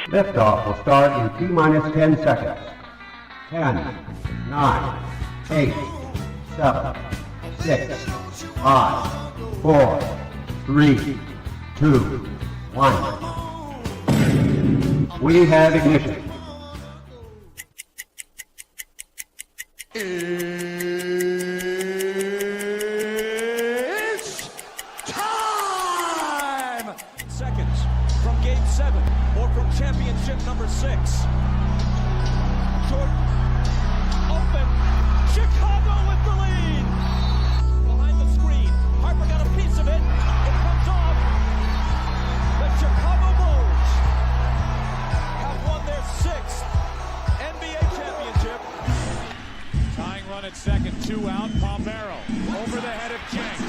Liftoff will start in T-minus 10 seconds. 10, 9, 8, 7, 6, 5, 4, 3, 2, 1. We have ignition. It's time! Seconds from game 7 or from championship number 6. Jordan, open, Chicago with the lead! Behind the screen, Harper got a piece of it, it comes off. The Chicago Bulls have won their 6th NBA championship. Tying run at second, 2 out, Palmero, over the head of Jenks,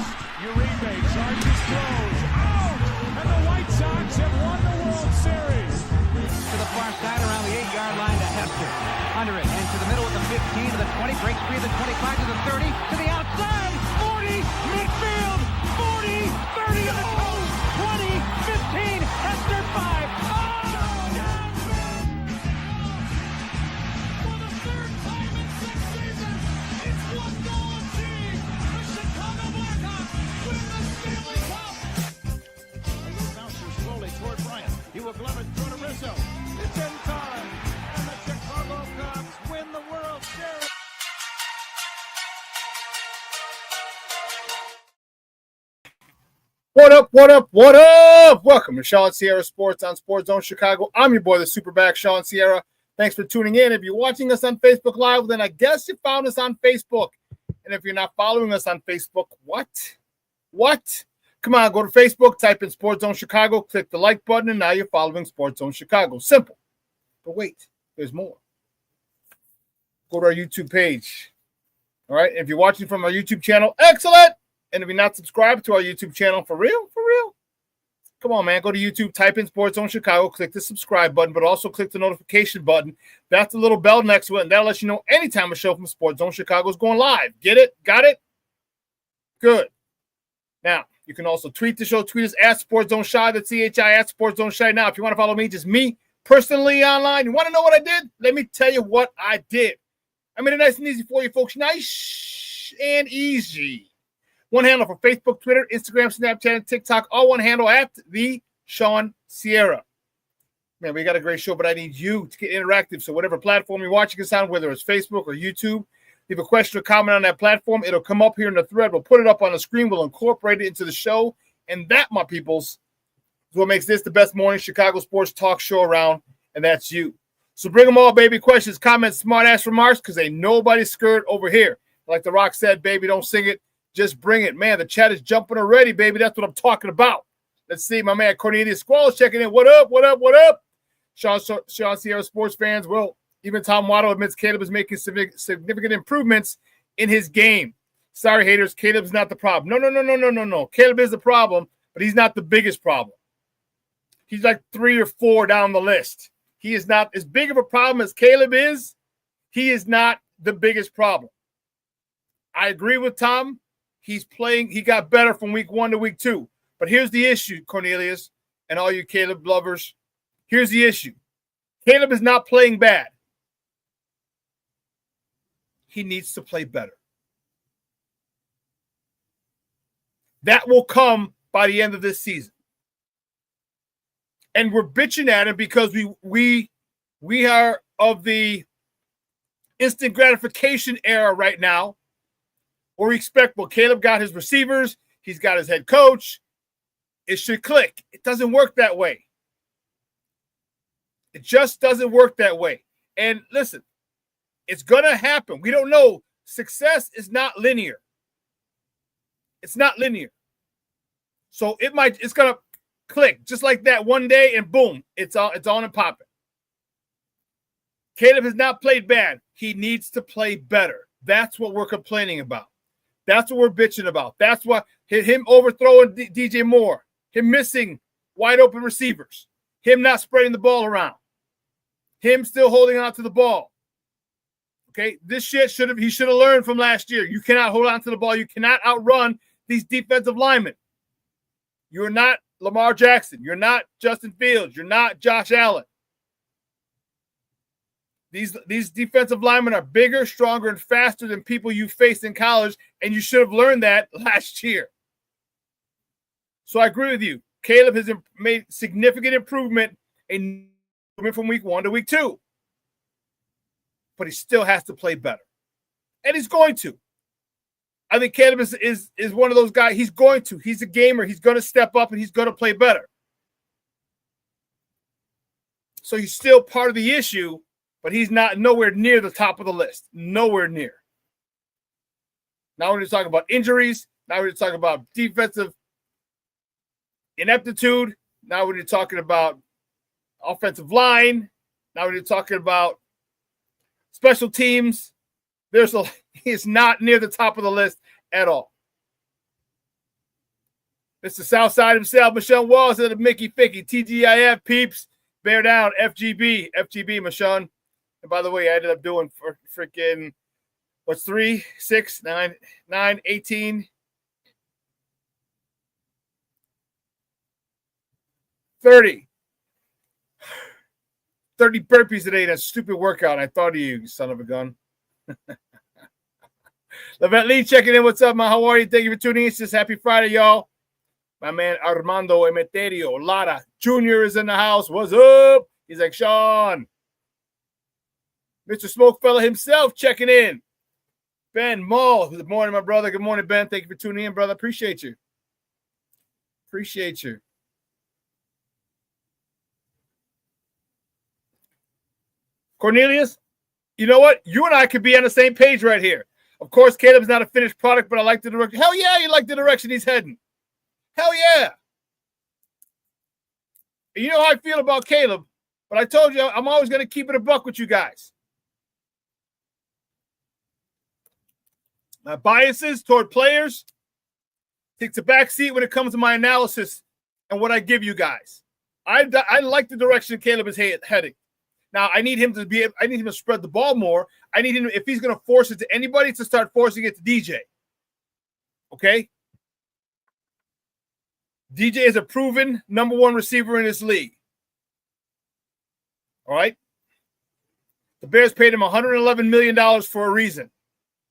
Uribe charges, throws, out! And the White Sox have won the World Series. To the far side around the 8-yard line to Hester. Under it, and to the middle of the 15, to the 20, breaks free of the 25, to the 30, to the outside, 40, midfield, 40, 30 to the coast, 20, 15, Hester 5. For the 3rd time in 6 seasons, it's one goal achieved. The Chicago Blackhawks win the Stanley Cup. A little bouncer slowly toward Bryant. He will glove it toward Rizzo. It's in time, and the Chicago Cubs win the World Series. What up, what up, what up? Welcome to ShawnSierraSports on Sports Zone Chicago. I'm your boy, the SuperBack, Shawn Sierra. Thanks for tuning in. If you're watching us on Facebook Live, then I guess you found us on Facebook. And if you're not following us on Facebook, what? Come on, go to Facebook, type in Sports Zone Chicago, click the like button, and now you're following Sports Zone Chicago. Simple. But wait, there's more. Go to our YouTube page. All right, if you're watching from our YouTube channel, excellent. And if you're not subscribed to our YouTube channel, for real, come on, man. Go to YouTube, type in Sports Zone Chicago, click the subscribe button, but also click the notification button. That's the little bell next to it, and that'll let you know anytime a show from Sports Zone Chicago is going live. Get it? Got it? Good. Now, you can also tweet the show. Tweet us at Sports Zone Shy, that's CHI at Sports Zone Shy. Now, if you want to follow me, just me personally online, you want to know what I did? Let me tell you what I did. I made it nice and easy for you folks. Nice and easy. One handle for Facebook, Twitter, Instagram, Snapchat, and TikTok. All one handle at the Shawn Sierra. Man, we got a great show, but I need you to get interactive. So whatever platform you're watching us on, whether it's Facebook or YouTube, leave a question or comment on that platform. It'll come up here in the thread. We'll put it up on the screen. We'll incorporate it into the show. And that, my peoples, is what makes this the best morning Chicago sports talk show around, and that's you. So bring them all, baby. Questions, comments, smart-ass remarks, because ain't nobody scared over here. Like The Rock said, baby, don't sing it. Just bring it. Man, the chat is jumping already, baby. That's what I'm talking about. Let's see. My man Cornelius Squall checking in. What up? Shawn Sierra sports fans. Well, even Tom Waddle admits Caleb is making significant improvements in his game. Sorry, haters. Caleb's not the problem. No. Caleb is the problem, but he's not the biggest problem. He's like 3 or 4 down the list. He is not as big of a problem as Caleb is. He is not the biggest problem. I agree with Tom. He's playing. He got better from week 1 to week 2. But here's the issue, Cornelius, and all you Caleb lovers. Here's the issue. Caleb is not playing bad. He needs to play better. That will come by the end of this season. And we're bitching at him because we are of the instant gratification era right now. Or we expect, well, Caleb got his receivers. He's got his head coach. It should click. It doesn't work that way. It just doesn't work that way. And listen, it's going to happen. We don't know. Success is not linear. It's not linear. So it's going to click just like that one day and boom, it's on and popping. Caleb has not played bad. He needs to play better. That's what we're complaining about. That's what we're bitching about. That's why him overthrowing DJ Moore, him missing wide open receivers, him not spreading the ball around, him still holding on to the ball. Okay, this shit he should have learned from last year. You cannot hold on to the ball. You cannot outrun these defensive linemen. You're not Lamar Jackson. You're not Justin Fields. You're not Josh Allen. These defensive linemen are bigger, stronger, and faster than people you faced in college, and you should have learned that last year. So I agree with you. Caleb has made significant improvement from week 1 to week 2. But he still has to play better. And he's going to. I think Caleb is one of those guys. He's going to. He's a gamer. He's going to step up, and he's going to play better. So he's still part of the issue, but he's not nowhere near the top of the list. Nowhere near. Now we're going to talk about injuries. Now we're going to talk about defensive ineptitude. Now we're talking about offensive line. Now we're talking about special teams. He's not near the top of the list at all. Mr. Southside himself, Michelle Walls of the Mickey Ficky, TGIF peeps, bear down, FGB, Michelle. And by the way, I ended up doing freaking, 3, 6, 9, 18, 30 burpees today. That stupid workout. I thought of you son of a gun. Levette Lee checking in. What's up, man? How are you? Thank you for tuning in. It's just happy Friday, y'all. My man Armando Emeterio Lara Jr. is in the house. What's up? He's like, Shawn. Mr. Smokefella himself checking in. Ben Mull. Good morning, my brother. Good morning, Ben. Thank you for tuning in, brother. Appreciate you. Cornelius, you know what? You and I could be on the same page right here. Of course, Caleb's not a finished product, but I like the direction. Hell yeah, you like the direction he's heading. Hell yeah. You know how I feel about Caleb, but I told you I'm always going to keep it a buck with you guys. My biases toward players takes a back seat when it comes to my analysis and what I give you guys. I like the direction Caleb is heading. Now, I need him to spread the ball more. I need him, if he's going to force it to anybody, to start forcing it to DJ. Okay? DJ is a proven number 1 receiver in this league. All right? The Bears paid him $111 million for a reason.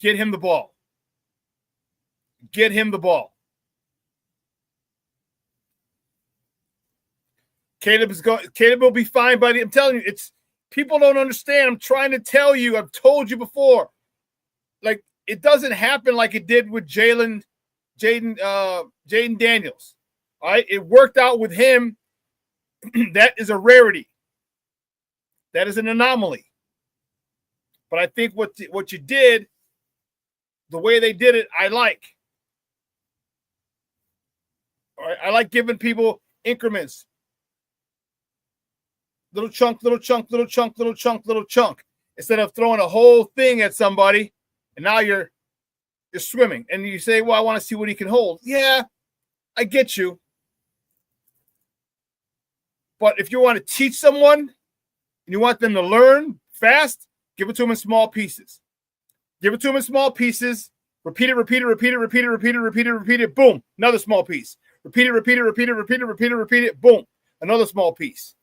Get him the ball. Get him the ball. Caleb will be fine by I'm telling you, people don't understand. I'm trying to tell you. I've told you before. Like, it doesn't happen like it did with Jaden Daniels. All right? It worked out with him. That is a rarity. That is an anomaly. But I think what you did, the way they did it, I like. All right? I like giving people increments. Little chunk, little chunk, little chunk, little chunk, little chunk. Instead of throwing a whole thing at somebody, and now you're swimming. And you say, well, I want to see what he can hold. Yeah, I get you. But if you want to teach someone and you want them to learn fast, give it to them in small pieces. Give it to them in small pieces. Repeat it. Boom. Another small piece. Repeat it. Boom. Another small piece.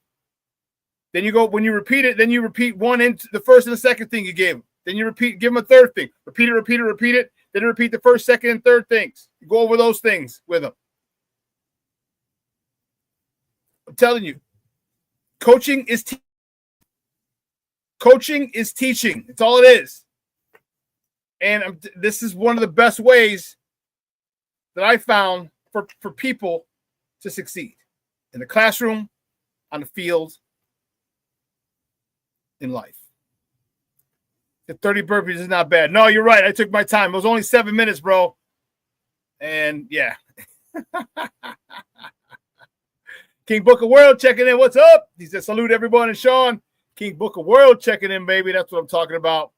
Then you go, when you repeat it, then you repeat the first and the second thing you gave them. Then you give them a third thing. Repeat it. Then repeat the first, second, and third things. You go over those things with them. I'm telling you, coaching is teaching. It's all it is. And this is one of the best ways that I found for people to succeed. In the classroom, on the field, in life. The 30 burpees is not bad. No, you're right. I took my time. It was only 7 minutes, bro. And yeah. King Booker World checking in. What's up? He said, salute everyone and Shawn. King Booker World checking in, baby. That's what I'm talking about.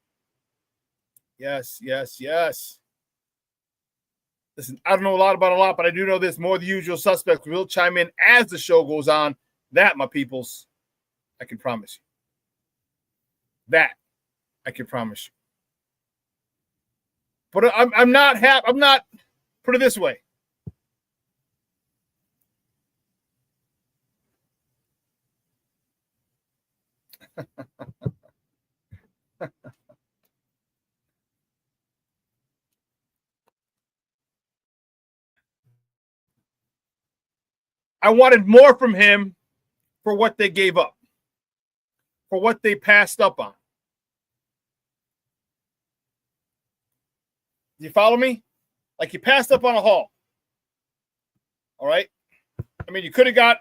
Yes. Listen, I don't know a lot, but I do know this. More of the usual suspects will chime in as the show goes on. That, my peoples, I can promise you. That I can promise you. But I'm not happy. I'm not, put it this way. I wanted more from him for what they gave up, for what they passed up on. Do you follow me? Like, you passed up on a haul. All right? I mean, you could have got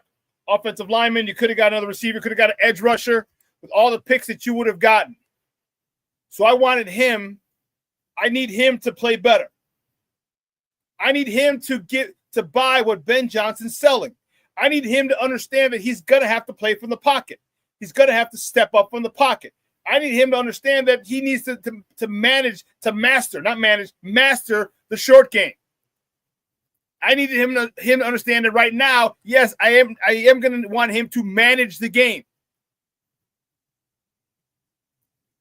offensive lineman, you could have got another receiver, could have got an edge rusher with all the picks that you would have gotten. So I wanted him. I need him to play better. I need him to buy what Ben Johnson's selling. I need him to understand that he's going to have to play from the pocket. He's going to have to step up from the pocket. I need him to understand that he needs to master the short game. I needed him to understand that right now, yes, I am going to want him to manage the game.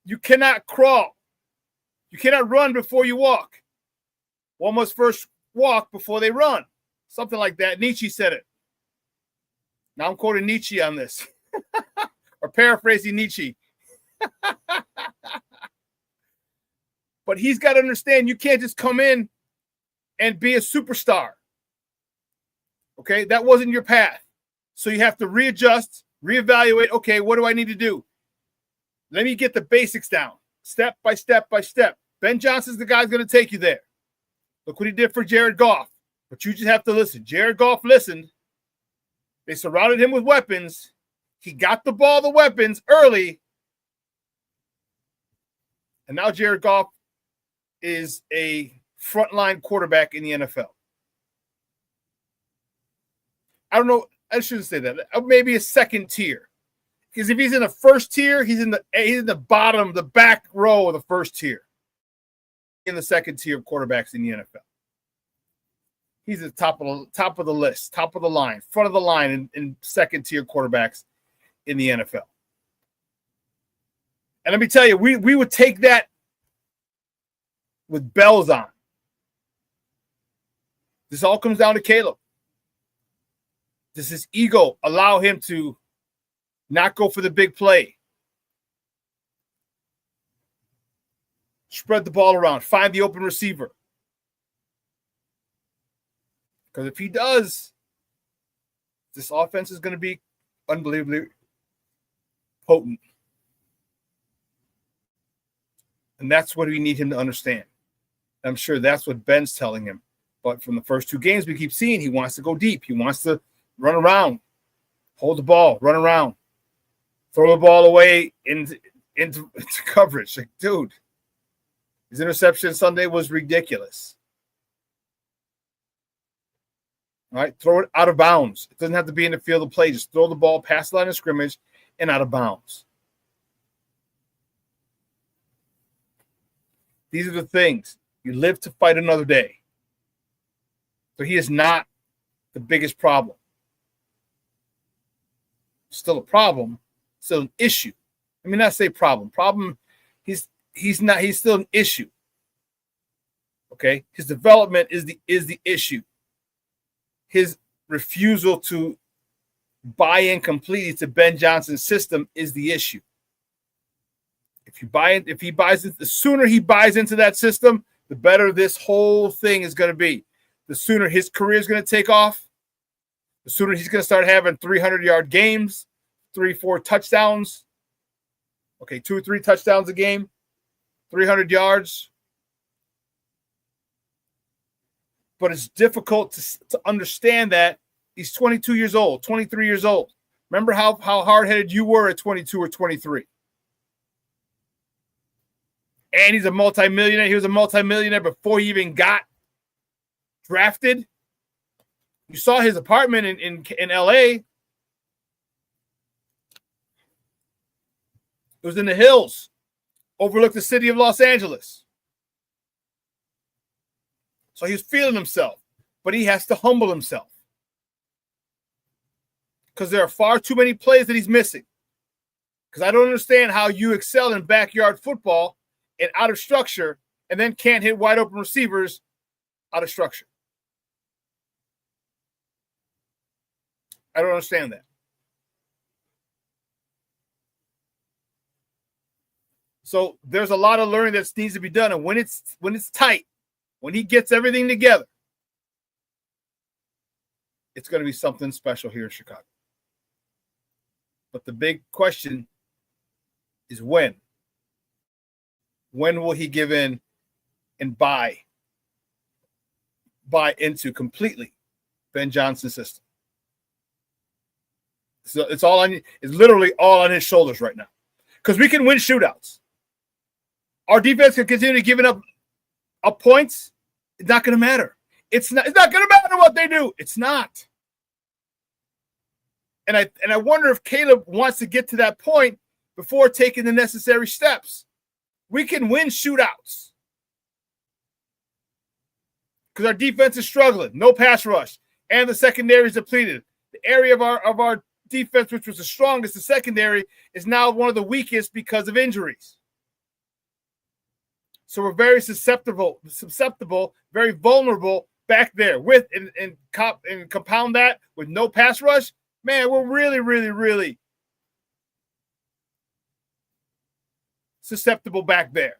You cannot crawl. You cannot run before you walk. One must first walk before they run. Something like that. Nietzsche said it. Now I'm quoting Nietzsche on this. Or paraphrasing Nietzsche. But he's got to understand you can't just come in and be a superstar. Okay? That wasn't your path. So you have to readjust, reevaluate. Okay, what do I need to do? Let me get the basics down. Step by step by step. Ben Johnson's the guy who's going to take you there. Look what he did for Jared Goff. But you just have to listen. Jared Goff listened. They surrounded him with weapons. He got the ball, the weapons, early. And now Jared Goff is a frontline quarterback in the NFL. I don't know. I shouldn't say that. Maybe a second tier. Because if he's in the first tier, he's in the bottom, the back row of the first tier. In the second tier of quarterbacks in the NFL. He's at the top of the list, top of the line, front of the line in second tier quarterbacks in the NFL. And let me tell you, we would take that with bells on. This all comes down to Caleb. Does his ego allow him to not go for the big play? Spread the ball around. Find the open receiver. Because if he does, this offense is going to be unbelievably potent. And that's what we need him to understand. I'm sure that's what Ben's telling him. But from the first two games, we keep seeing he wants to go deep. He wants to run around, hold the ball, run around, throw the ball away into coverage. Like, dude, his interception Sunday was ridiculous. All right, throw it out of bounds. It doesn't have to be in the field of play. Just throw the ball past the line of scrimmage and out of bounds. These are the things. You live to fight another day. So he is not the biggest problem. Still a problem, still an issue. Let me not say problem. Problem, he's still an issue. Okay? His development is the issue. His refusal to buy in completely to Ben Johnson's system is the issue. The sooner he buys into that system, the better this whole thing is going to be. The sooner his career is going to take off, the sooner he's going to start having 300-yard games, 3-4 touchdowns. Okay, 2 or 3 touchdowns a game, 300 yards. But it's difficult to understand that he's 22 years old, 23 years old. Remember how hard-headed you were at 22 or 23. And he's a multimillionaire. He was a multimillionaire before he even got drafted. You saw his apartment in L.A. It was in the hills, overlooked the city of Los Angeles. So he's feeling himself, but he has to humble himself. Because there are far too many plays that he's missing. Because I don't understand how you excel in backyard football and out of structure and then can't hit wide open receivers out of structure. I don't understand that. So there's a lot of learning that needs to be done. And when it's tight, when he gets everything together, it's going to be something special here in Chicago. But the big question is when. When will he give in and buy into completely Ben Johnson's system? So it's literally all on his shoulders right now. Because we can win shootouts. Our defense can continue giving up points. It's not going to matter. It's not going to matter what they do. It's not. And I wonder if Caleb wants to get to that point before taking the necessary steps. We can win shootouts because our defense is struggling. No pass rush, and the secondary is depleted. The area of our defense, which was the strongest, the secondary, is now one of the weakest because of injuries. So we're very susceptible, very vulnerable back there. With and compound that with no pass rush, man, we're really, really, really susceptible back there.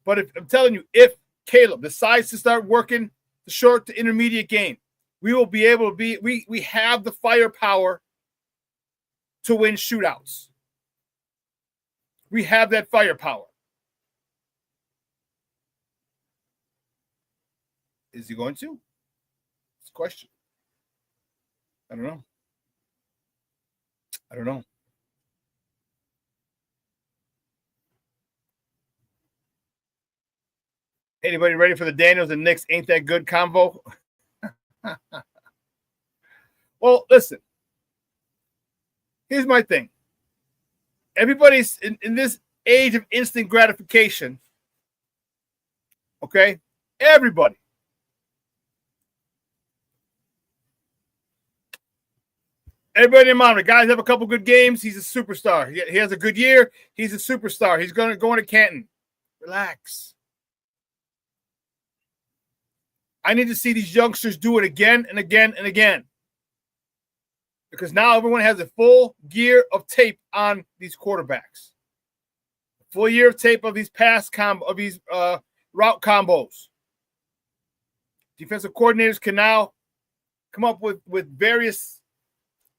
But I'm telling you, if Caleb decides to start working the short to intermediate game, we will be able to we have the firepower to win shootouts. We have that firepower. Is he going to? It's a question. I don't know. Anybody ready for the Daniels and Knicks ain't that good convo? Well, listen. Here's my thing. Everybody's in this age of instant gratification. Okay? Everybody. Everybody in mind, the guys have a couple good games. He's a superstar. He has a good year. He's a superstar. He's going to Canton. Relax. I need to see these youngsters do it again and again and again. Because now everyone has a full gear of tape on these quarterbacks. A full year of tape of these route combos. Defensive coordinators can now come up with various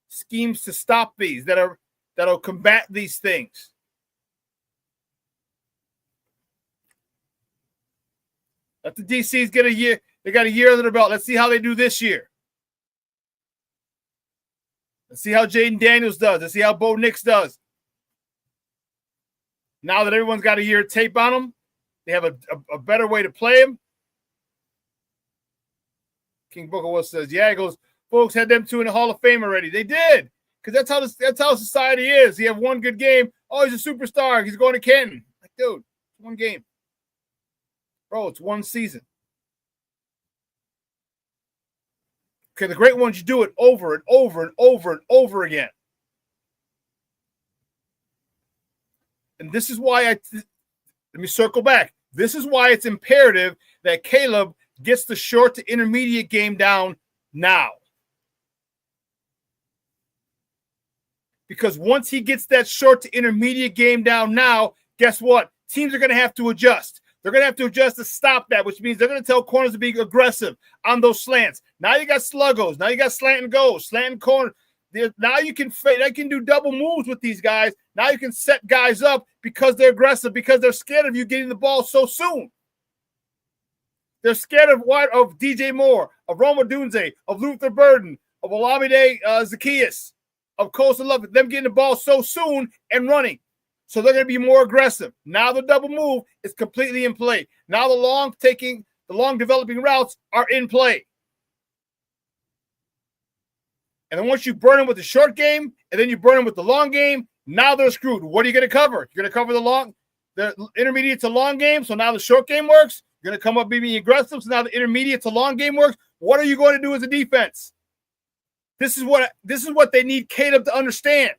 schemes to stop these that'll combat these things. Let the DCs get a year. They got a year under their belt. Let's see how they do this year. Let's see how Jaden Daniels does. Let's see how Bo Nix does. Now that everyone's got a year of tape on them, they have a better way to play them. King Booker Will says, yeah, he goes, folks had them two in the Hall of Fame already. They did. Because that's how society is. You have one good game. Oh, he's a superstar. He's going to Canton. Like, dude, it's one game. Bro, it's one season. Okay, the great ones, you do it over and over and over and over again. And this is why let me circle back. This is why it's imperative that Caleb gets the short to intermediate game down now. Because once he gets that short to intermediate game down now, guess what? Teams are going to have to adjust. They're going to have to adjust to stop that, which means they're going to tell corners to be aggressive on those slants. Now you got sluggos. Now you got slant and go, slant and corner. Now you can do double moves with these guys. Now you can set guys up because they're aggressive, because they're scared of you getting the ball so soon. They're scared of DJ Moore, of Roma Dunze, of Luther Burden, of Olamide Zacchaeus, of Colson Love, them getting the ball so soon and running. So they're going to be more aggressive. Now the double move is completely in play. Now the long developing routes are in play. And then once you burn them with the short game, and then you burn them with the long game, now they're screwed. What are you going to cover? You're going to cover the intermediate to long game, so now the short game works. You're going to come up being aggressive, so now the intermediate to long game works. What are you going to do as a defense? This is what they need Caleb to understand.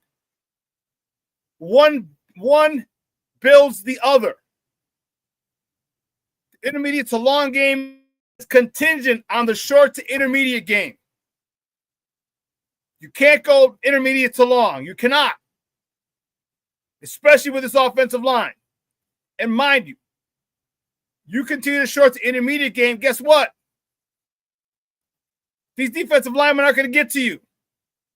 One builds the other. The intermediate to long game is contingent on the short to intermediate game. You can't go intermediate to long. You cannot. especially with this offensive line. And mind you, you continue to short the intermediate game, guess what? These defensive linemen aren't going to get to you.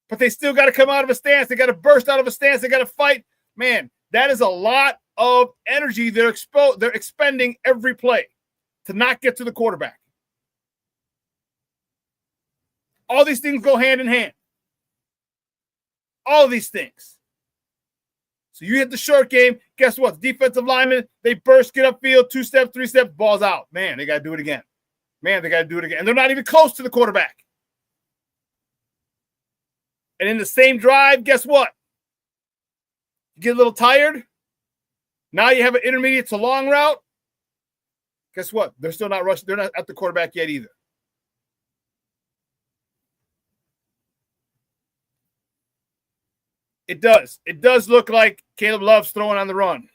But they still got to come out of a stance. They got to burst out of a stance. They got to fight. Man, that is a lot of energy they're expending every play to not get to the quarterback. All these things go hand in hand. All of these things. So you hit the short game, guess what? The defensive linemen, they burst, get upfield, 2 steps, 3 steps, ball's out. Man, they got to do it again. Man, they got to do it again. And they're not even close to the quarterback. And in the same drive, guess what? You get a little tired. Now you have an intermediate to long route. Guess what? They're still not rushing. They're not at the quarterback yet either. It does. It does look like Caleb loves throwing on the run.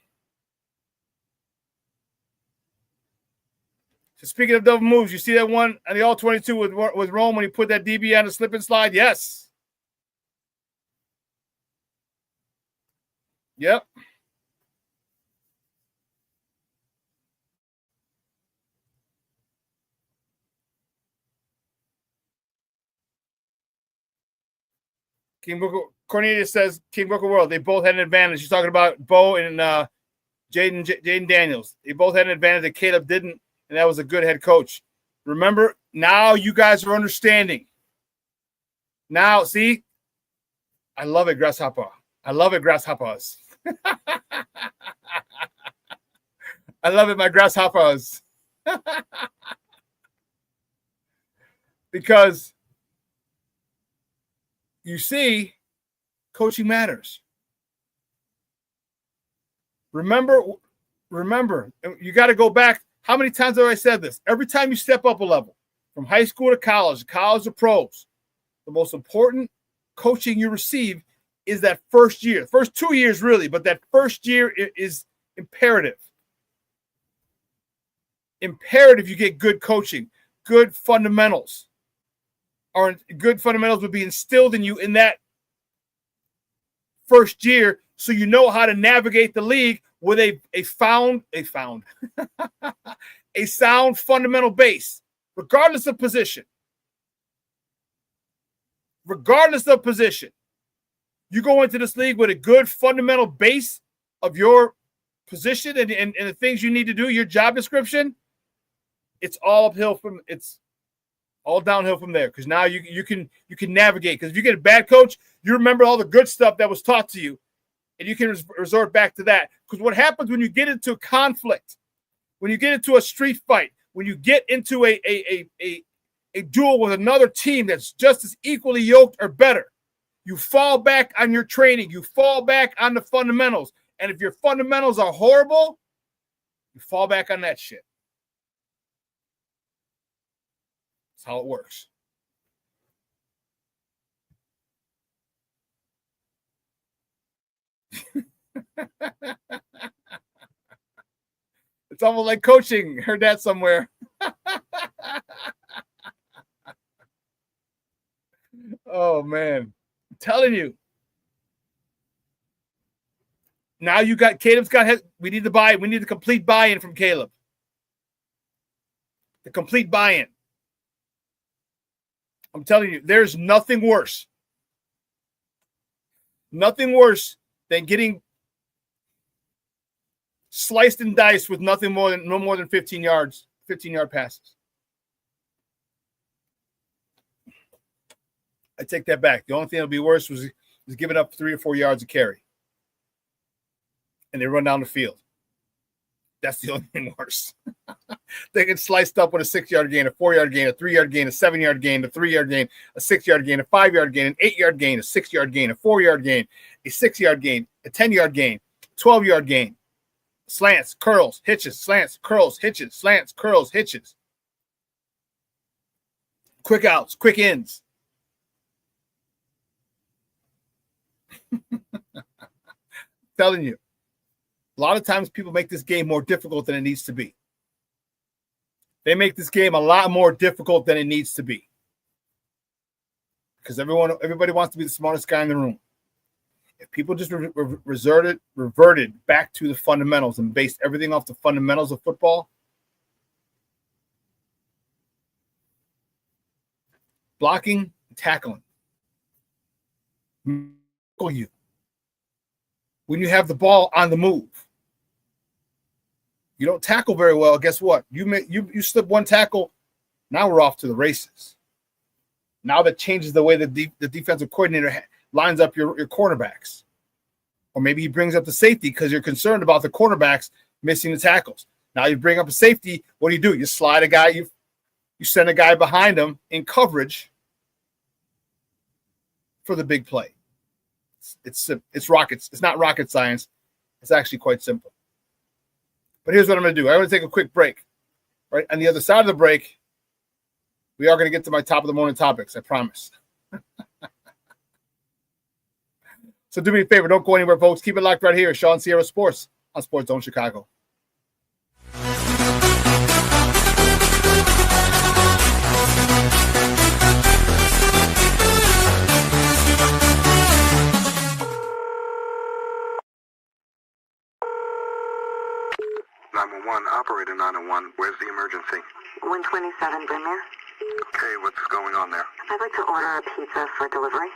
So speaking of double moves, you see that one on the all-22 with Rome when he put that DB on the slip and slide? Yes. Yep. King Booker Cornelius says King Booker World. They both had an advantage. He's talking about Bo and Jaden Daniels. They both had an advantage that Caleb didn't, and that was a good head coach. Remember, now you guys are understanding. Now, see, I love it, Grasshopper. I love it, Grasshoppers. I love it, my Grasshoppers. Because you see, coaching matters. Remember, you got to go back. How many times have I said this? Every time you step up a level, from high school to college to pros, the most important coaching you receive is that first year. First 2 years, really, but that first year is imperative. Imperative you get good coaching, good fundamentals. Or good fundamentals would be instilled in you in that first year, so you know how to navigate the league with a sound fundamental base, regardless of position. Regardless of position, you go into this league with a good fundamental base of your position and the things you need to do, your job description. It's all uphill it's all downhill from there, because now you can navigate. Because if you get a bad coach, you remember all the good stuff that was taught to you, and you can resort back to that. Because what happens when you get into a conflict, when you get into a street fight, when you get into a duel with another team that's just as equally yoked or better, you fall back on your training. You fall back on the fundamentals. And if your fundamentals are horrible, you fall back on that shit. That's how it works. It's almost like coaching. Heard that somewhere. Oh, man. I'm telling you. Now you got Caleb's got. We need the complete buy-in from Caleb. The complete buy-in. I'm telling you, there's nothing worse. Nothing worse than getting sliced and diced with no more than 15-yard passes. I take that back. The only thing that would be worse was giving up 3 or 4 yards of carry. And they run down the field. That's the only thing worse. They get sliced up with a 6-yard gain, a 4-yard gain, a 3-yard gain, a 7-yard gain, a 3-yard gain, a 6-yard gain, a 5-yard gain, an 8-yard gain, a 6-yard gain, a 4-yard gain, a 6-yard gain, a 10-yard gain, 12-yard gain, slants, curls, hitches, slants, curls, hitches, slants, curls, hitches. Quick outs, quick ins. Telling you. A lot of times people make this game more difficult than it needs to be. They make this game a lot more difficult than it needs to be. Because everybody wants to be the smartest guy in the room. If people just reverted back to the fundamentals and based everything off the fundamentals of football, blocking, tackling, you when you have the ball on the move. You don't tackle very well. Guess what? You slip one tackle. Now we're off to the races. Now that changes the way the defensive coordinator lines up your cornerbacks. Or maybe he brings up the safety because you're concerned about the cornerbacks missing the tackles. Now you bring up a safety. What do? You slide a guy. You send a guy behind him in coverage for the big play. It's rockets. It's not rocket science. It's actually quite simple. But here's what I'm going to do. I'm going to take a quick break. Right on the other side of the break, we are going to get to my top of the morning topics. I promise. So do me a favor. Don't go anywhere, folks. Keep it locked right here. Shawn Sierra Sports on Sports Zone Chicago. Operator 901, where's the emergency? 127 Brynmere. Okay, what's going on there? I'd like to order a pizza for delivery.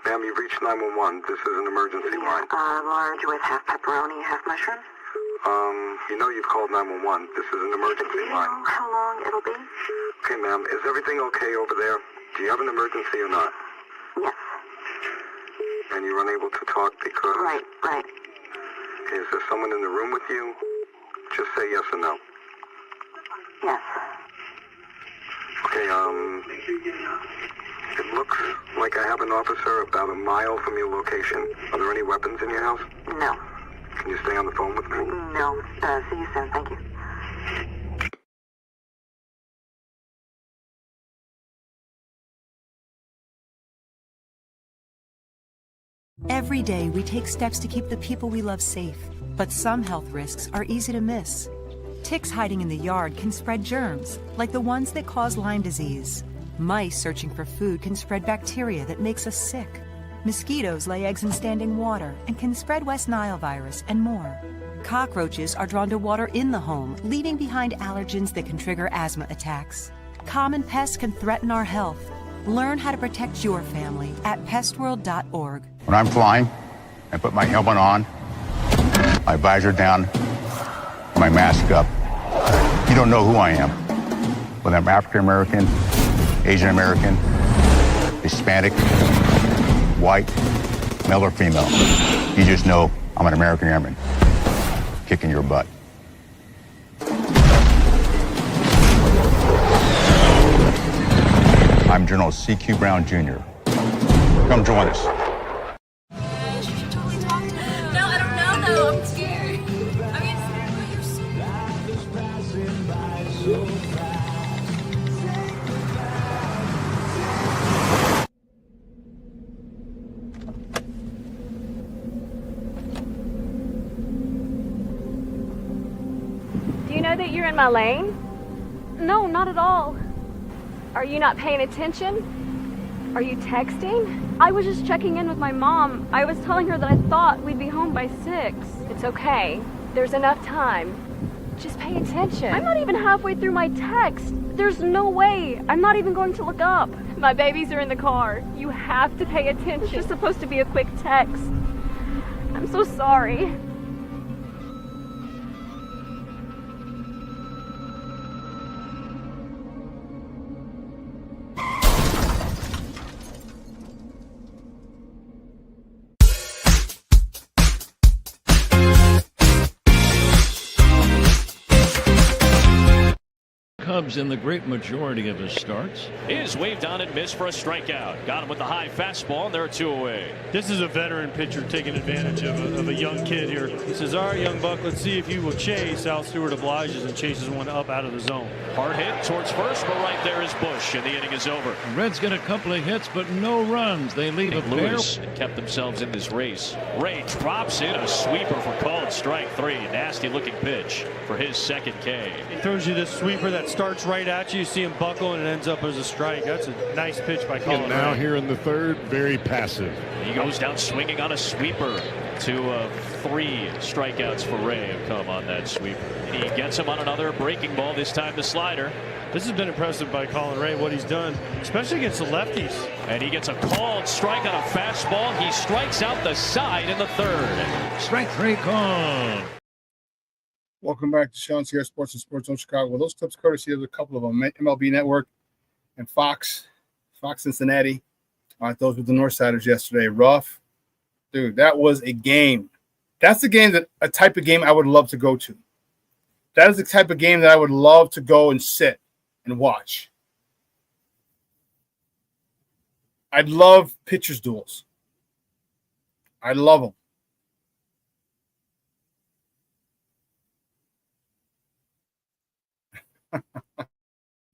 Ma'am, you've reached 911. This is an emergency line. Large with half pepperoni, half mushrooms. You know you've called 911. This is an emergency Do you line. know how long it'll be? Okay, ma'am, is everything okay over there? Do you have an emergency or not? Yes. And you're unable to talk because... Right. Is there someone in the room with you? Just say yes or no. Yes. Okay, it looks like I have an officer about a mile from your location. Are there any weapons in your house? No. Can you stay on the phone with me? No. See you soon. Thank you. Every day, we take steps to keep the people we love safe. But some health risks are easy to miss. Ticks hiding in the yard can spread germs, like the ones that cause Lyme disease. Mice searching for food can spread bacteria that makes us sick. Mosquitoes lay eggs in standing water and can spread West Nile virus and more. Cockroaches are drawn to water in the home, leaving behind allergens that can trigger asthma attacks. Common pests can threaten our health. Learn how to protect your family at pestworld.org. When I'm flying, I put my helmet on, my visor down, my mask up. You don't know who I am. Whether I'm African American, Asian American, Hispanic, white, male or female. You just know I'm an American airman kicking your butt. I'm General C.Q. Brown Jr. Come join us. Do you know that you're in my lane? No, not at all. Are you not paying attention? Are you texting? I was just checking in with my mom. I was telling her that I thought we'd be home by 6. It's okay. There's enough time. Just pay attention. I'm not even halfway through my text. There's no way. I'm not even going to look up. My babies are in the car. You have to pay attention. It's just supposed to be a quick text. I'm so sorry. Cubs in the great majority of his starts. Is waved on and missed for a strikeout. Got him with the high fastball, and there are 2 away. This is a veteran pitcher taking advantage of a young kid here. He says, all right, young buck, let's see if you will chase. Al Stewart obliges and chases one up out of the zone. Hard hit towards first, but right there is Bush, and the inning is over. The Reds get a couple of hits, but no runs. They leave a Lewis and kept themselves in this race. Ray drops in a sweeper for called strike 3. Nasty looking pitch for his second K. He throws you this sweeper that starts darts right at you. You see him buckle, and it ends up as a strike. That's a nice pitch by Colin. And now Ray. here in the third, very passive. He goes down swinging on a sweeper. 3 strikeouts for Ray have come on that sweeper. He gets him on another breaking ball, this time the slider. This has been impressive by Colin Ray, what he's done, especially against the lefties. And he gets a called strike on a fastball. He strikes out the side in the third. Strike 3 call. Welcome back to Shawn Sierra Sports and Sports Zone Chicago. Well, those clips courtesy of a couple of them, MLB Network and Fox Cincinnati. All right, those were the Northsiders yesterday. Rough. Dude, that was a game. That's the game a type of game I would love to go to. That is the type of game that I would love to go and sit and watch. I'd love pitchers duels. I love them.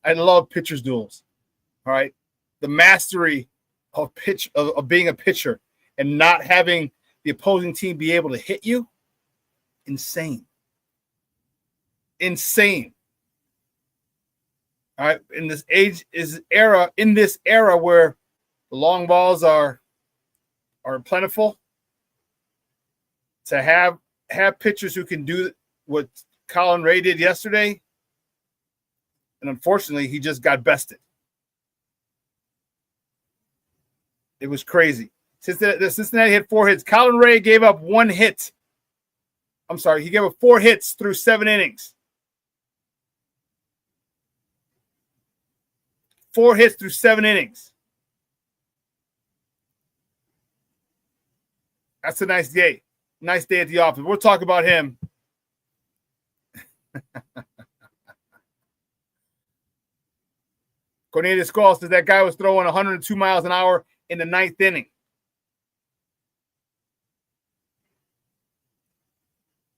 I love pitchers duels. All right. The mastery of being a pitcher and not having the opposing team be able to hit you. Insane. All right. In this era where the long balls are plentiful, to have pitchers who can do what Colin Ray did yesterday. And unfortunately, he just got bested. It was crazy. Cincinnati had 4 hits. Colin Ray gave up 1 hit. I'm sorry, he gave up 4 hits through 7 innings. 4 hits through 7 innings. That's a nice day. Nice day at the office. We'll talk about him. Cornelius Squall says that guy was throwing 102 miles an hour in the 9th inning.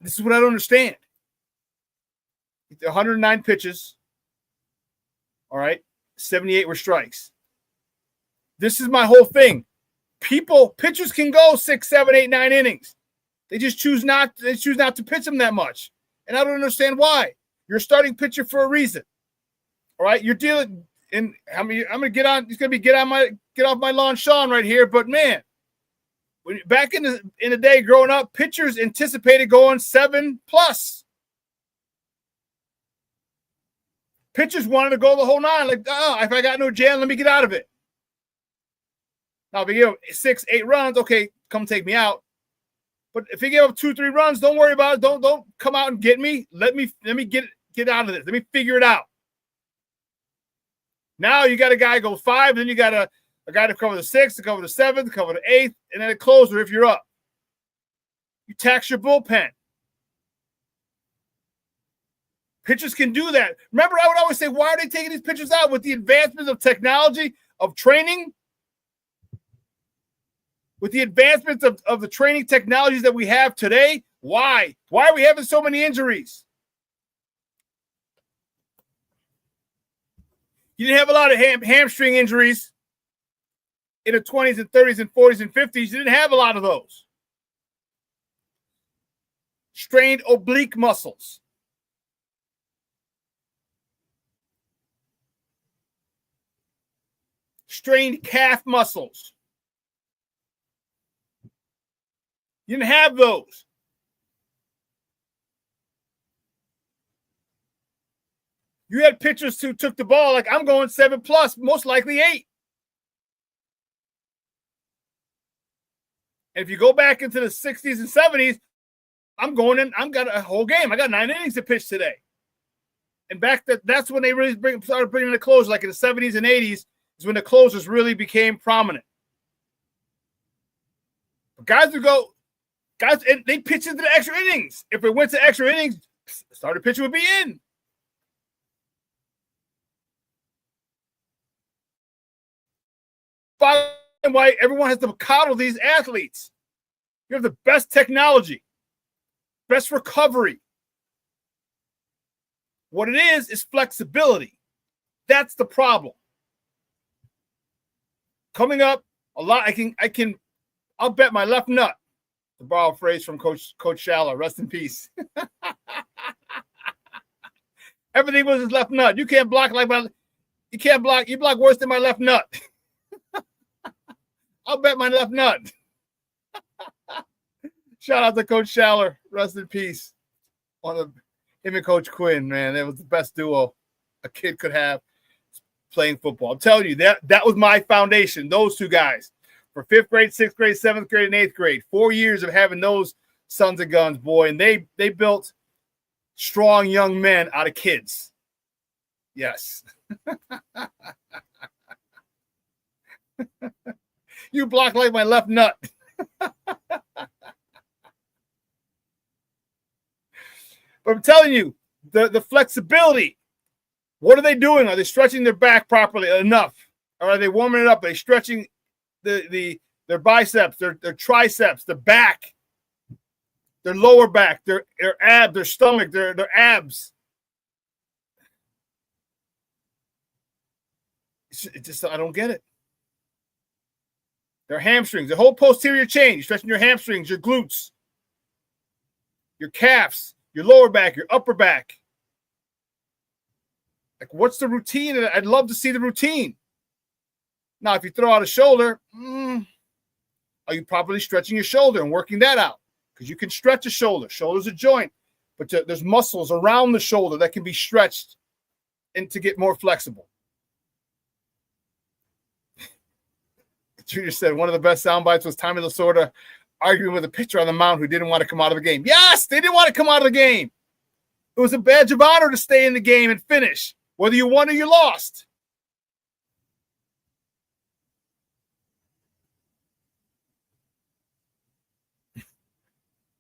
This is what I don't understand. 109 pitches. All right. 78 were strikes. This is my whole thing. Pitchers can go 6, 7, 8, 9 innings. They just choose not to pitch them that much. And I don't understand why. You're a starting pitcher for a reason. All right. You're dealing. And I'm gonna get on. He's gonna be get off my lawn, Shawn, right here. But man, back in the day, growing up, pitchers anticipated going 7+. Pitchers wanted to go the whole 9. Like, if I got no jam, let me get out of it. Now, if you give up 6, 8 runs, okay, come take me out. But if you give up 2, 3 runs, don't worry about it. Don't come out and get me. Let me get out of this. Let me figure it out. Now you got a guy go 5, then you got a guy to cover the 6th, to cover the 7th, to cover the 8th, and then a closer if you're up. You tax your bullpen. Pitchers can do that. Remember, I would always say, why are they taking these pitchers out with the advancements of technology, of training? With the advancements of the training technologies that we have today, why? Why are we having so many injuries? You didn't have a lot of hamstring injuries in the 20s and 30s and 40s and 50s. You didn't have a lot of those. Strained oblique muscles. Strained calf muscles. You didn't have those. You had pitchers who took the ball like, I'm going 7+, most likely 8. And if you go back into the 60s and 70s, I've got a whole game. I got 9 innings to pitch today. And that's when they really started bringing the closers, like in the 70s and 80s, is when the closers really became prominent. But guys, and they pitch into the extra innings. If it went to extra innings, starter pitcher would be in. Why everyone has to coddle these athletes. You have the best technology, best recovery. What it is flexibility. That's the problem. Coming up a lot, I'll bet my left nut, to borrow a phrase from Coach Shallow, rest in peace. Everything was his left nut. You can't block like my. You can't block. You block worse than my left nut. I'll bet my left nut. Shout out to Coach Schaller. Rest in peace. Him and Coach Quinn, man, that was the best duo a kid could have playing football. I'm telling you, that was my foundation. Those two guys for 5th grade, 6th grade, 7th grade, and 8th grade. 4 years of having those sons of guns, boy, and they built strong young men out of kids. Yes. You block like my left nut. But I'm telling you, the flexibility. What are they doing? Are they stretching their back properly enough? Or are they warming it up? Are they stretching their biceps, their triceps, their back, their lower back, their abs, their stomach, their abs? It just, I don't get it. Their hamstrings, the whole posterior chain, stretching your hamstrings, your glutes, your calves, your lower back, your upper back. Like, what's the routine? I'd love to see the routine. Now, if you throw out a shoulder, are you properly stretching your shoulder and working that out? Because you can stretch a shoulder. Shoulder's a joint, but there's muscles around the shoulder that can be stretched and to get more flexible. Junior said one of the best sound bites was Tommy Lasorda arguing with a pitcher on the mound who didn't want to come out of the game. Yes, they didn't want to come out of the game. It was a badge of honor to stay in the game and finish, whether you won or you lost.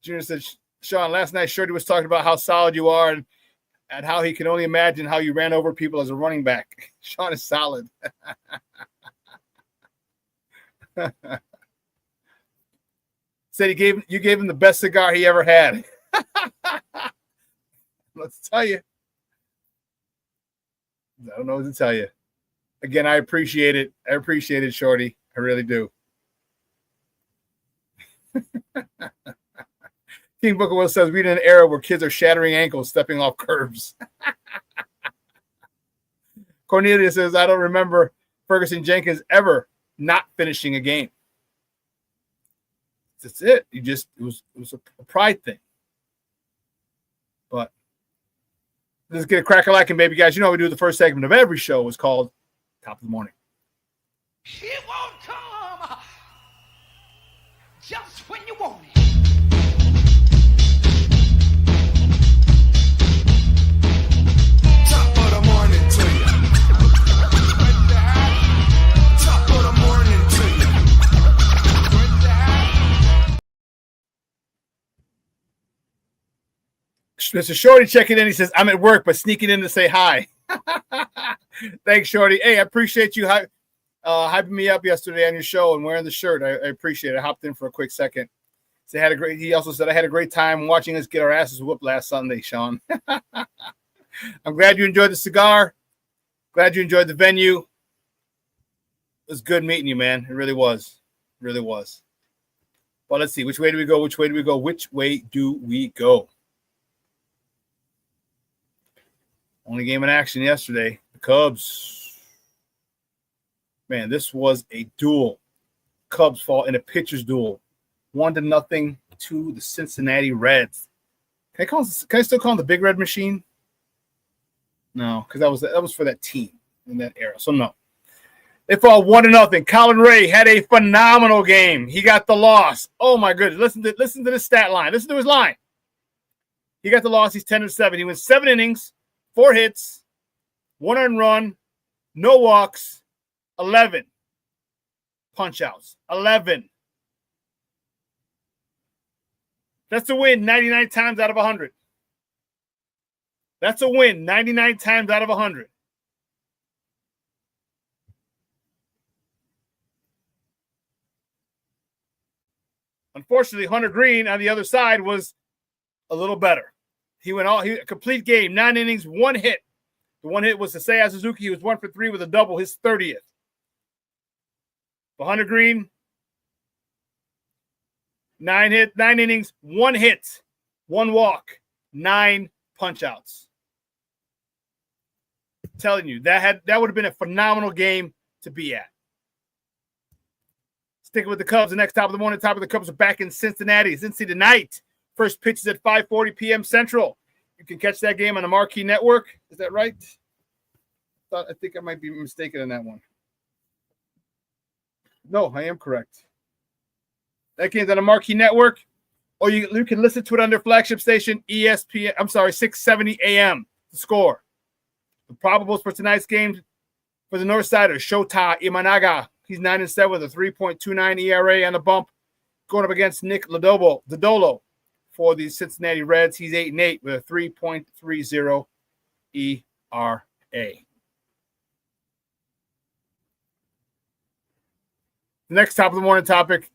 Junior said, Shawn, last night Shorty was talking about how solid you are and how he can only imagine how you ran over people as a running back. Shawn is solid. Said you gave him the best cigar he ever had. Let's tell you. I don't know what to tell you. Again, I appreciate it. I appreciate it, Shorty. I really do. King Booker Will says, we're in an era where kids are shattering ankles, stepping off curbs. Cornelia says, I don't remember Ferguson Jenkins ever not finishing a game. That's it. It was a pride thing. But let's get a crack-a-lackin', baby, guys. You know we do the first segment of every show is called Top of the Morning. She won't come just when you want it. Top of the morning to you. Top of the morning to you. Mr. Shorty checking in. He says, I'm at work, but sneaking in to say hi. Thanks, Shorty. Hey, I appreciate you hyping me up yesterday on your show and wearing the shirt. I appreciate it. I hopped in for a quick second. So he also said, I had a great time watching us get our asses whooped last Sunday, Shawn. I'm glad you enjoyed the cigar. Glad you enjoyed the venue. It was good meeting you, man. It really was. It really was. Well, let's see. Which way do we go? Which way do we go? Which way do we go? Only game in action yesterday. The Cubs. Man, this was a duel. Cubs fall in a pitcher's duel. 1-0 to the Cincinnati Reds. Can I still call them the Big Red Machine? No, because that was for that team in that era. So no. They fall 1-0. Colin Ray had a phenomenal game. He got the loss. Oh my goodness. Listen to the stat line. Listen to his line. He got the loss. He's 10-7. He went 7 innings, 4 hits, 1 earned run, no walks, 11 punch outs. 11. That's a win 99 times out of 100. That's a win 99 times out of 100. Unfortunately, Hunter Green on the other side was a little better. He complete game, 9 innings, 1 hit. The 1 hit was to Seiya Suzuki. He was 1 for 3 with a double, his 30th. But Hunter Green, 9 innings, 1 hit, 1 walk, 9 punch outs. Telling you, that would have been a phenomenal game to be at. Sticking with the Cubs, the next top of the morning, top of the Cubs are back in Cincinnati tonight. First pitch is at 5:40 p.m. Central. You can catch that game on the Marquee Network. Is that right? I think I might be mistaken on that one. No, I am correct. That game's on the Marquee Network, or you can listen to it on their flagship station, ESPN. I'm sorry, 670 AM. The Score. The probables for tonight's game for the North Side are Shota Imanaga. He's 9-7 with a 3.29 ERA on the bump, going up against Nick Dodolo for the Cincinnati Reds. He's 8-8 with a 3.30 ERA. The next top of the morning topic,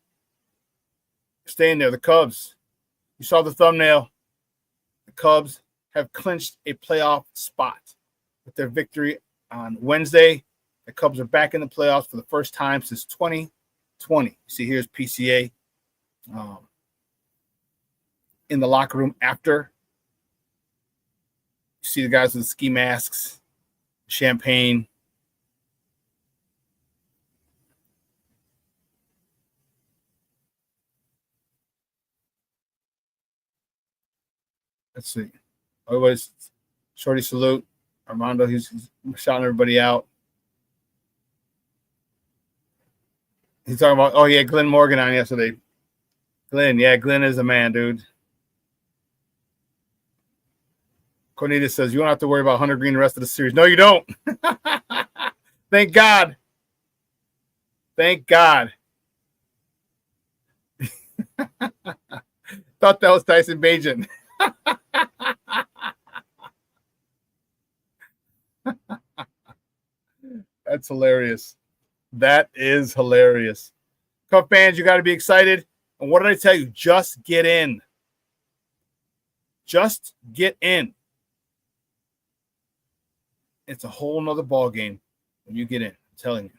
staying there, the Cubs. You saw the thumbnail. The Cubs have clinched a playoff spot with their victory on Wednesday. The Cubs are back in the playoffs for the first time since 2020. See, here's PCA in the locker room after. You see the guys with the ski masks, champagne. Let's see. Always shorty salute. Armando, he's shouting everybody out. He's talking about, oh, yeah, Glenn Morgan on yesterday. Glenn is a man, dude. Cornelius says, you don't have to worry about Hunter Green the rest of the series. No, you don't. Thank God. Thank God. Thought that was Tyson Bagent. That's hilarious. That is hilarious. Cub fans, you got to be excited. And what did I tell you? Just get in. Just get in. It's a whole nother ball game when you get in. I'm telling you.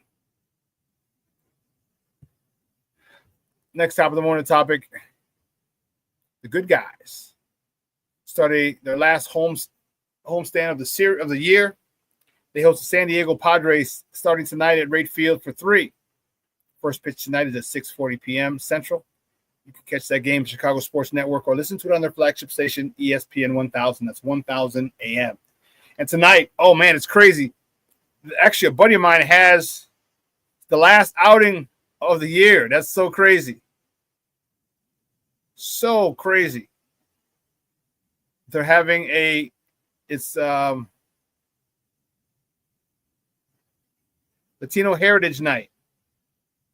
Next top of the morning topic. The good guys started their last homestand of the year. They host the San Diego Padres starting tonight at Wright Field for 3. First pitch tonight is at 6:40 p.m. Central. You can catch that game, Chicago Sports Network, or listen to it on their flagship station, ESPN 1000. That's 1000 a.m. And tonight, oh, man, it's crazy. Actually, a buddy of mine has the last outing of the year. That's so crazy. So crazy. They're having Latino Heritage Night.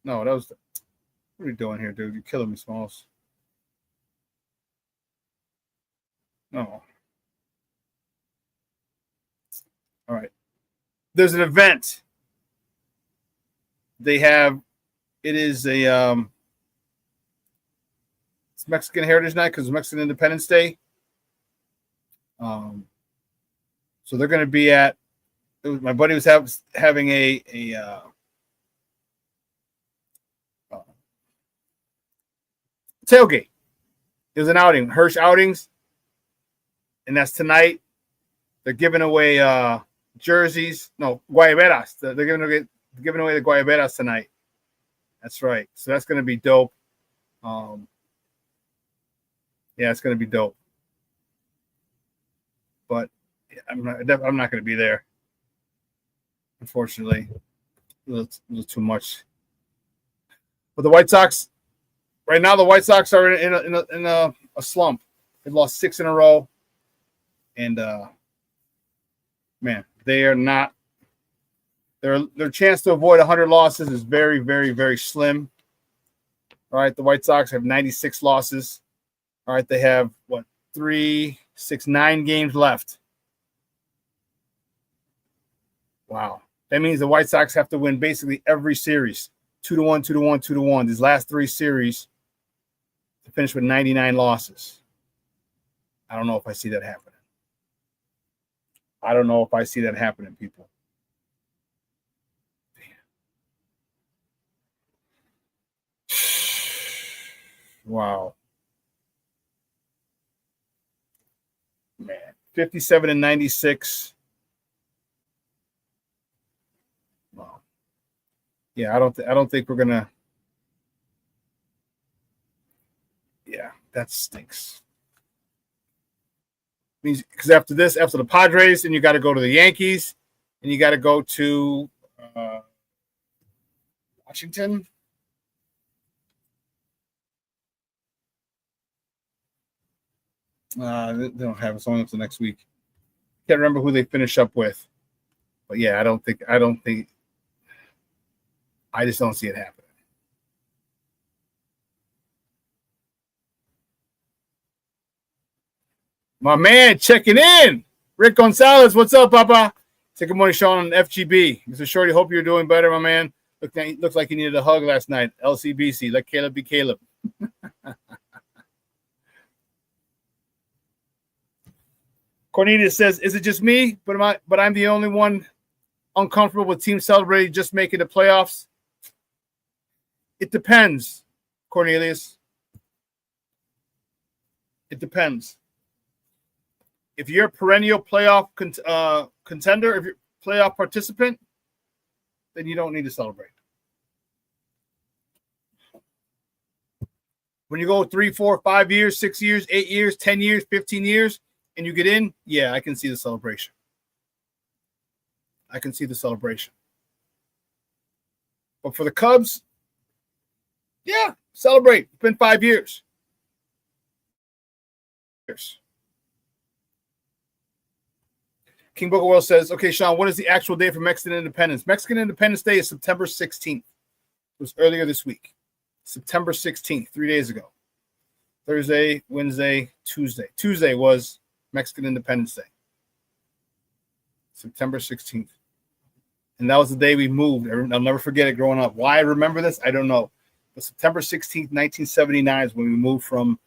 No, what are you doing here, dude? You're killing me, Smalls. No. All right. There's an event. It is it's Mexican Heritage Night because it's Mexican Independence Day. So they're going to be at, my buddy was having a tailgate. It was an outing, Hirsch Outings, and that's tonight. They're giving away jerseys. No, guayaberas. They're giving away the guayaberas tonight. That's right. So that's going to be dope. Yeah, it's going to be dope. But I'm not going to be there. Unfortunately, a little too much. But the White Sox, right now, are in a slump. They've lost 6 in a row, and man, they are not. Their chance to avoid 100 losses is very, very, very slim. All right, the White Sox have 96 losses. All right, they have 9 games left. Wow. That means the White Sox have to win basically every series. 2-1, 2-1, 2-1. These last 3 series to finish with 99 losses. I don't know if I see that happening. People. Wow. Man. 57-96. Yeah, I don't think we're gonna. Yeah, that stinks. Means because after the Padres, then you got to go to the Yankees, and you got to go to Washington. They don't have it. It's only up to next week. Can't remember who they finish up with, but yeah, I don't think. I just don't see it happening. My man checking in. Rick Gonzalez, what's up, Papa? Say good morning, Shawn on FGB. Mr. Shorty, hope you're doing better, my man. Looks like you needed a hug last night. LCBC, let Caleb be Caleb. Cornelius says, is it just me? But I'm the only one uncomfortable with teams celebrating just making the playoffs? It depends, Cornelius. It depends. If you're a perennial playoff contender, if you're a playoff participant, then you don't need to celebrate. When you go 3, 4, 5 years, 6 years, 8 years, 10 years, 15 years, and you get in, yeah, I can see the celebration. I can see the celebration. But for the Cubs, yeah, celebrate. It's been 5 years. King Booker World says, okay, Shawn, what is the actual day for Mexican Independence? Mexican Independence Day is September 16th. It was earlier this week. September 16th, 3 days ago. Thursday, Wednesday, Tuesday. Tuesday was Mexican Independence Day. September 16th. And that was the day we moved. I'll never forget it growing up. Why I remember this, I don't know. But September 16th, 1979 is when we moved from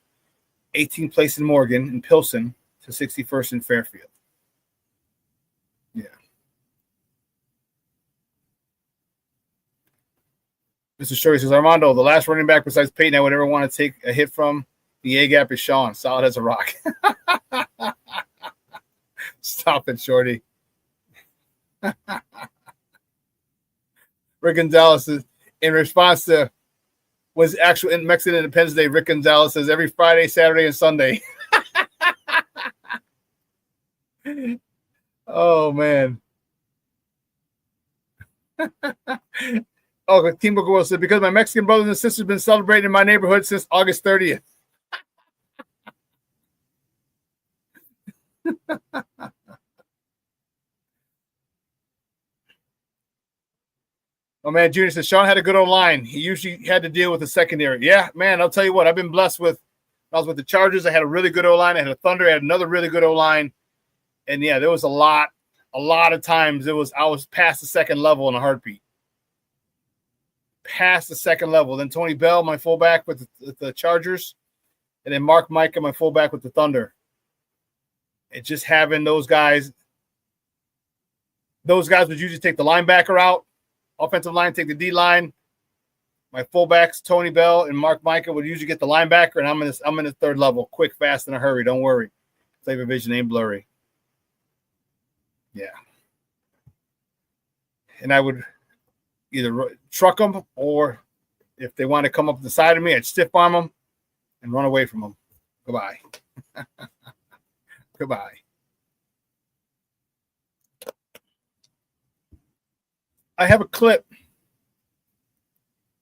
18th place in Morgan in Pilsen to 61st in Fairfield. Yeah. Mr. Shirley says, Armando, the last running back besides Peyton I would ever want to take a hit from the A-gap is Shawn. Solid as a rock. Stop it, Shorty. Rick Gonzalez says, in response to was actual in Mexican Independence Day, Rick Gonzalez says every Friday, Saturday, and Sunday. Oh, man. Oh, Team Booker said, because my Mexican brothers and sisters have been celebrating in my neighborhood since August 30th. Oh, man, Junior says, Shawn had a good old line. He usually had to deal with the secondary. Yeah, man, I'll tell you what, I've been blessed with. I was with the Chargers. I had a really good O-line. I had a Thunder. I had another really good O-line. And, yeah, there was a lot of times I was past the second level in a heartbeat. Past the second level. Then Tony Bell, my fullback with the Chargers. And then Mark Micah, my fullback with the Thunder. And just having those guys would usually take the linebacker out. Offensive line, take the D-line. My fullbacks, Tony Bell and Mark Micah, would usually get the linebacker, and I'm in the third level. Quick, fast, in a hurry. Don't worry. Flavor vision ain't blurry. Yeah. And I would either truck them, or if they want to come up the side of me, I'd stiff arm them and run away from them. Goodbye. Goodbye. I have a clip.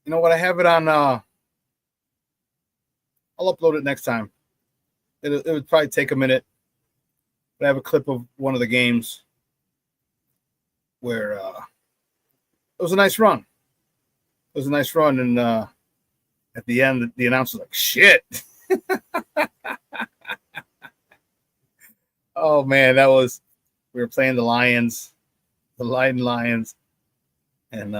You know what? I have it on. I'll upload it next time. It would probably take a minute. But I have a clip of one of the games where it was a nice run. It was a nice run, and at the end, the announcer was like, "Shit." Oh man, we were playing the Lions, the Lions. And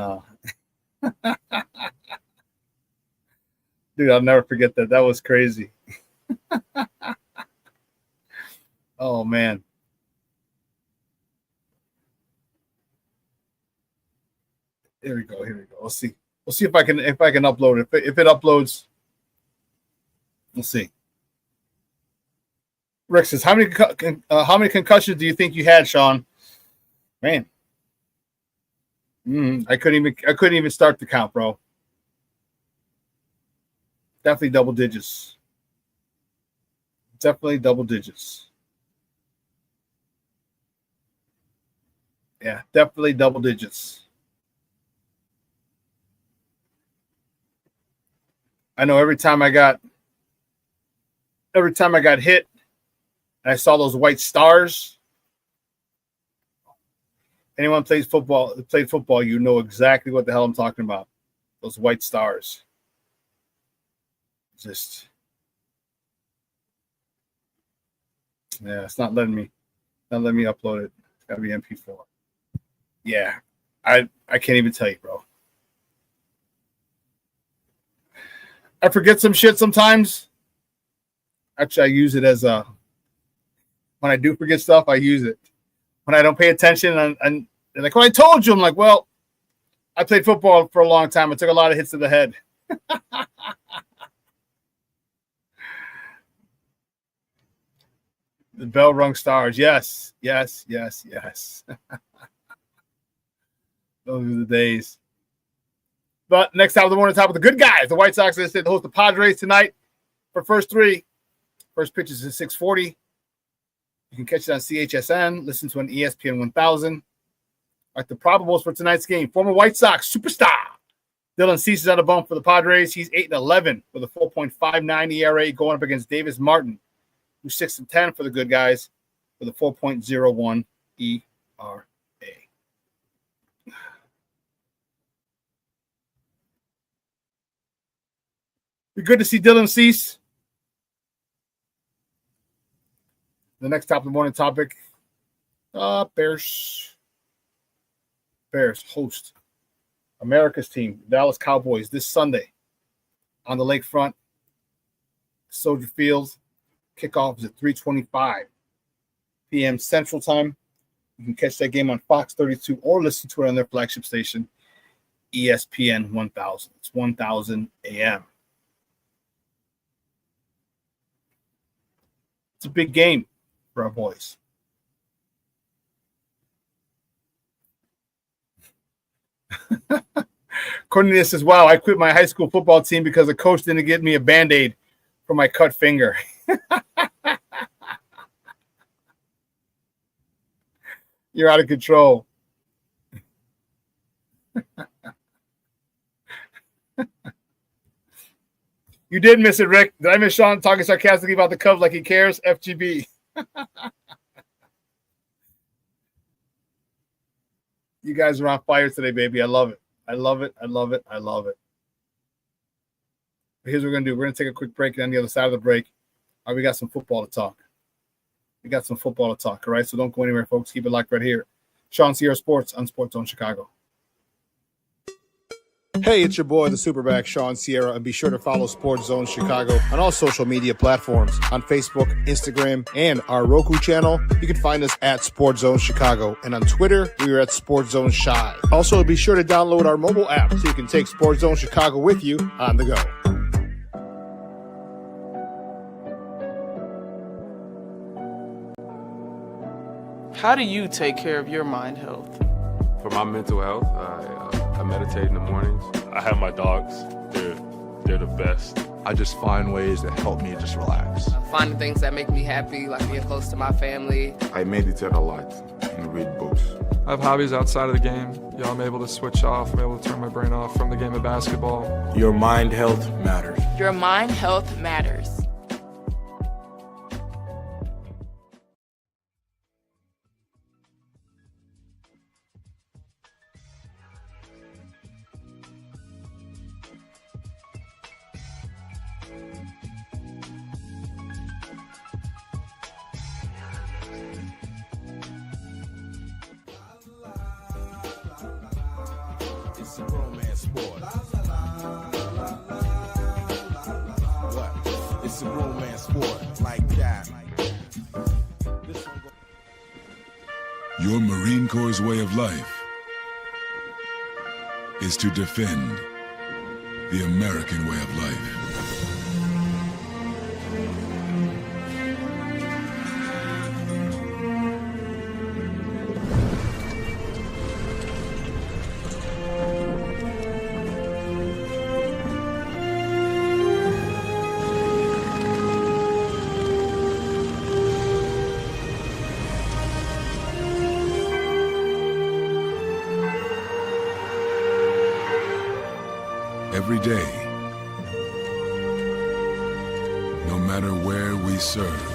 dude, I'll never forget that. That was crazy. Oh man. Here we go. We'll see if I can upload it. If it uploads, we'll see. Rick says, how many concussions do you think you had, Shawn? Man. I couldn't even start the count, bro. Definitely double digits. Definitely double digits. Yeah, definitely double digits. I know every time I got hit and I saw those white stars. Anyone played football, you know exactly what the hell I'm talking about. Those white stars. Just, yeah, it's not letting me upload it. It's gotta be MP4. Yeah, I can't even tell you, bro. I forget some shit sometimes. Actually, I use it as a, when I do forget stuff, I use it. When I don't pay attention, and like when I told you, I'm like, well, I played football for a long time. I took a lot of hits to the head. The bell rung stars. Yes. Those are the days. But next time, the morning top of the good guys. The White Sox, as I said, host the Padres tonight for first three. First pitch is at 6:40. You can catch it on CHSN. Listen to an ESPN 1000. All right, the probables for tonight's game. Former White Sox superstar Dylan Cease is on a bump for the Padres. He's 8-11 with a 4.59 ERA going up against Davis Martin, who's 6-10 for the good guys with a 4.01 ERA. Be good to see Dylan Cease. The next top of the morning topic, Bears host America's team, Dallas Cowboys, this Sunday on the lakefront, Soldier Field. Kickoff is at 3:25 p.m. Central Time. You can catch that game on Fox 32 or listen to it on their flagship station, ESPN 1000. It's 1000 a.m. It's a big game for our boys. Cornelius says, wow, I quit my high school football team because the coach didn't get me a Band-Aid for my cut finger. You're out of control. You did miss it, Rick. Did I miss Shawn talking sarcastically about the Cubs like he cares? FGB. You guys are on fire today, baby. I love it. I love it. But here's what we're going to do. We're going to take a quick break, and on the other side of the break, we got some football to talk. All right? So don't go anywhere, folks. Keep it locked right here. Shawn Sierra Sports on Sports Zone Chicago. Hey, it's your boy, the SuperBack, Shawn Sierra, and be sure to follow Sports Zone Chicago on all social media platforms, on Facebook, Instagram, and our Roku channel. You can find us at Sports Zone Chicago, and on Twitter, we are at Sports Zone Shy. Also, be sure to download our mobile app so you can take Sports Zone Chicago with you on the go. How do you take care of your mind health? For my mental health, I meditate in the mornings. I have my dogs. They're the best. I just find ways that help me just relax. Finding things that make me happy, like being close to my family. I meditate a lot and read books. I have hobbies outside of the game. I'm able to switch off. I'm able to turn my brain off from the game of basketball. Your mind health matters. Your mind health matters. It's a romance sport. What? It's a romance sport like that. Your Marine Corps' way of life is to defend the American way of life. every day. No matter where we serve,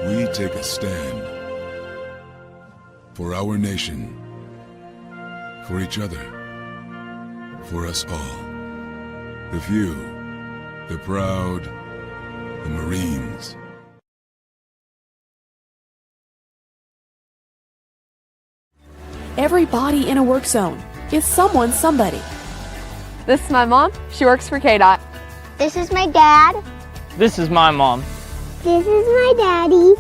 we take a stand for our nation, for each other, for us all. The few, the proud, the Marines. Every body in a work zone is someone's somebody. This is my mom. She works for KDOT. This is my dad. This is my mom. This is my daddy.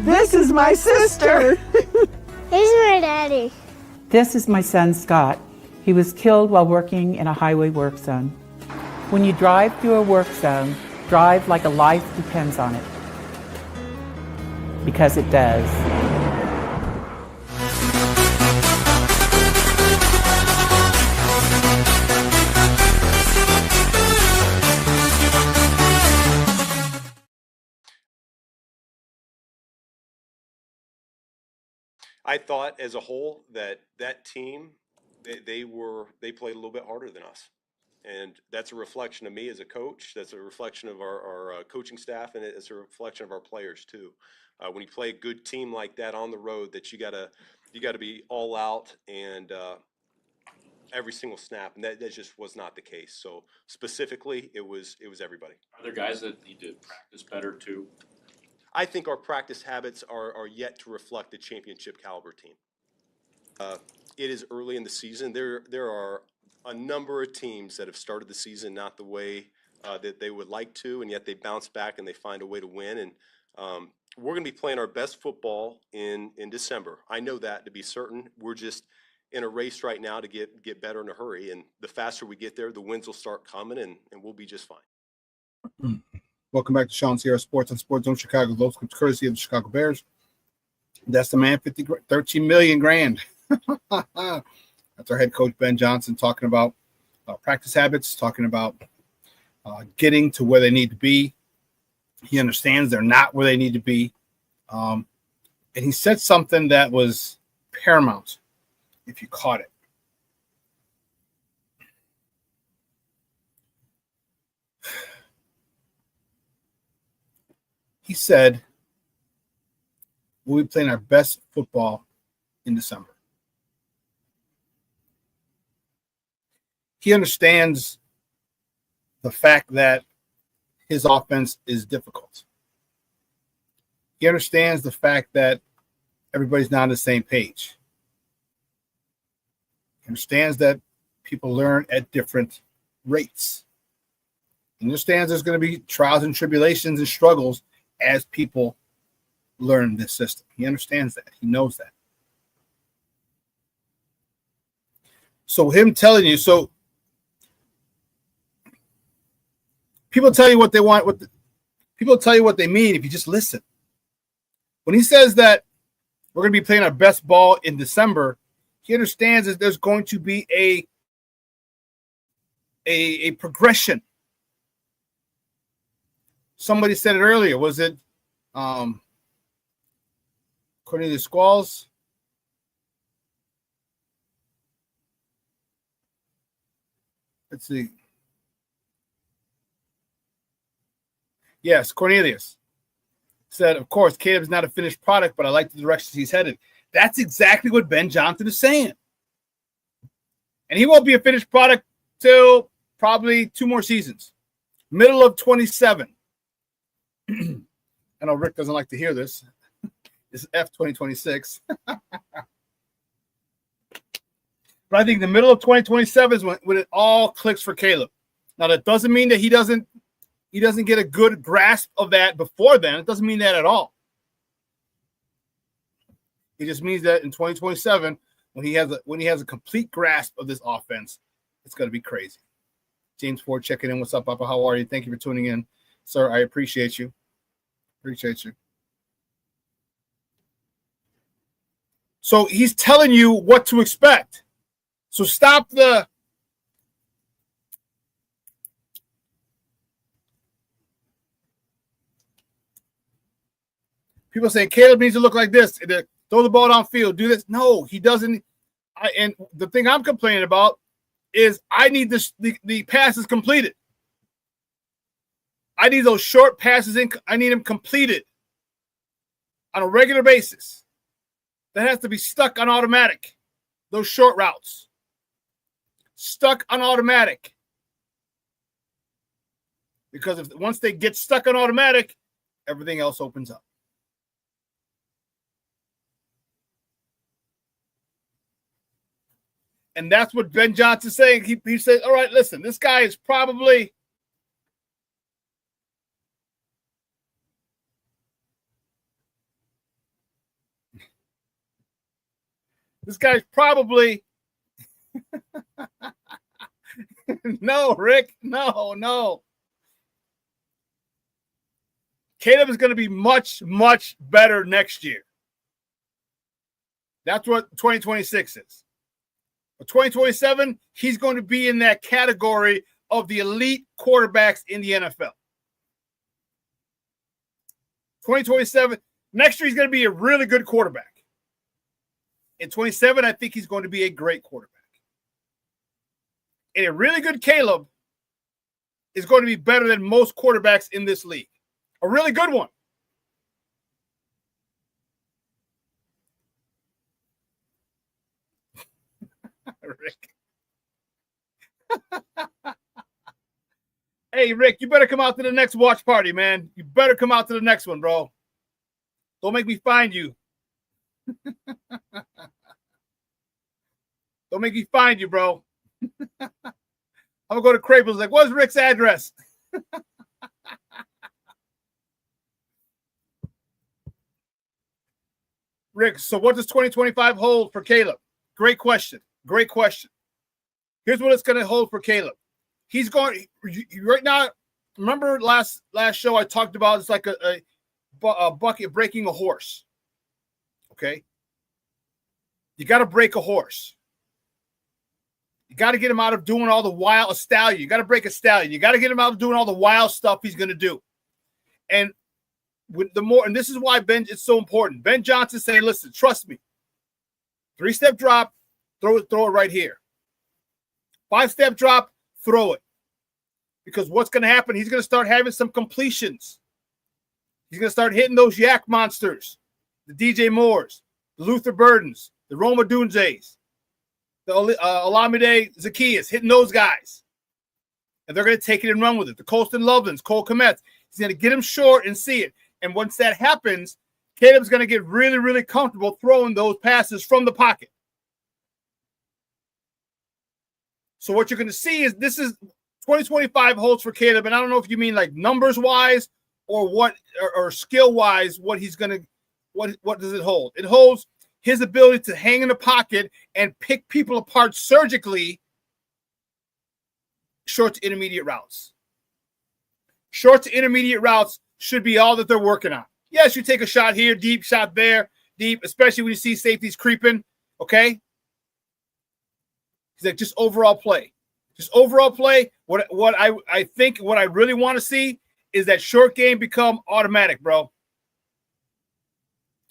This is my sister. This is my daddy. This is my son, Scott. He was killed while working in a highway work zone. When you drive through a work zone, drive like a life depends on it. Because it does. I thought as a whole that team, they played a little bit harder than us. And that's a reflection of me as a coach. That's a reflection of our coaching staff, and it's a reflection of our players too. When you play a good team like that on the road, that you gotta be all out and every single snap, and that just was not the case. So specifically, it was everybody. Are there guys that need to practice better too? I think our practice habits are yet to reflect the championship caliber team. It is early in the season. There are a number of teams that have started the season not the way that they would like to, and yet they bounce back and they find a way to win. And we're going to be playing our best football in December. I know that to be certain. We're just in a race right now to get better in a hurry. And the faster we get there, the wins will start coming, and we'll be just fine. Welcome back to ShawnSierraSports on Sports Zone Chicago. Those courtesy of the Chicago Bears. That's the man, 13 million grand. That's our head coach, Ben Johnson, talking about practice habits, talking about getting to where they need to be. He understands they're not where they need to be. And he said something that was paramount, if you caught it. He said, we'll be playing our best football in December. He understands the fact that his offense is difficult. He understands the fact that everybody's not on the same page. He understands that people learn at different rates. He understands there's going to be trials and tribulations and struggles as people learn this system. He understands that. He knows that. So him telling you, so people tell you what they want, people tell you what they mean if you just listen. When he says that we're going to be playing our best ball in December, he understands that there's going to be a progression. Somebody said it earlier. Was it Cornelius Squalls? Let's see. Yes, Cornelius said, of course, Caleb's not a finished product, but I like the direction he's headed. That's exactly what Ben Johnson is saying. And he won't be a finished product till probably 2 more seasons. Middle of 27. I know Rick doesn't like to hear this. It's F2026. But I think the middle of 2027 is when it all clicks for Caleb. Now, that doesn't mean that he doesn't get a good grasp of that before then. It doesn't mean that at all. It just means that in 2027, when he has a complete grasp of this offense, it's going to be crazy. James Ford checking in. What's up, Papa? How are you? Thank you for tuning in, sir. I appreciate you. Appreciate you. So he's telling you what to expect. So stop the people saying Caleb needs to look like this. Throw the ball downfield. Do this. No, he doesn't. And the thing I'm complaining about is I need the passes completed. I need those short passes in. I need them completed on a regular basis. That has to be stuck on automatic. Those short routes. Stuck on automatic. Because once they get stuck on automatic, everything else opens up. And that's what Ben Johnson's saying. He said, all right, listen, this guy is probably no, Rick, no. Caleb is going to be much, much better next year. That's what 2026 is. For 2027, he's going to be in that category of the elite quarterbacks in the NFL. 2027, next year he's going to be a really good quarterback. In 27, I think he's going to be a great quarterback. And a really good Caleb is going to be better than most quarterbacks in this league. A really good one. Rick. Hey, Rick, you better come out to the next watch party, man. You better come out to the next one, bro. Don't make me find you. Don't make me find you, bro. I'm going to go to Craples. Like, what's Rick's address? Rick, so what does 2025 hold for Caleb? Great question. Great question. Here's what it's going to hold for Caleb. He's going right now. Remember last show I talked about it's like a bucket breaking a horse. Okay, you got to break a horse. You got to get him out of doing all the wild stallion. You got to break a stallion. You got to get him out of doing all the wild stuff he's going to do. And with the more, and this is why Ben, it's so important. Ben Johnson saying, "Listen, trust me. 3-step drop, throw it right here. 5-step drop, throw it. Because what's going to happen? He's going to start having some completions. He's going to start hitting those yak monsters, the DJ Moores, the Luther Burdens, the Roma Dunzes, the Olamide Zacchaeus, hitting those guys. And they're going to take it and run with it. The Colston Lovins, Cole Kmets. He's going to get him short and see it. And once that happens, Caleb's going to get really, really comfortable throwing those passes from the pocket. So what you're going to see is this is 2025 holds for Caleb. And I don't know if you mean like numbers wise or what, or skill wise, what he's going to, what does it hold? It holds his ability to hang in the pocket and pick people apart surgically, short to intermediate routes. Short to intermediate routes should be all that they're working on. Yes, you take a shot here, deep, shot there, deep, especially when you see safeties creeping, okay? He's like, just overall play. Just overall play. What I think, what I really want to see is that short game become automatic, bro.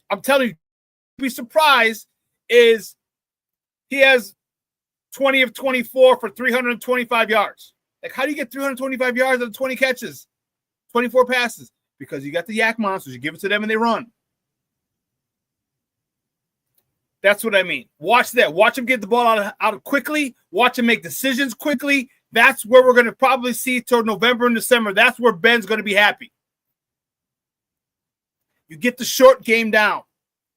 I'm telling you, be surprised is he has 20 of 24 for 325 yards. Like, how do you get 325 yards on 20 catches, 24 passes? Because you got the yak monsters. You give it to them and they run. That's what I mean. Watch that. Watch him get the ball out quickly. Watch him make decisions quickly. That's where we're going to probably see toward November and December. That's where Ben's going to be happy. You get the short game down.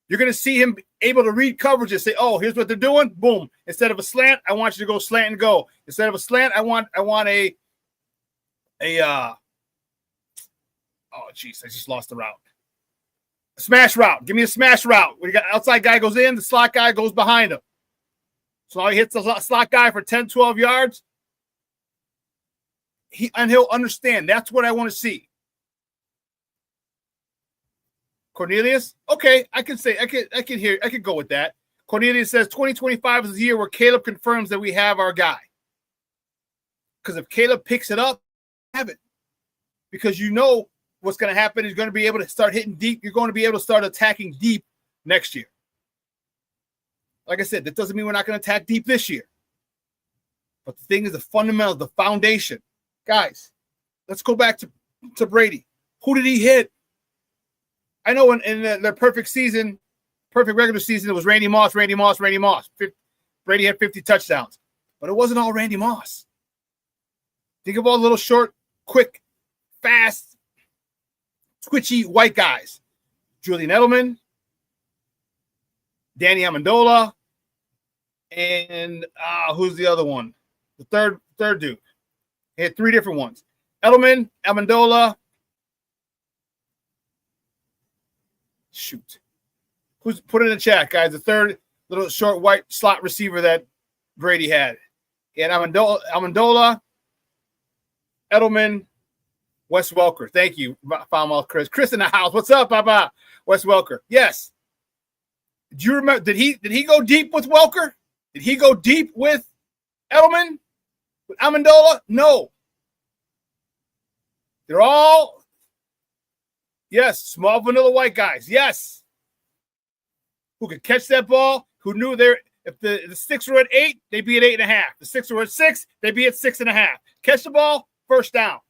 You're going to see him able to read coverage and say, oh, here's what they're doing. Boom. Instead of a slant, I want you to go slant and go. Instead of a slant, I want a oh, jeez, I just lost the route. A smash route. Give me a smash route. When you got outside guy goes in, the slot guy goes behind him. So now he hits the slot guy for 10, 12 yards. He'll understand. That's what I want to see. Cornelius, okay, I can go with that. Cornelius says 2025 is the year where Caleb confirms that we have our guy. Because if Caleb picks it up, have it. Because you know what's going to happen. He's going to be able to start hitting deep. You're going to be able to start attacking deep next year. Like I said, that doesn't mean we're not going to attack deep this year. But the thing is, the fundamentals, the foundation. Guys, let's go back to Brady. Who did he hit? I know in their perfect regular season, it was Randy Moss. Brady had 50 touchdowns. But it wasn't all Randy Moss. Think of all the little short, quick, fast, twitchy white guys. Julian Edelman, Danny Amendola, and who's the other one? The third dude. He had 3 different ones. Edelman, Amendola. Shoot. Who's put it in the chat, guys? The third little short white slot receiver that Brady had. He had Amendola, Edelman, Wes Welker. Thank you, Foul Chris. Chris in the house. What's up, Papa? Wes Welker. Yes. Do you remember? Did he go deep with Welker? Did he go deep with Edelman? With Amendola? No. They're all, yes, small vanilla white guys. Yes. Who could catch that ball? Who knew if the sticks were at 8, they'd be at 8.5. The sticks were at 6, they'd be at 6.5. Catch the ball, first down.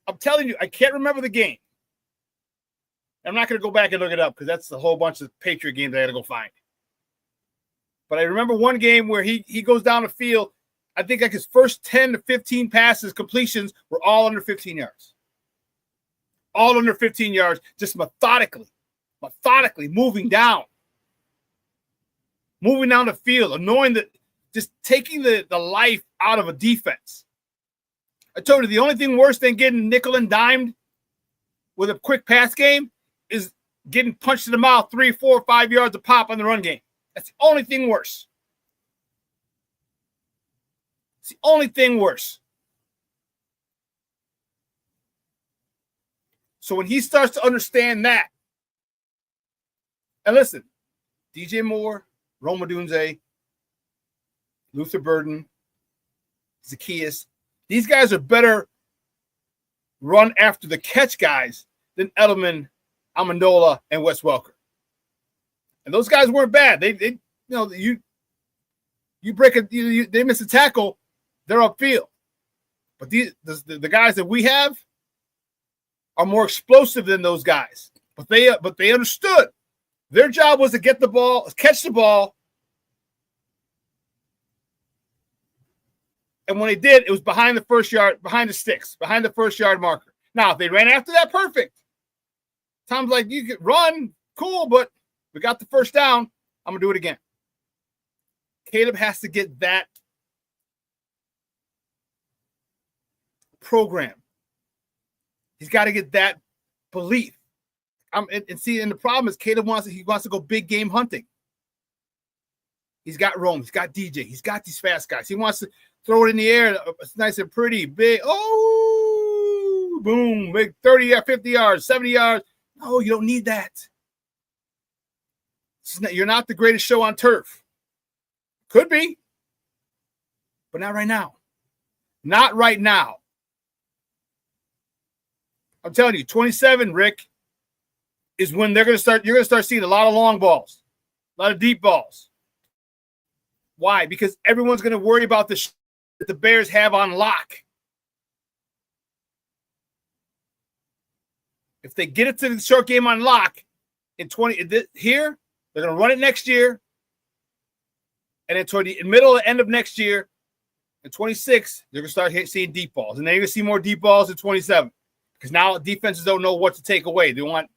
I'm telling you, I can't remember the game. I'm not going to go back and look it up because that's a whole bunch of Patriot games I got to go find. But I remember one game where he goes down the field. I think like his first 10 to 15 passes, completions were all under 15 yards. All under 15 yards, just methodically moving down the field, annoying just taking the life out of a defense. I told you the only thing worse than getting nickel and dimed with a quick pass game is getting punched in the mouth 3, 4, 5 yards a pop on the run game. That's the only thing worse. It's the only thing worse. So when he starts to understand that, and listen, DJ Moore, Rome Odunze, Luther Burden, Zacchaeus, these guys are better run after the catch guys than Edelman, Amendola, and Wes Welker. And those guys weren't bad. They you break they miss a tackle, they're upfield. But the guys that we have are more explosive than those guys. But they understood their job was to get the ball, catch the ball. And when they did, it was behind the first yard, behind the sticks, behind the first yard marker. Now, if they ran after that, perfect. Tom's like, you could run, cool, but we got the first down. I'm going to do it again. Caleb has to get that program. He's got to get that belief. And the problem is Caleb wants to go big game hunting. He's got Rome. He's got DJ. He's got these fast guys. He wants to throw it in the air. It's nice and pretty. Big. Oh, boom. Big 30, 50 yards, 70 yards. No, you don't need that. You're not the greatest show on turf. Could be. But not right now. Not right now. I'm telling you, 27, Rick, is when you're going to start seeing a lot of long balls, a lot of deep balls. Why? Because everyone's going to worry about that the Bears have on lock. If they get it to the short game on lock here, they're going to run it next year. And then toward the middle or end of next year, in 26, they're going to start seeing deep balls. And then you're going to see more deep balls in 27. Because now defenses don't know what to take away. They want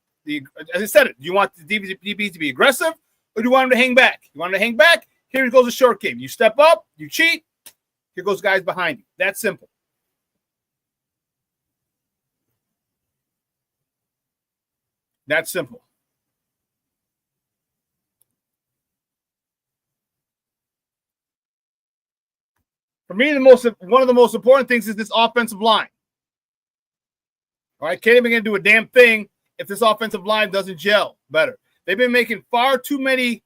as I said it, do you want the DBs to be aggressive or do you want them to hang back? You want them to hang back? Here goes a short game. You step up, you cheat. Here goes guys behind you. That's simple. That's simple. For me, one of the most important things is this offensive line. All right, can't even going to do a damn thing if this offensive line doesn't gel better. They've been making far too many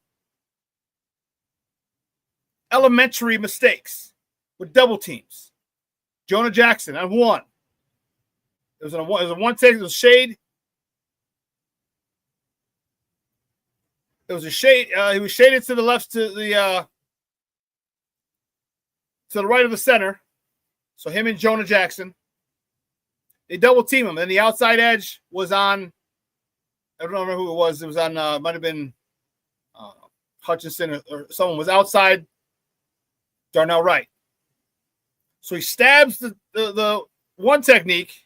elementary mistakes with double teams. Jonah Jackson on one. It was a one take. It was shade. It was a shade. He was shaded to the left to the to the right of the center. So him and Jonah Jackson. They double team him. And the outside edge was on, I don't remember who it was. It was on, might have been Hutchinson or someone was outside Darnell Wright. So he stabs the one technique,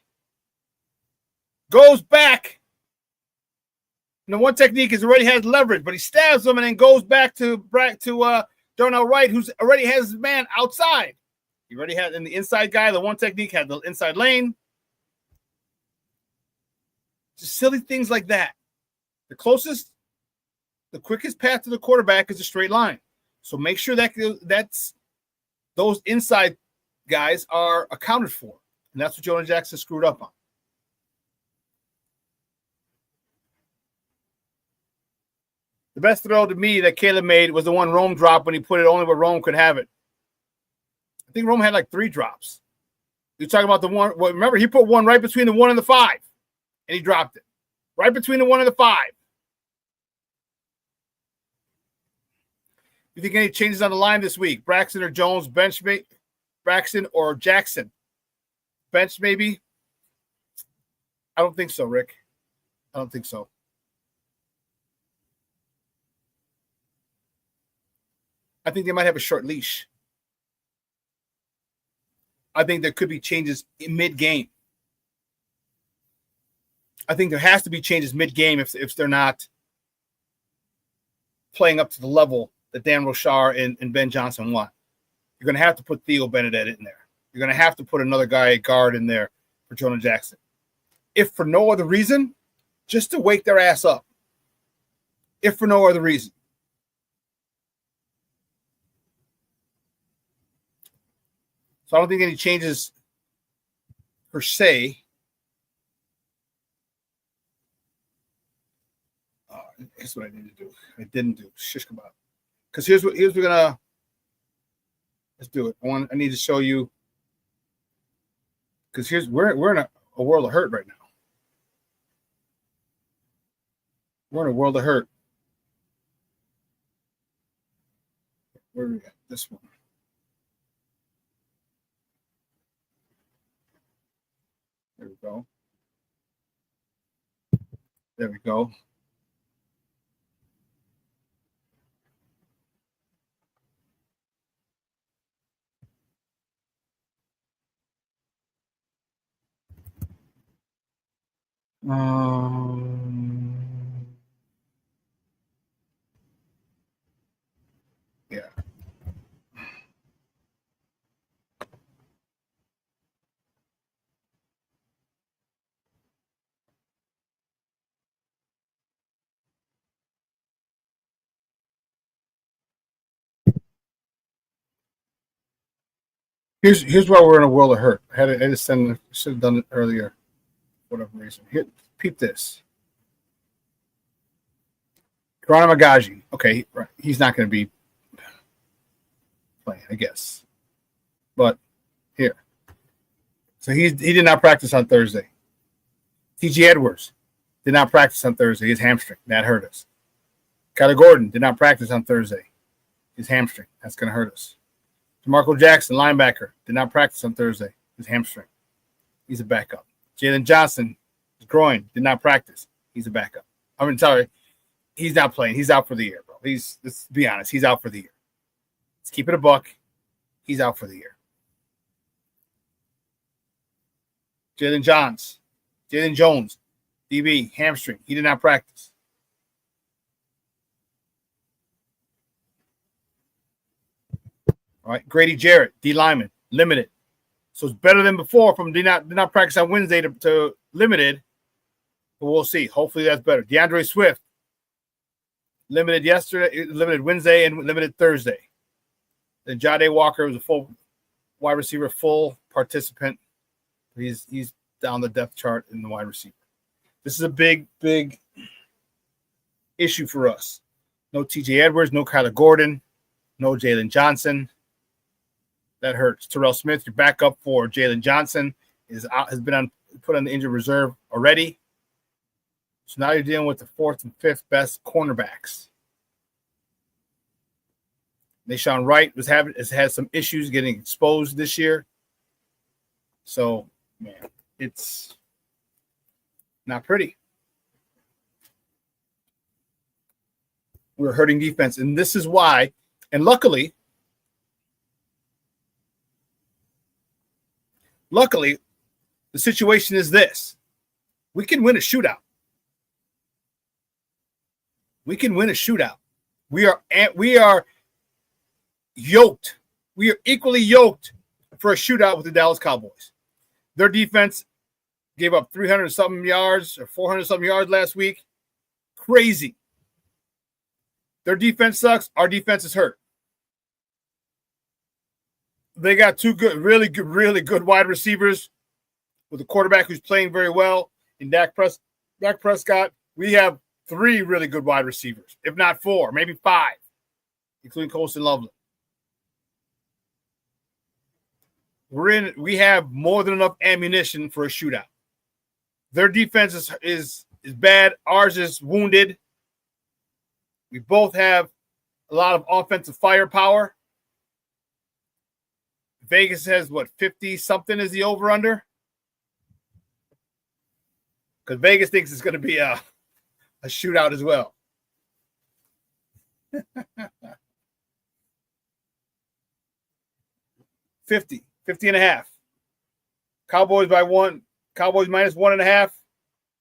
goes back. And the one technique is already has leverage, but he stabs him and then goes back to Darnell Wright, who's already has his man outside. He already had in the inside guy. The one technique had the inside lane. Just silly things like that. The quickest path to the quarterback is a straight line. So make sure that those inside guys are accounted for. And that's what Jonah Jackson screwed up on. The best throw to me that Caleb made was the one Rome dropped when he put it only where Rome could have it. I think Rome had like 3 drops. You're talking about the one. Well, remember, he put one right between the 1 and the 5, and he dropped it. Right between the 1 and the 5. You think any changes on the line this week? Braxton or Jones, bench mate? Braxton or Jackson? Bench maybe? I don't think so, Rick. I don't think so. I think they might have a short leash. I think there could be changes in mid-game. I think there has to be changes mid-game if they're not playing up to the level that Dan Rochar and Ben Johnson want. You're going to have to put Theo Benedette in there. You're going to have to put another guy, guard, in there for Jonah Jackson. If for no other reason, just to wake their ass up. If for no other reason. So I don't think any changes per se. Here's what I need to do. I didn't do. Shish kebab. Because here's what we're gonna. Let's do it. I need to show you. Because we're in a world of hurt right now. We're in a world of hurt. Where are we at? This one. There we go. There we go. Yeah. Here's why we're in a world of hurt. I should have done it earlier, for whatever reason. Here, peep this. Karana Magaji. Okay, right. He's not going to be playing, I guess. But here. So he did not practice on Thursday. T.J. Edwards did not practice on Thursday. His hamstring. That hurt us. Kyler Gordon did not practice on Thursday. His hamstring. That's going to hurt us. DeMarco Jackson, linebacker, did not practice on Thursday. His hamstring. He's a backup. Jalen Johnson, his groin, did not practice. He's a backup. Sorry. He's not playing. He's out for the year, bro. Let's be honest. He's out for the year. Let's keep it a buck. He's out for the year. Jalen Jones, DB, hamstring. He did not practice. All right, Grady Jarrett, D lineman, limited. So it's better than before from did not practice on Wednesday to limited. But we'll see. Hopefully that's better. DeAndre Swift, limited yesterday, limited Wednesday, and limited Thursday. Then Jade Walker was a full wide receiver, full participant. He's down the depth chart in the wide receiver. This is a big issue for us. No T.J. Edwards, no Kyler Gordon, no Jalen Johnson. That hurts. Terrell Smith, your backup for Jalen Johnson, has been put on the injured reserve already. So now you're dealing with the 4th and 5th best cornerbacks. Nashawn Wright has had some issues getting exposed this year. So, man, it's not pretty. We're hurting defense, and this is why. And luckily, the situation is this. We can win a shootout. We can win a shootout. We are yoked. We are equally yoked for a shootout with the Dallas Cowboys. Their defense gave up 300-something yards or 400-something yards last week. Crazy. Their defense sucks. Our defense is hurt. They got two really good wide receivers with a quarterback who's playing very well in Dak Prescott. We have 3 really good wide receivers, if not 4, maybe 5, including Colston Loveland. We have more than enough ammunition for a shootout. Their defense is bad. Ours is wounded. We both have a lot of offensive firepower. Vegas has, 50-something is the over-under? Because Vegas thinks it's going to be a shootout as well. 50 and a half. Cowboys by 1. Cowboys minus 1.5.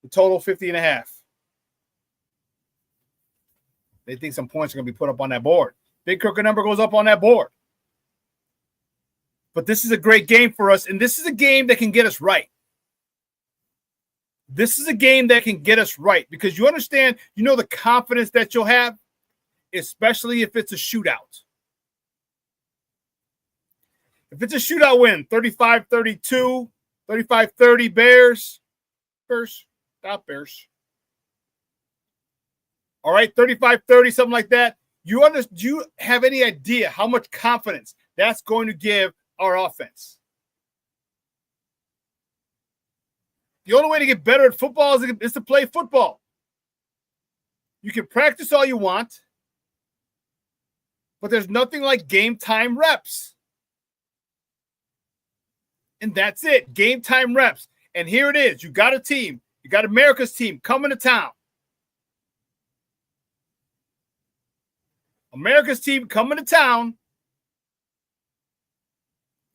The total 50 and a half. They think some points are going to be put up on that board. Big crooked number goes up on that board. But this is a great game for us, and this is a game that can get us right. This is a game that can get us right because you understand, the confidence that you'll have, especially if it's a shootout. If it's a shootout win, 35-32, 35-30 Bears. Stop Bears. All right, 35-30, something like that. Do you have any idea how much confidence that's going to give our offense? The only way to get better at football is to play football. You can practice all you want, but there's nothing like game time reps. And that's it, game time reps. And here it is. You got a team. You got America's team coming to town. America's team coming to town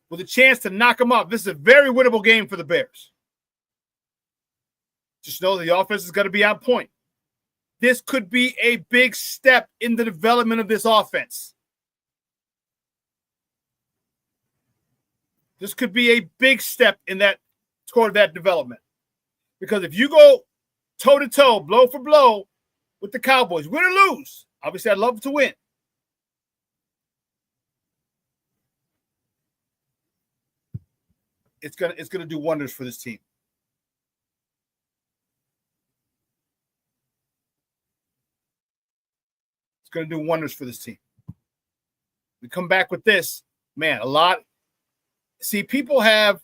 with a chance to knock them off. This is a very winnable game for the Bears. Just know the offense is going to be on point. This could be a big step in the development of this offense. This could be a big step toward that development. Because if you go toe-to-toe, blow for blow with the Cowboys, win or lose, obviously I'd love to win. It's gonna do wonders for this team. It's gonna do wonders for this team. We come back with this, man. A lot. See, people have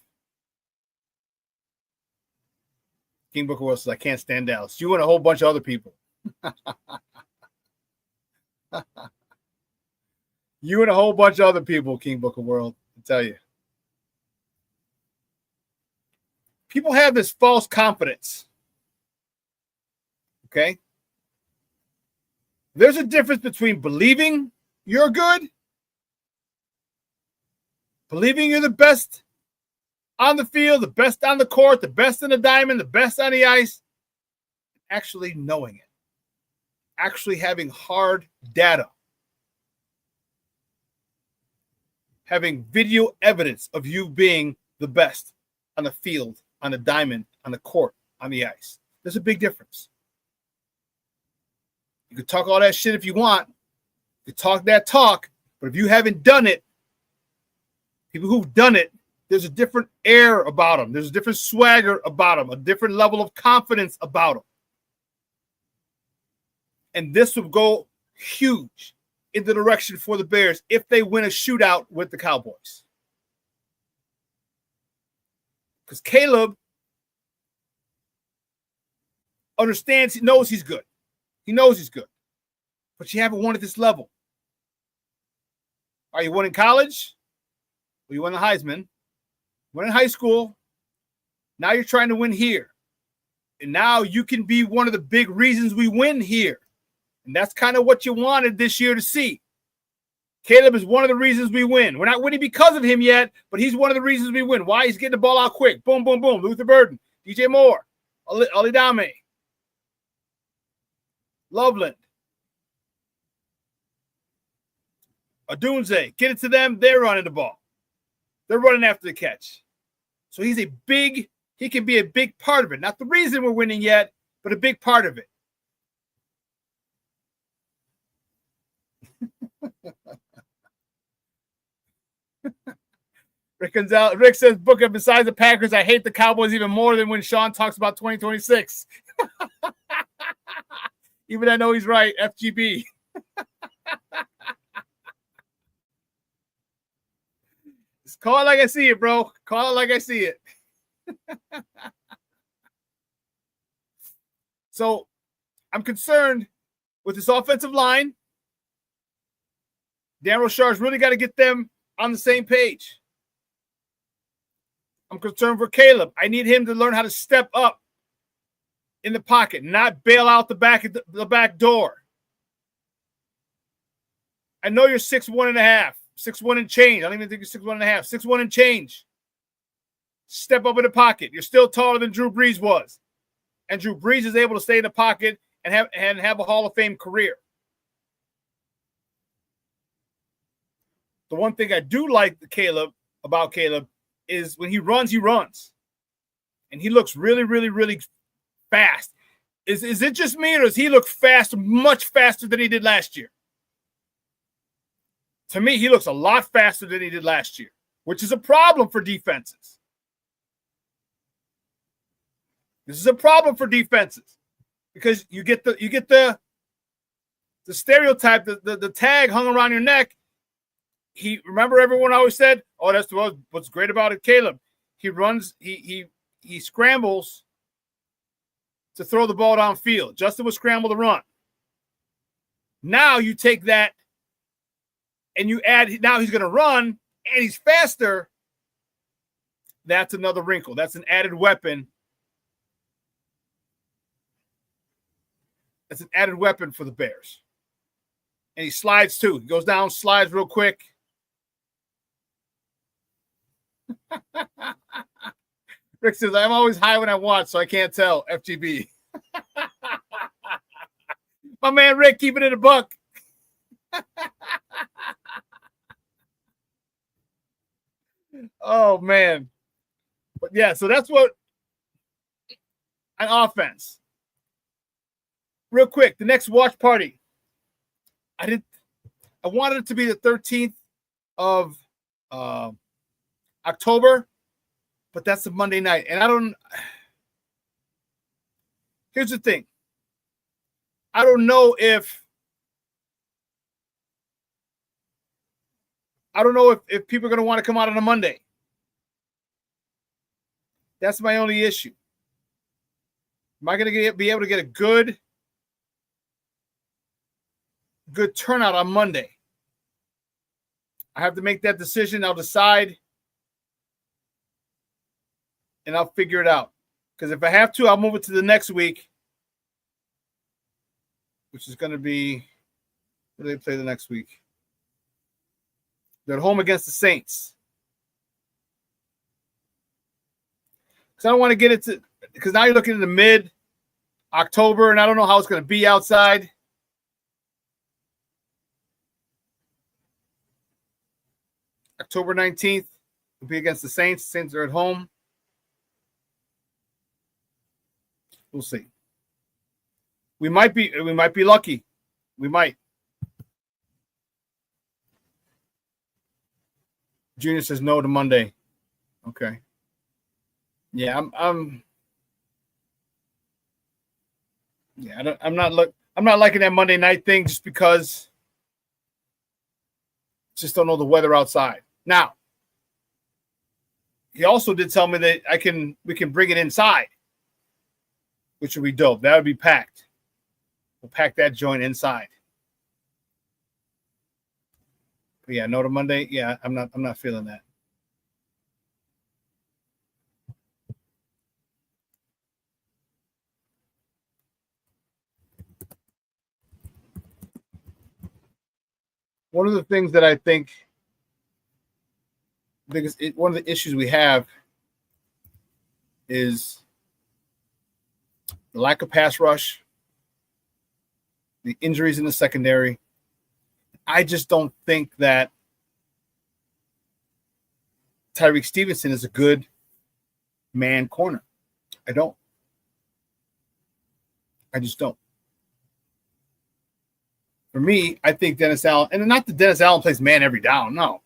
King Booker Wilson. I can't stand Dallas. You and a whole bunch of other people. You and a whole bunch of other people, King Booker World. I tell you. People have this false confidence. Okay? There's a difference between believing you're good, believing you're the best on the field, the best on the court, the best in the diamond, the best on the ice, actually knowing it, actually having hard data, having video evidence of you being the best on the field, on the diamond, on the court, on the ice. There's a big difference. You can talk all that shit if you want. You can talk that talk, but if you haven't done it, people who've done it, there's a different air about them. There's a different swagger about them, a different level of confidence about them. And this will go huge in the direction for the Bears if they win a shootout with the Cowboys. Because Caleb understands, he knows he's good. He knows he's good. But you haven't won at this level. Are you winning college? Well, you won the Heisman. Won in high school. Now you're trying to win here. And now you can be one of the big reasons we win here. And that's kind of what you wanted this year to see. Caleb is one of the reasons we win. We're not winning because of him yet, but he's one of the reasons we win. Why? He's getting the ball out quick. Boom, boom, boom. Luther Burden, DJ Moore, Alidame, Loveland, Odunze. Get it to them. They're running the ball. They're running after the catch. So he can be a big part of it. Not the reason we're winning yet, but a big part of it. Rick says, book up besides the Packers, I hate the Cowboys even more than when Shawn talks about 2026. Even I know he's right. FGB. Just call it like I see it, bro. Call it like I see it. So I'm concerned with this offensive line. Dan Rochar's really got to get them on the same page. I'm concerned for Caleb. I need him to learn how to step up in the pocket, not bail out the back door. I know you're 6'1.5", 6'1" and change. I don't even think you're 6'1.5", 6'1" and change. Step up in the pocket. You're still taller than Drew Brees was. And Drew Brees is able to stay in the pocket and have a Hall of Fame career. The one thing I do like about Caleb is when he runs. And he looks really, really, really fast. Is it just me, or does he look fast, much faster than he did last year? To me, he looks a lot faster than he did last year, which is a problem for defenses. This is a problem for defenses because you get the stereotype, the tag hung around your neck. Remember everyone always said, "Oh, that's what's great about it, Caleb. He runs, he scrambles to throw the ball downfield. Justin would scramble to run." Now you take that and you add, now he's going to run and he's faster. That's another wrinkle. That's an added weapon. That's an added weapon for the Bears. And he slides too. He goes down, slides real quick. Rick says, I'm always high when I watch, so I can't tell. FGB. My man Rick, keeping it a buck. Oh, man. But yeah, so that's what an offense. Real quick, the next watch party. I wanted it to be the 13th of October, but that's a Monday night. And here's the thing. I don't know if people are going to want to come out on a Monday. That's my only issue. Am I going to be able to get a good turnout on Monday? I have to make that decision. I'll decide and I'll figure it out. Because if I have to, I'll move it to the next week, which is going to be, where do they play the next week? They're at home against the Saints. Because I don't want to get it to, because now you're looking into mid-October, and I don't know how it's going to be outside. October 19th will be against the Saints. The Saints are at home. We'll see. We might be lucky. We might. Junior says no to Monday. Okay. Yeah, I'm not liking that Monday night thing just because just don't know the weather outside. Now, he also did tell me that we can bring it inside, which would be dope. That would be packed. We'll pack that joint inside. But yeah, no to Monday. Yeah, I'm not feeling that. One of the things that I think one of the issues we have is the lack of pass rush, the injuries in the secondary. I just don't think that Tyreek Stevenson is a good man corner. I don't. I just don't. For me, I think Dennis Allen, and not that Dennis Allen plays man every down. No,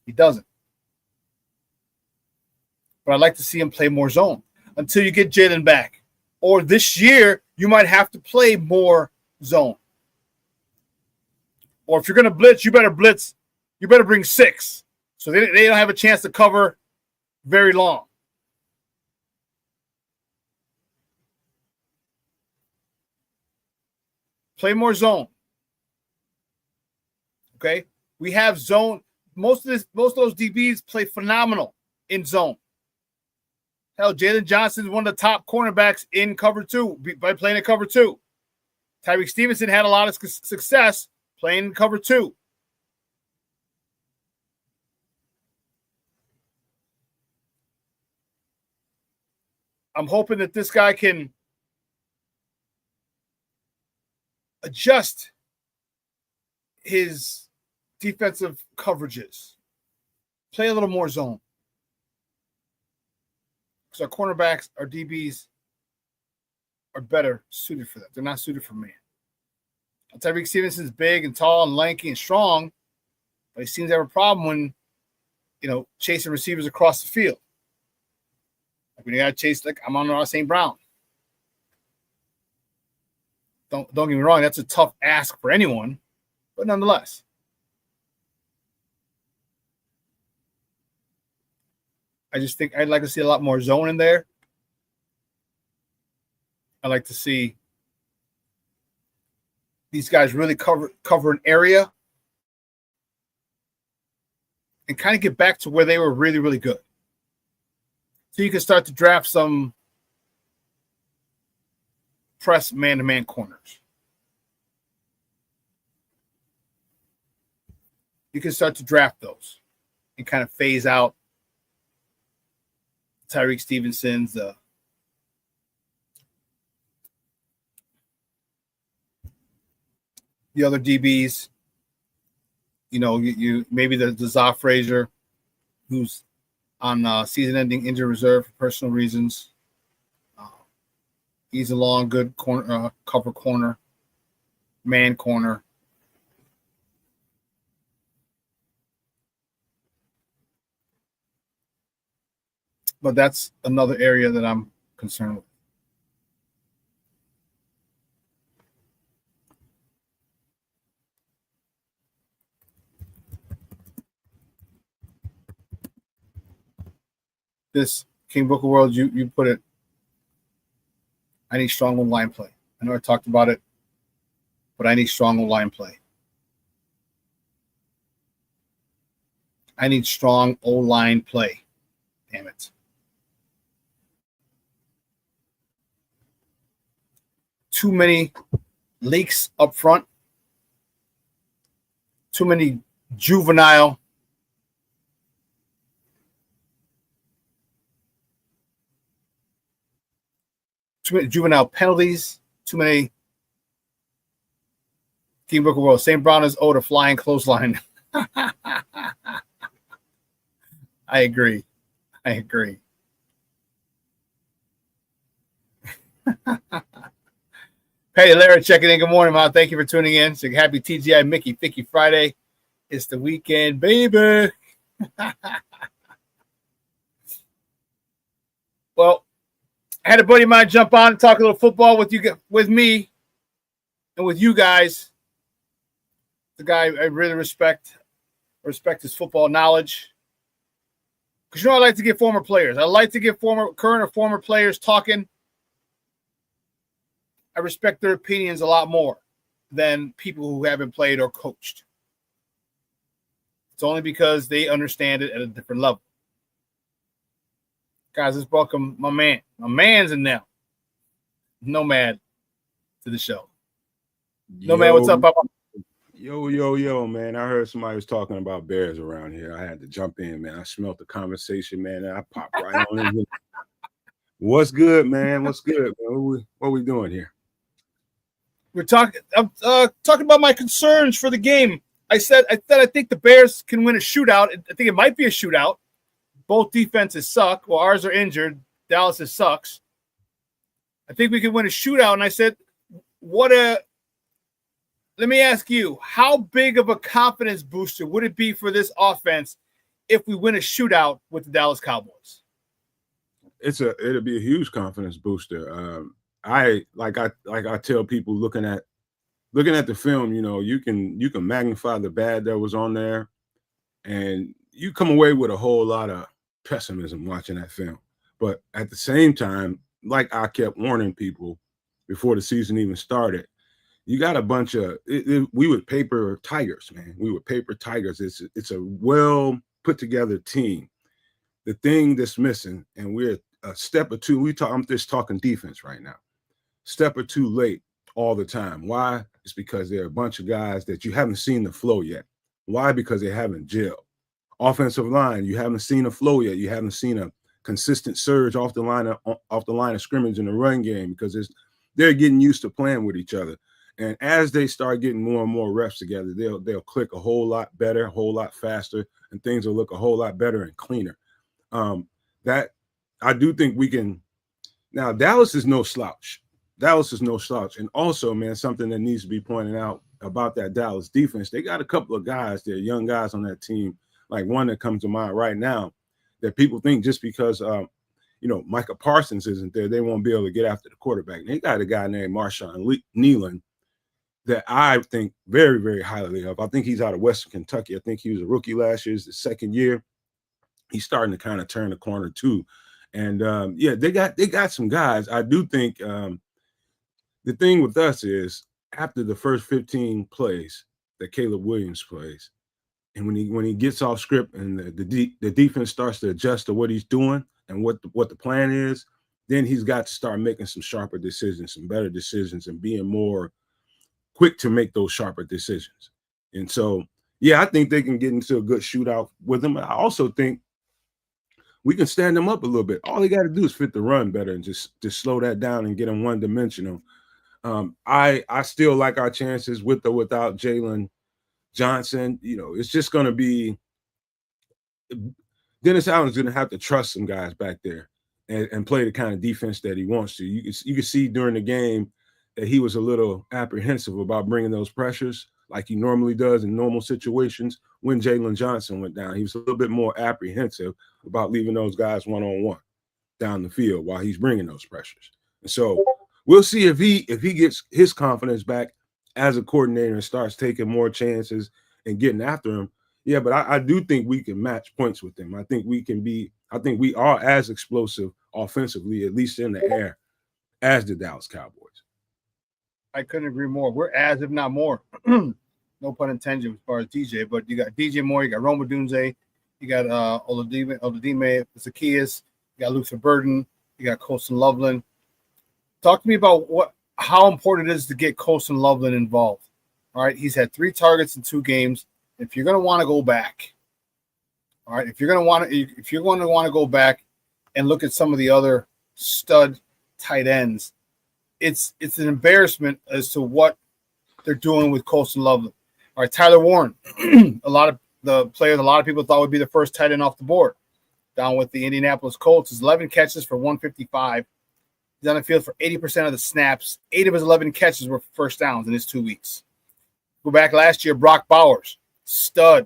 he doesn't. But I'd like to see him play more zone until you get Jalen back. Or this year, you might have to play more zone. Or if you're going to blitz, you better blitz. You better bring 6. So they don't have a chance to cover very long. Play more zone. Okay? We have zone. Most of those DBs play phenomenal in zone. Hell, Jalen Johnson is one of the top cornerbacks in cover 2 by playing in cover 2. Tyreek Stevenson had a lot of success playing in cover 2. I'm hoping that this guy can adjust his defensive coverages. Play a little more zone. Because our cornerbacks, our DBs are better suited for that. They're not suited for man. Tyreek Stevenson's big and tall and lanky and strong, but he seems to have a problem when, chasing receivers across the field. Like when you got to chase, like I'm on St. Brown. Don't get me wrong, that's a tough ask for anyone, but nonetheless. I just think I'd like to see a lot more zone in there. I'd like to see these guys really cover an area and kind of get back to where they were really, really good. So you can start to draft some press man-to-man corners. You can start to draft those and kind of phase out Tyreek Stevenson's, the other DBs. You maybe the Zoff Frazier, who's on season-ending injury reserve for personal reasons. He's a long, good corner, cover corner, man corner. But that's another area that I'm concerned with. This King Book of World, you put it, I need strong O-line play. I know I talked about it, but I need strong O-line play. I need strong O-line play. Damn it. Too many leaks up front. Too many juvenile penalties, too many King Book of World. St. Brown is owed a flying clothesline. I agree. Patty Lara checking in. Good morning, Mom. Thank you for tuning in. So happy TGI Mickey Ficky Friday. It's the weekend, baby. Well, I had a buddy of mine jump on and talk a little football with me and with you guys. The guy I really respect his football knowledge. Because I like to get former players. I like to get current or former players talking. I respect their opinions a lot more than people who haven't played or coached. It's only because they understand it at a different level. Guys, let's welcome my man. My man's in now. Nomad to the show. Nomad, what's up, Papa? Yo, man. I heard somebody was talking about bears around here. I had to jump in, man. I smelled the conversation, man, and I popped right on in here. What's good, man? What's good, man? What we doing here? We're talking. I'm talking about my concerns for the game. I said I think the Bears can win a shootout. I think it might be a shootout. Both defenses suck. Well, ours are injured. Dallas's sucks. I think we can win a shootout. And I said, let me ask you, how big of a confidence booster would it be for this offense if we win a shootout with the Dallas Cowboys? It'll be a huge confidence booster. I tell people looking at the film, you can magnify the bad that was on there, and you come away with a whole lot of pessimism watching that film. But at the same time, like I kept warning people before the season even started, you got a bunch of we were paper tigers, man. We were paper tigers. It's a well put together team. The thing that's missing, and we're a step or two. I'm just talking defense right now. Step or two late all the time. Why? It's because there are a bunch of guys that you haven't seen the flow yet. Why? Because they haven't gelled. Offensive line, you haven't seen a flow yet. You haven't seen a consistent surge off the line of scrimmage in the run game because they're getting used to playing with each other. And as they start getting more and more reps together, they'll click a whole lot better, a whole lot faster, and things will look a whole lot better and cleaner. That I do think we can. Now, Dallas is no slouch. And also, man, something that needs to be pointed out about that Dallas defense, they got a couple of guys, they're young guys on that team, like one that comes to mind right now, that people think just because, Micah Parsons isn't there, they won't be able to get after the quarterback. And they got a guy named Marshawn Nealon that I think very, very highly of. I think he's out of Western Kentucky. I think he was a rookie last year, it's the second year. He's starting to kind of turn the corner too. And they got some guys. I do think the thing with us is after the first 15 plays that Caleb Williams plays, and when he gets off script and the defense starts to adjust to what he's doing and what the plan is, then he's got to start making some sharper decisions, some better decisions, and being more quick to make those sharper decisions. And so, yeah, I think they can get into a good shootout with them. I also think we can stand them up a little bit. All they got to do is fit the run better and just slow that down and get them one-dimensional. I still like our chances with or without Jalen Johnson. It's just going to be Dennis Allen's going to have to trust some guys back there and play the kind of defense that he wants to. You can see during the game that he was a little apprehensive about bringing those pressures like he normally does in normal situations. When Jalen Johnson went down, he was a little bit more apprehensive about leaving those guys one-on-one down the field while he's bringing those pressures. And so we'll see if he gets his confidence back as a coordinator and starts taking more chances and getting after him. Yeah, but I do think we can match points with them. I think we are as explosive offensively, at least in the air, as the Dallas Cowboys. I couldn't agree more. We're as, if not more. No pun intended as far as DJ, but you got DJ Moore, you got Roma Dunze, you got Oladime Zacchaeus, you got Luther Burden, you got Colston Loveland. Talk to me about how important it is to get Colston Loveland involved. All right, he's had 3 targets in 2 games. If you're going to want to go back, all right, if you're going to want to go back and look at some of the other stud tight ends, it's an embarrassment as to what they're doing with Colston Loveland. All right, Tyler Warren, a lot of people thought would be the first tight end off the board, down with the Indianapolis Colts. Is 11 catches for 155. He's on the field for 80% of the snaps. 8 of his 11 catches were first downs in his 2 weeks. Go back last year, Brock Bowers, stud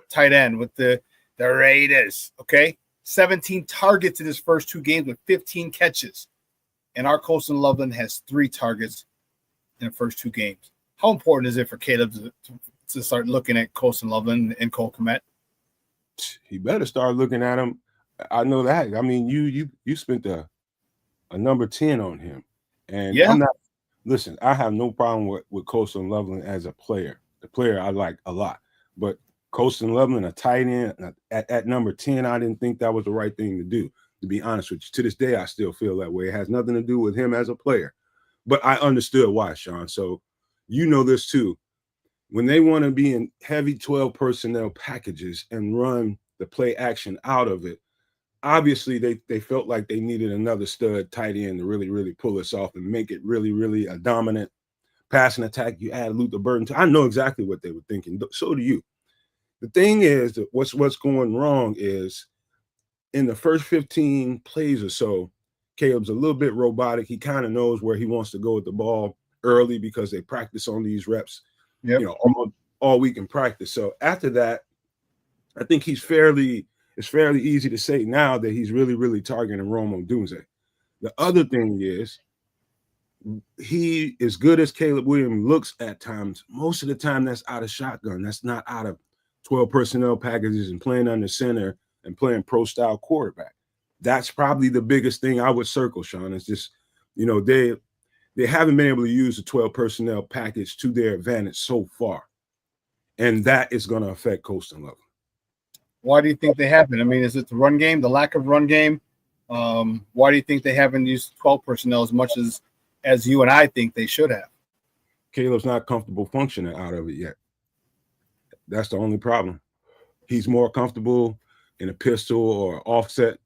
tight end with the Raiders, okay? 17 targets in his first 2 games with 15 catches. And our Colston Loveland has 3 targets in the first 2 games. How important is it for Caleb to start looking at Colston Loveland and Cole Kmet? He better start looking at him. I know that. I mean, you spent a number 10 on him. And yeah. I have no problem with Colston Loveland as a player. The player I like a lot. But Colston Loveland, a tight end at number 10, I didn't think that was the right thing to do, to be honest with you. To this day, I still feel that way. It has nothing to do with him as a player. But I understood why, Shawn. So you know this too. When they want to be in heavy 12 personnel packages and run the play action out of it, obviously they felt like they needed another stud tight end to really, really pull us off and make it really, really a dominant passing attack. You add Luther Burden to. I know exactly what they were thinking. So do you. The thing is that what's going wrong is in the first 15 plays or so, Caleb's a little bit robotic. He kind of knows where he wants to go with the ball early because they practice on these reps, almost all week in practice. So after that, I think it's fairly easy to say now that he's really, really targeting Rome Odunze. The other thing is he, as good as Caleb Williams looks at times, most of the time that's out of shotgun. That's not out of 12 personnel packages and playing under center and playing pro-style quarterback. That's probably the biggest thing I would circle, Shawn. It's just, they haven't been able to use the 12 personnel package to their advantage so far. And that is going to affect Colston Loveland. Why do you think they haven't? I mean, is it the run game, the lack of run game? Why do you think they haven't used 12 personnel as much as you and I think they should have? Caleb's not comfortable functioning out of it yet. That's the only problem. He's more comfortable in a pistol or offset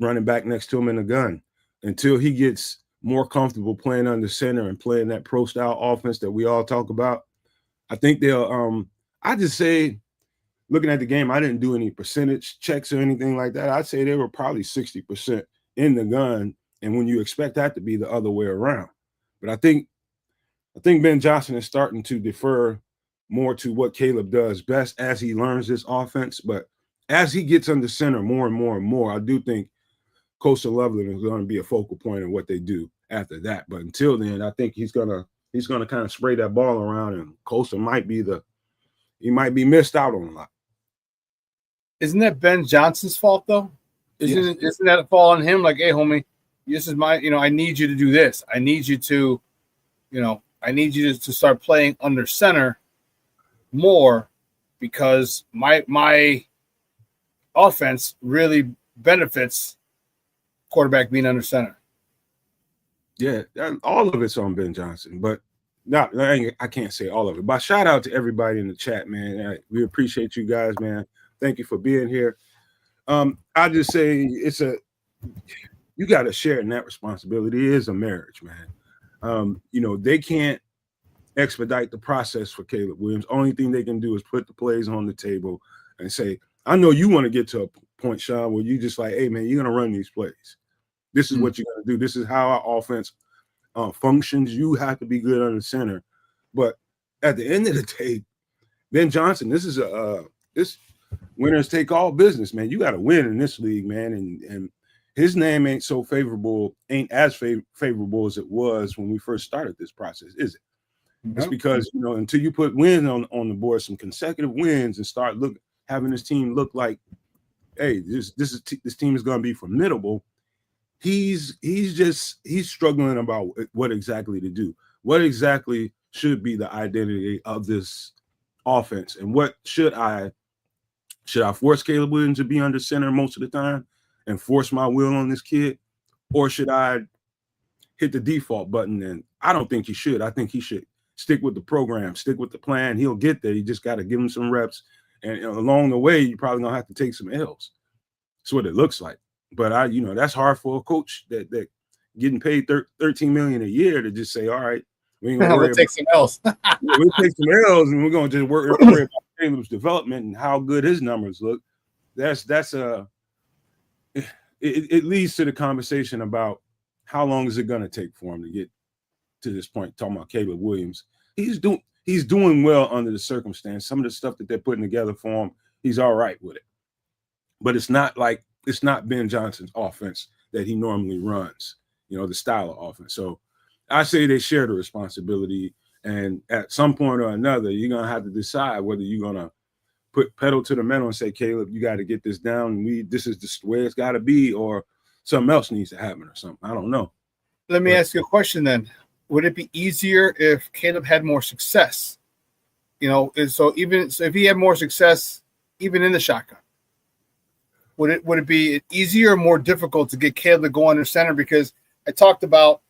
running back next to him in a gun. Until he gets more comfortable playing under center and playing that pro-style offense that we all talk about, I think they'll I just say, looking at the game, I didn't do any percentage checks or anything like that. I'd say they were probably 60% in the gun, and when you expect that to be the other way around. But I think Ben Johnson is starting to defer more to what Caleb does best as he learns this offense. But as he gets under center more and more and more, I do think Colston Loveland is going to be a focal point of what they do after that. But until then, I think he's gonna kind of spray that ball around, and Colston might be missed out on a lot. Isn't that Ben Johnson's fault though? Isn't that a fault on him? Like, hey, homie, this is my, I need you to do this. I need you to, I need you to start playing under center more because my offense really benefits quarterback being under center. Yeah, all of it's on Ben Johnson, but I can't say all of it. But shout out to everybody in the chat, man. We appreciate you guys, man. Thank you for being here. I just say you got to share in that responsibility. It is a marriage, man. They can't expedite the process for Caleb Williams. Only thing they can do is put the plays on the table and say, I know you want to get to a point, Shawn, where you just like, hey, man, you're going to run these plays. This is what you're going to do. This is how our offense functions. You have to be good under center. But at the end of the day, Ben Johnson, this is this winners take all business, man. You got to win in this league, man. And his name ain't as favorable as it was when we first started this process, is it? It's because, until you put wins on the board, some consecutive wins, and start having this team look like, hey, this team is going to be formidable. He's struggling about what exactly to do. What exactly should be the identity of this offense, and what should I force Caleb Williams to be under center most of the time and force my will on this kid, or should I hit the default button? And I don't think he should. I think he should stick with the program, stick with the plan. He'll get there. You just got to give him some reps, and along the way, you're probably gonna have to take some L's. That's what it looks like. But that's hard for a coach that getting paid $13 million a year to just say, all right, we ain't gonna take some L's. We'll take some L's, and we're gonna just worry about Caleb's development and how good his numbers look. It leads to the conversation about how long is it gonna take for him to get to this point. Talking about Caleb Williams, he's doing well under the circumstance. Some of the stuff that they're putting together for him, he's all right with it. But it's not Ben Johnson's offense that he normally runs, the style of offense. So I say they share the responsibility, and at some point or another, you're going to have to decide whether you're going to put pedal to the metal and say, Caleb, you got to get this down. This is the way it's got to be, or something else needs to happen or something. I don't know. Let me ask you a question then. Would it be easier if Caleb had more success if he had more success, even in the shotgun, would it be easier or more difficult to get Caleb to go under center? Because I talked about,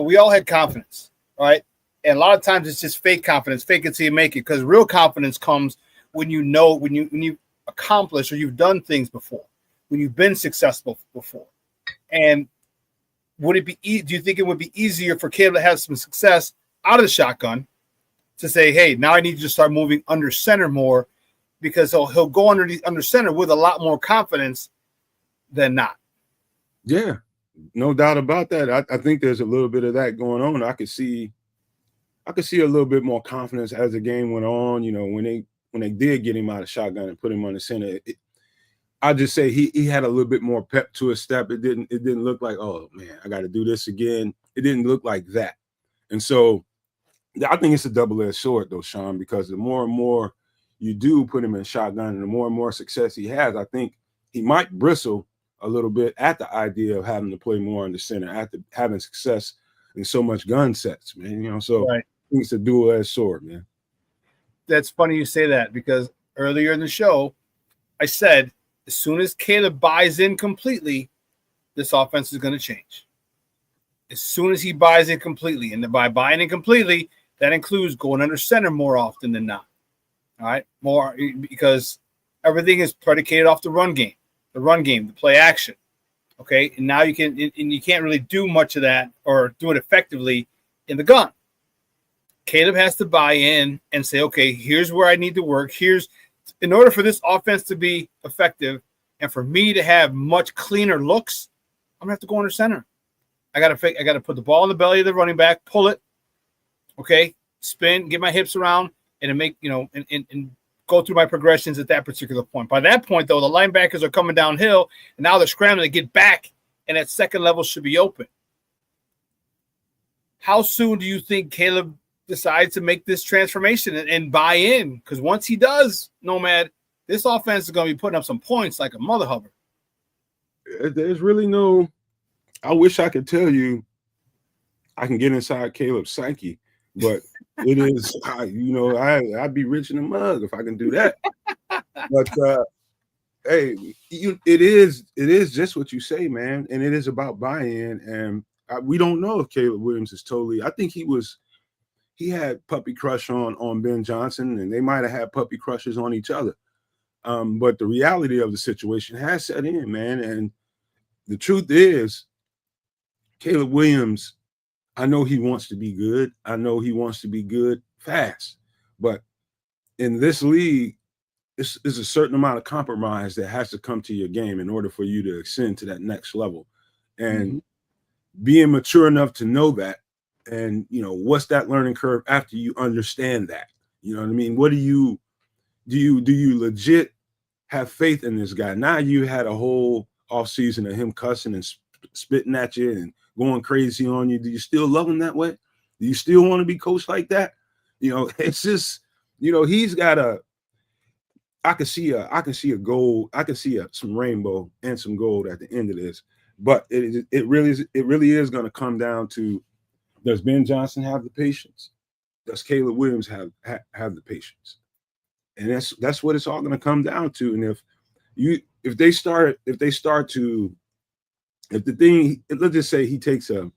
we all had confidence, right? And a lot of times it's just fake confidence, fake it till you make it. Because real confidence comes when you accomplish or you've done things before, when you've been successful before. And do you think it would be easier for Caleb to have some success out of the shotgun to say, hey, now I need you to start moving under center more, because he'll go under center with a lot more confidence than not? Yeah, no doubt about that. I think there's a little bit of that going on. I could see a little bit more confidence as the game went on. When they did get him out of shotgun and put him on the center, I'll just say he had a little bit more pep to his step. It didn't look like, oh man, I got to do this again. It didn't look like that. And so I think it's a double-edged sword though, Shawn, because the more and more you do put him in shotgun and the more success he has, I think he might bristle a little bit at the idea of having to play more in the center after having success in so much gun sets, man. So right. I think it's a dual-edged sword, man. That's funny you say that, because earlier in the show, I said as soon as Caleb buys in completely, this offense is going to change. As soon as he buys in completely, and by buying in completely, that includes going under center more often than not. All right, more, because everything is predicated off the run game, the play action. Okay, and now you can't really do much of that or do it effectively in the gun. Caleb has to buy in and say, okay, here's where I need to work. In order for this offense to be effective and for me to have much cleaner looks, I'm gonna have to go under center. I gotta put the ball in the belly of the running back, pull it, okay, spin, get my hips around, and make and go through my progressions at that particular point. By that point, though, the linebackers are coming downhill, and now they're scrambling to get back, and that second level should be open. How soon do you think Caleb decides to make this transformation and buy in? Because once he does, Nomad, this offense is going to be putting up some points like a mother hubber. There's really no. I wish I could tell you I can get inside Caleb's psyche, but it is, I'd be rich in the mug if I can do that. But hey, it is just what you say, man, and it is about buy-in. And we don't know if Caleb Williams is totally. I think he had puppy crush on Ben Johnson, and they might have had puppy crushes on each other. But the reality of the situation has set in, man, and the truth is, Caleb Williams, I know he wants to be good. I know he wants to be good fast. But in this league, it's a certain amount of compromise that has to come to your game in order for you to ascend to that next level. And being mature enough to know that, and, what's that learning curve after you understand that? You know what I mean? What do you legit have faith in this guy? Now you had a whole offseason of him cussing and spitting at you and going crazy on you. Do you still love him that way? Do you still want to be coached like that? It's just, he's got I can see a gold. I can see some rainbow and some gold at the end of this. But it really is going to come down to, does Ben Johnson have the patience? Does Caleb Williams have the patience? And that's what it's all going to come down to. And if let's just say he takes a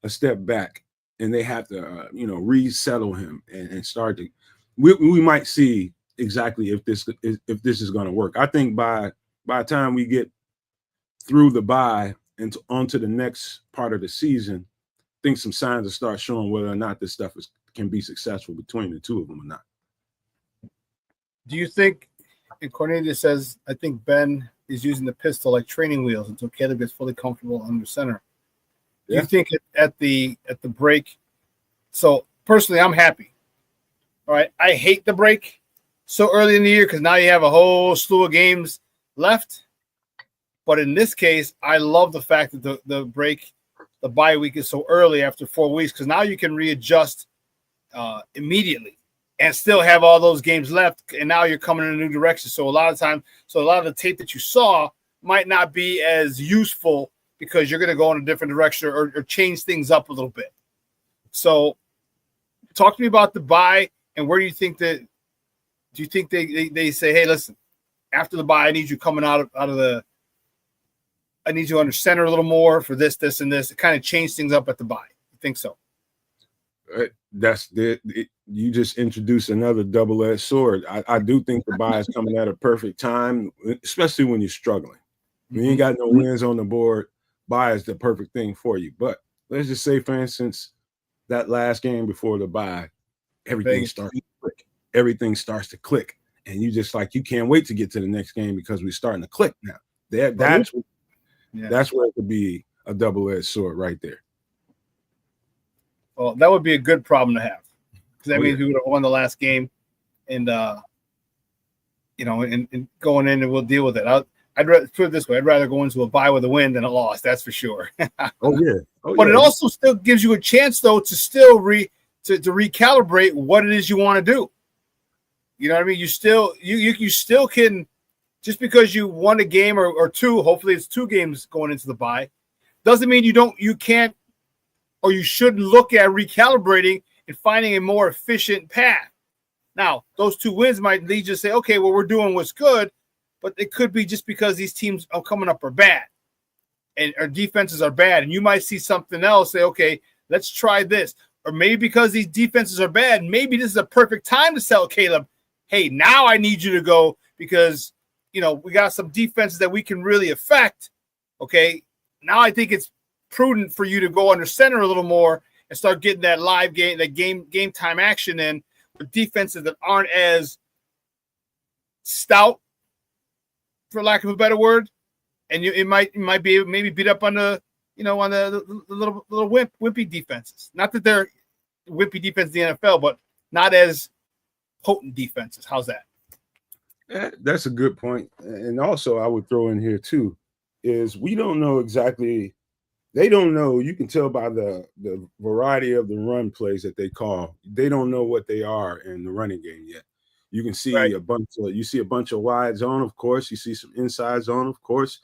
step back and they have to resettle him and start to, we might see exactly if this is going to work. I think by the time we get through the bye and onto the next part of the season, I think some signs will start showing whether or not this stuff can be successful between the two of them or not. Do you think, and Cornelius says, I think Ben is using the pistol like training wheels until Caleb gets fully comfortable under center. Do you think at the break? So personally, I'm happy. All right, I hate the break so early in the year because now you have a whole slew of games left. But in this case, I love the fact that the break, the bye week is so early after 4 weeks, because now you can readjust immediately and still have all those games left. And now you're coming in a new direction. So a lot of the tape that you saw might not be as useful because you're going to go in a different direction or change things up a little bit. So talk to me about the bye And where do you think that? Do you think they say, hey, listen, after the bye, I need you coming out of the. I need you under center a little more for this, and this. It kind of changed things up at the bye. You think so? You just introduced another double-edged sword. I do think the bye is coming at a perfect time, especially when you're struggling. When you ain't got no wins on the board, bye is the perfect thing for you. But let's just say, for instance, that last game before the bye, everything starts to click. Everything starts to click. And you just like, you can't wait to get to the next game because we're starting to click now. That's where it could be a double-edged sword right there. Well, that would be a good problem to have, because that means we would have won the last game, and and going in and we'll deal with it. I'd rather put it this way: I'd rather go into a bye with a win than a loss. That's for sure. But it also still gives you a chance, though, to still to recalibrate what it is you want to do. You know what I mean? You still can, just because you won a game or two. Hopefully, it's 2 games going into the bye. Doesn't mean you can't. Or you should look at recalibrating and finding a more efficient path. Now, those 2 wins might lead you to say, okay, well, we're doing what's good, but it could be just because these teams are coming up are bad and our defenses are bad. And you might see something else, say, okay, let's try this. Or maybe because these defenses are bad, maybe this is a perfect time to tell Caleb, hey, now I need you to go because, we got some defenses that we can really affect. Okay, now I think it's prudent for you to go under center a little more and start getting that live game, that game time action in with defenses that aren't as stout, for lack of a better word, and it might be maybe beat up on the on the little wimpy defenses. Not that they're wimpy defense in the NFL, but not as potent defenses. How's that? That's a good point. And also, I would throw in here too is we don't know exactly. They don't know. You can tell by the variety of the run plays that they call. They don't know what they are in the running game yet. You can see a bunch of wide zone, of course. You see some inside zone, of course.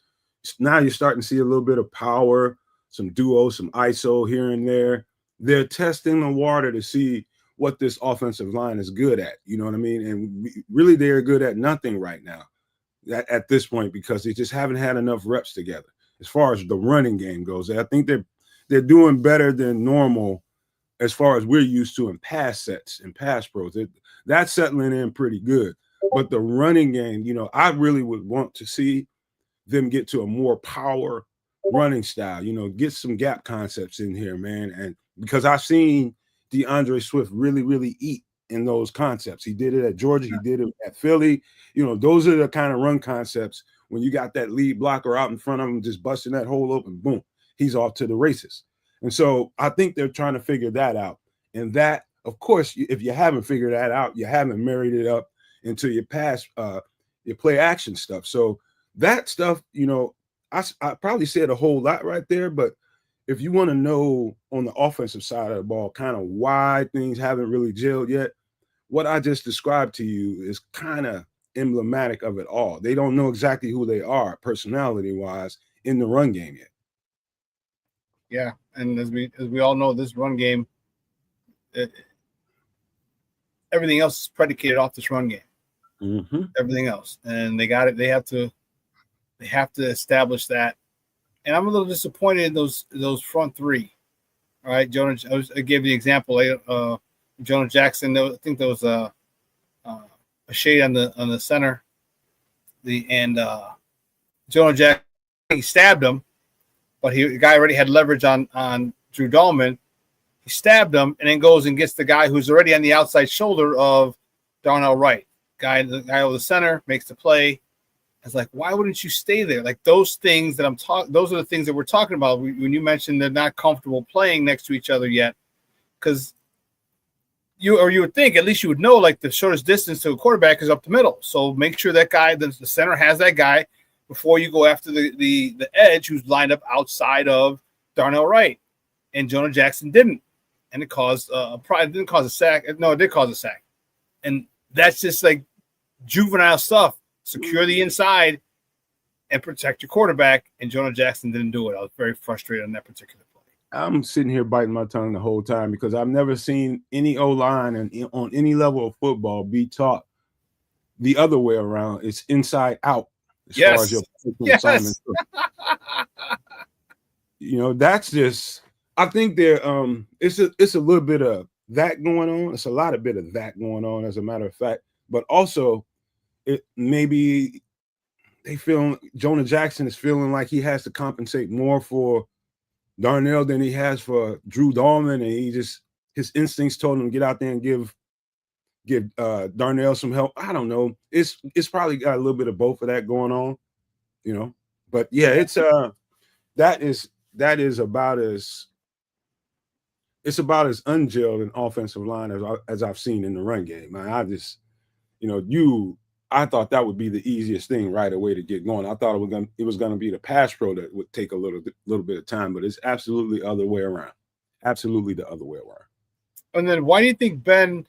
Now you're starting to see a little bit of power, some duo, some ISO here and there. They're testing the water to see what this offensive line is good at. You know what I mean? And really, they're good at nothing right now at this point because they just haven't had enough reps together. As far as the running game goes, I think they're doing better than normal as far as we're used to in pass sets and pass pros. That's settling in pretty good. But the running game, I really would want to see them get to a more power running style, get some gap concepts in here, man. And because I've seen DeAndre Swift really, really eat in those concepts. He did it at Georgia. He did it at Philly. Those are the kind of run concepts when you got that lead blocker out in front of him, just busting that hole open, boom, he's off to the races. And so I think they're trying to figure that out. And that, of course, if you haven't figured that out, you haven't married it up into your your play action stuff. So that stuff, I probably said a whole lot right there, but if you want to know on the offensive side of the ball, kind of why things haven't really gelled yet, what I just described to you is kind of emblematic of it all. They don't know exactly who they are personality-wise in the run game yet. Yeah, and as we all know, this run game, everything else is predicated off this run game. Mm-hmm. Everything else, and they got it. They have to establish that. And I'm a little disappointed in those front 3. All right, Jonah. I gave the example. Jonah Jackson. I think there was a shade on the center. Jonah Jackson, he stabbed him, but the guy already had leverage on Drew Dahlman. He stabbed him and then goes and gets the guy who's already on the outside shoulder of Darnell Wright. The guy over the center makes the play. It's like, why wouldn't you stay there? Like those things that those are the things that we're talking about when you mentioned they're not comfortable playing next to each other yet, because you would think at least you would know like the shortest distance to a quarterback is up the middle. So make sure that guy, the center, has that guy before you go after the edge who's lined up outside of Darnell Wright. And Jonah Jackson didn't, and it caused probably didn't cause a sack. No, it did cause a sack, and that's just like juvenile stuff. Secure the inside and protect your quarterback. And Jonah Jackson didn't do it. I was very frustrated on that particular play. I'm sitting here biting my tongue the whole time because I've never seen any O-line and on any level of football be taught the other way around. It's inside out as far as your assignment. That's just. I think there. It's a little bit of that going on. It's a lot of bit of that going on, as a matter of fact. But also, it maybe they feel Jonah Jackson is feeling like he has to compensate more for Darnell than he has for Drew Dahlman, and his instincts told him to get out there and give Darnell some help. I don't know. It's probably got a little bit of both of that going on, But yeah, it's that is about as ungelled an offensive line as I've seen in the run game. Man, I thought that would be the easiest thing right away to get going. I thought it was gonna be the pass pro that would take a little bit of time, but it's absolutely the other way around. Absolutely the other way around. And then why do you think Ben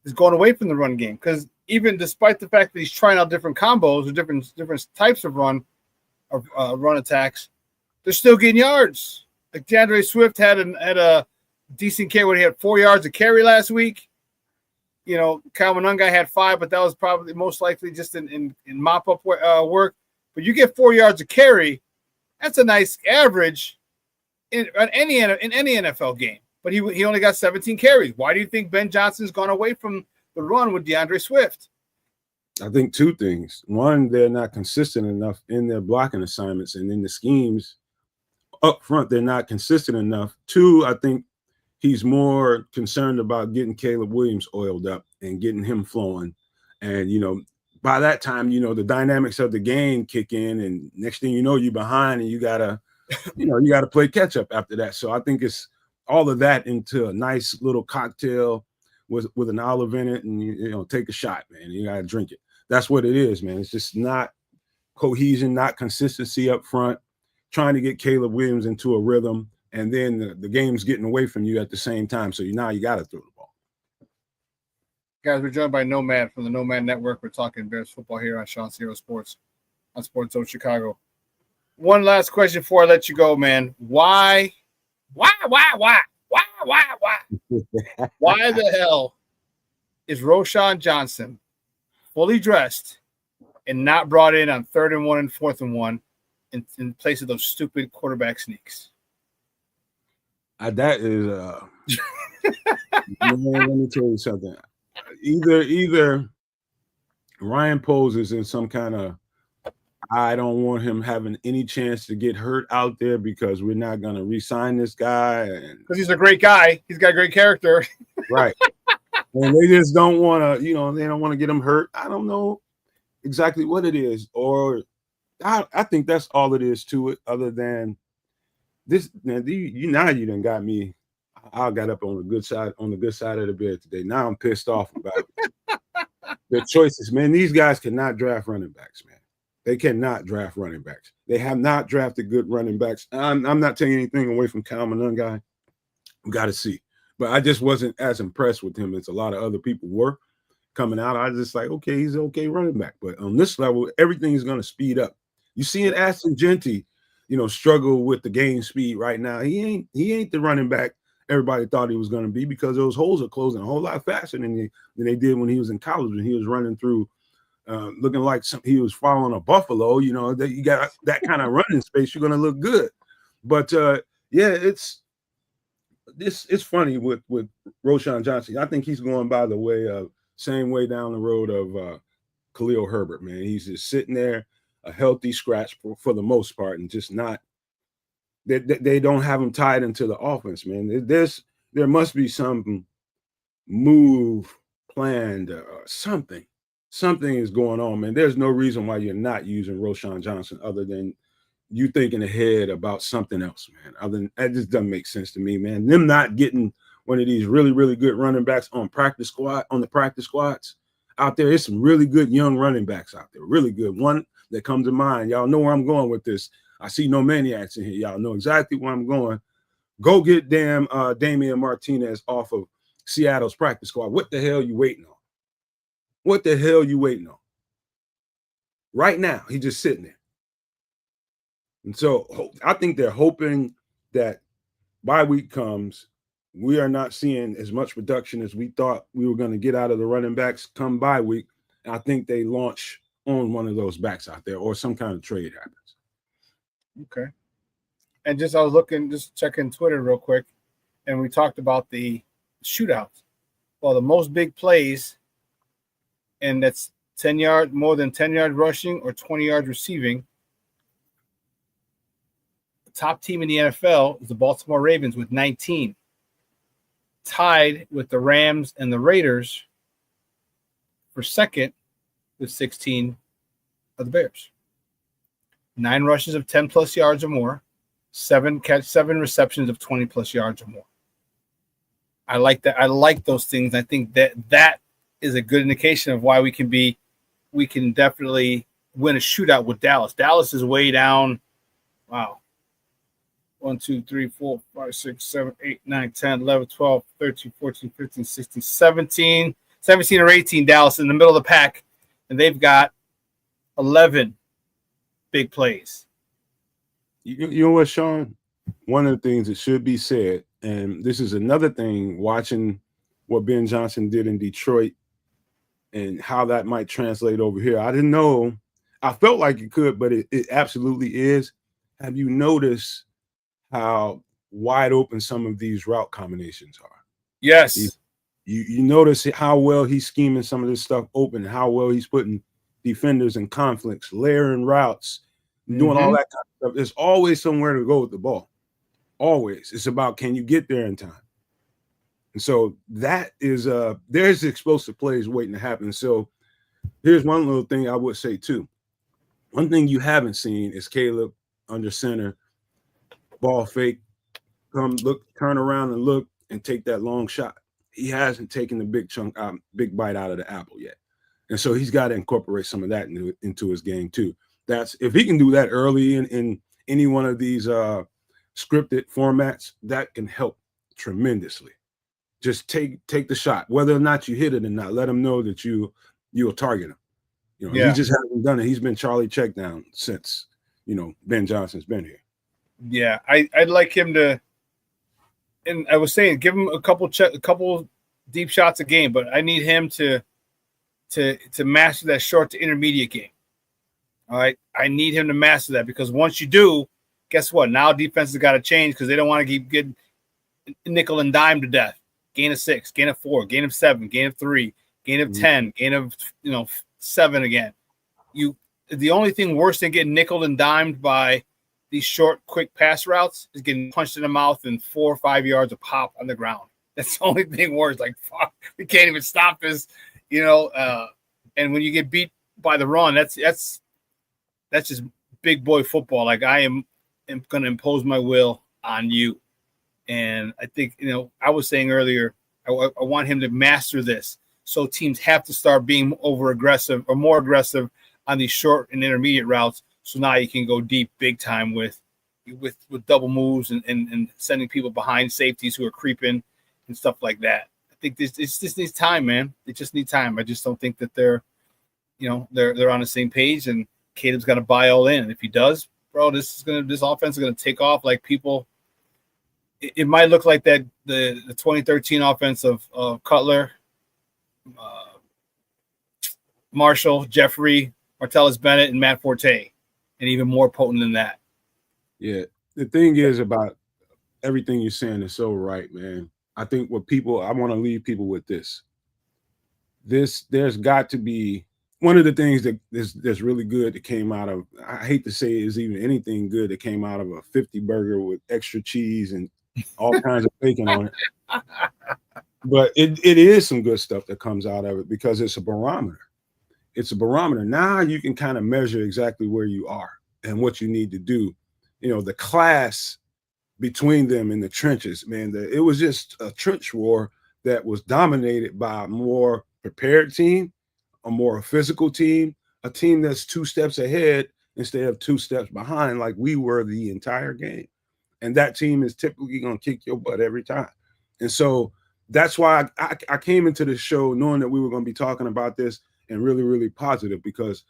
is going away from the run game? Because even despite the fact that he's trying out different combos or different types of run attacks, they're still getting yards. Like DeAndre Swift had a decent carry when he had 4 yards of carry last week. Kyle Monunga had 5, but that was probably most likely just in mop-up work. But you get 4 yards of carry, that's a nice average in any NFL game. But he only got 17 carries. Why do you think Ben Johnson's gone away from the run with DeAndre Swift? I think two things. One, they're not consistent enough in their blocking assignments and in the schemes up front. They're not consistent enough. Two, I think he's more concerned about getting Caleb Williams oiled up and getting him flowing. And, by that time, the dynamics of the game kick in, and next thing you know, you're behind and you gotta play catch up after that. So I think it's all of that into a nice little cocktail with an olive in it, and take a shot, man. You gotta drink it. That's what it is, man. It's just not cohesion, not consistency up front, trying to get Caleb Williams into a rhythm. And then the game's getting away from you at the same time. So now you got to throw the ball. Guys, we're joined by Nomad from the Nomad Network. We're talking Bears football here on ShawnSierraSports on Sports Zone Chicago. One last question before I let you go, man. Why the hell is Roschon Johnson fully dressed and not brought in on 3rd and 1 and 4th and 1 in place of those stupid quarterback sneaks? That is let me tell you something. Either Ryan Poles is in some kind of I don't want him having any chance to get hurt out there because we're not going to re-sign this guy. Because he's a great guy. He's got great character. Right. And they just don't want to, they don't want to get him hurt. I don't know exactly what it is. Or I think that's all it is to it, other than this. Now, you done got me. I got up on the good side of the bed today. Now I'm pissed off about the choices, man. These guys cannot draft running backs, man. They cannot draft running backs. They have not drafted good running backs. I'm not taking anything away from Kyle Monunga. We got to see. But I just wasn't as impressed with him as a lot of other people were coming out. I was just like, okay, he's an okay running back. But on this level, everything is going to speed up. You see it, Ashton Genty, struggle with the game speed right now. He ain't the running back everybody thought he was going to be, because those holes are closing a whole lot faster than they did when he was in college, when he was running through looking like he was following a buffalo. That you got that kind of running space, you're going to look good. But yeah, it's funny with Roschon Johnson. I think he's going by the way of same way down the road of Khalil Herbert, man. He's just sitting there, a healthy scratch for the most part, and just not. They don't have him tied into the offense, man. There must be some move planned or something. Something is going on, man. There's no reason why you're not using Roschon Johnson other than you thinking ahead about something else, man. Other than that, just doesn't make sense to me, man. Them not getting one of these really, really good running backs on the practice squads out there. There's some really good young running backs out there, really good. One that comes to mind, y'all know where I'm going with this. I see no maniacs in here. Y'all know exactly where I'm going. Go get Damian Martinez off of Seattle's practice squad. What the hell you waiting on? What the hell you waiting on? Right now, he's just sitting there. And so I think they're hoping that bye week comes, we are not seeing as much production as we thought we were going to get out of the running backs come bye week. And I think they launch on one of those backs out there, or some kind of trade happens. Okay. And I was looking, just checking Twitter real quick, and we talked about the shootouts. Well, the most big plays, and that's 10 yards, more than 10 yards rushing or 20 yards receiving. The top team in the NFL is the Baltimore Ravens with 19, tied with the Rams and the Raiders for second with 16 of the Bears. 9 rushes of 10 plus yards or more, 7 receptions of 20 plus yards or more. I like that. I like those things. I think that is a good indication of why we can definitely win a shootout with Dallas. Dallas is way down. Wow. 1, 2, 3, 4, 5, 6, 7, 8, 9, 10, 11, 12, 13, 14, 15, 16, 17 or 18 Dallas in the middle of the pack. And they've got 11 big plays. You know what, Shawn? One of the things that should be said, and this is another thing, watching what Ben Johnson did in Detroit and how that might translate over here. I didn't know. I felt like it could, but it absolutely is. Have you noticed how wide open some of these route combinations are? Yes. You notice how well he's scheming some of this stuff open, how well he's putting defenders in conflicts, layering routes, doing all that kind of stuff. There's always somewhere to go with the ball. Always. It's about, can you get there in time? And so that is there's explosive plays waiting to happen. So here's one little thing I would say too. One thing you haven't seen is Caleb under center, ball fake, come look, turn around and look and take that long shot. He hasn't taken the big bite out of the apple yet. And so he's got to incorporate some of that into his game too. That's, if he can do that early in any one of these scripted formats, that can help tremendously. Just take the shot, whether or not you hit it or not. Let him know that you'll target him. You know, He just hasn't done it. He's been Charlie checkdown since, Ben Johnson's been here. Yeah, I'd like him to, and I was saying, give him a couple deep shots a game, but I need him to master that short to intermediate game. All right, I need him to master that, because once you do, guess what? Now defense has got to change, because they don't want to keep getting nickel and dime to death. Gain of 6, gain of 4, gain of 7, gain of 3, gain of 10, gain of 7 again. The only thing worse than getting nickel and dimed by these short, quick pass routes is getting punched in the mouth and 4 or 5 yards of pop on the ground. That's the only thing worse. Like, fuck, we can't even stop this, and when you get beat by the run, that's just big boy football. Like, I am going to impose my will on you. And I think, I was saying earlier, I want him to master this. So teams have to start being more aggressive on these short and intermediate routes. So now you can go deep big time with double moves and sending people behind safeties who are creeping and stuff like that. I think it just needs time, man. It just needs time. I just don't think that they're on the same page, and Caleb's got to buy all in. And if he does, bro, this offense is gonna take off like people. It might look like that the 2013 offense of Cutler, Marshall, Jeffrey, Martellus Bennett, and Matt Forte, and even more potent than that. Yeah, the thing is about everything you're saying is so right, man. I think I want to leave people with this. There's got to be one of the things that's really good that came out of, I hate to say is even anything good that came out of a 50 burger with extra cheese and all kinds of bacon on it. But it is some good stuff that comes out of it, because it's a barometer. It's a barometer. Now you can kind of measure exactly where you are and what you need to do. The class between them in the trenches, man, it was just a trench war that was dominated by a more prepared team, a more physical team, a team that's 2 steps ahead instead of 2 steps behind, like we were the entire game. And that team is typically going to kick your butt every time. And so that's why I came into the show knowing that we were going to be talking about this, and really, really positive, because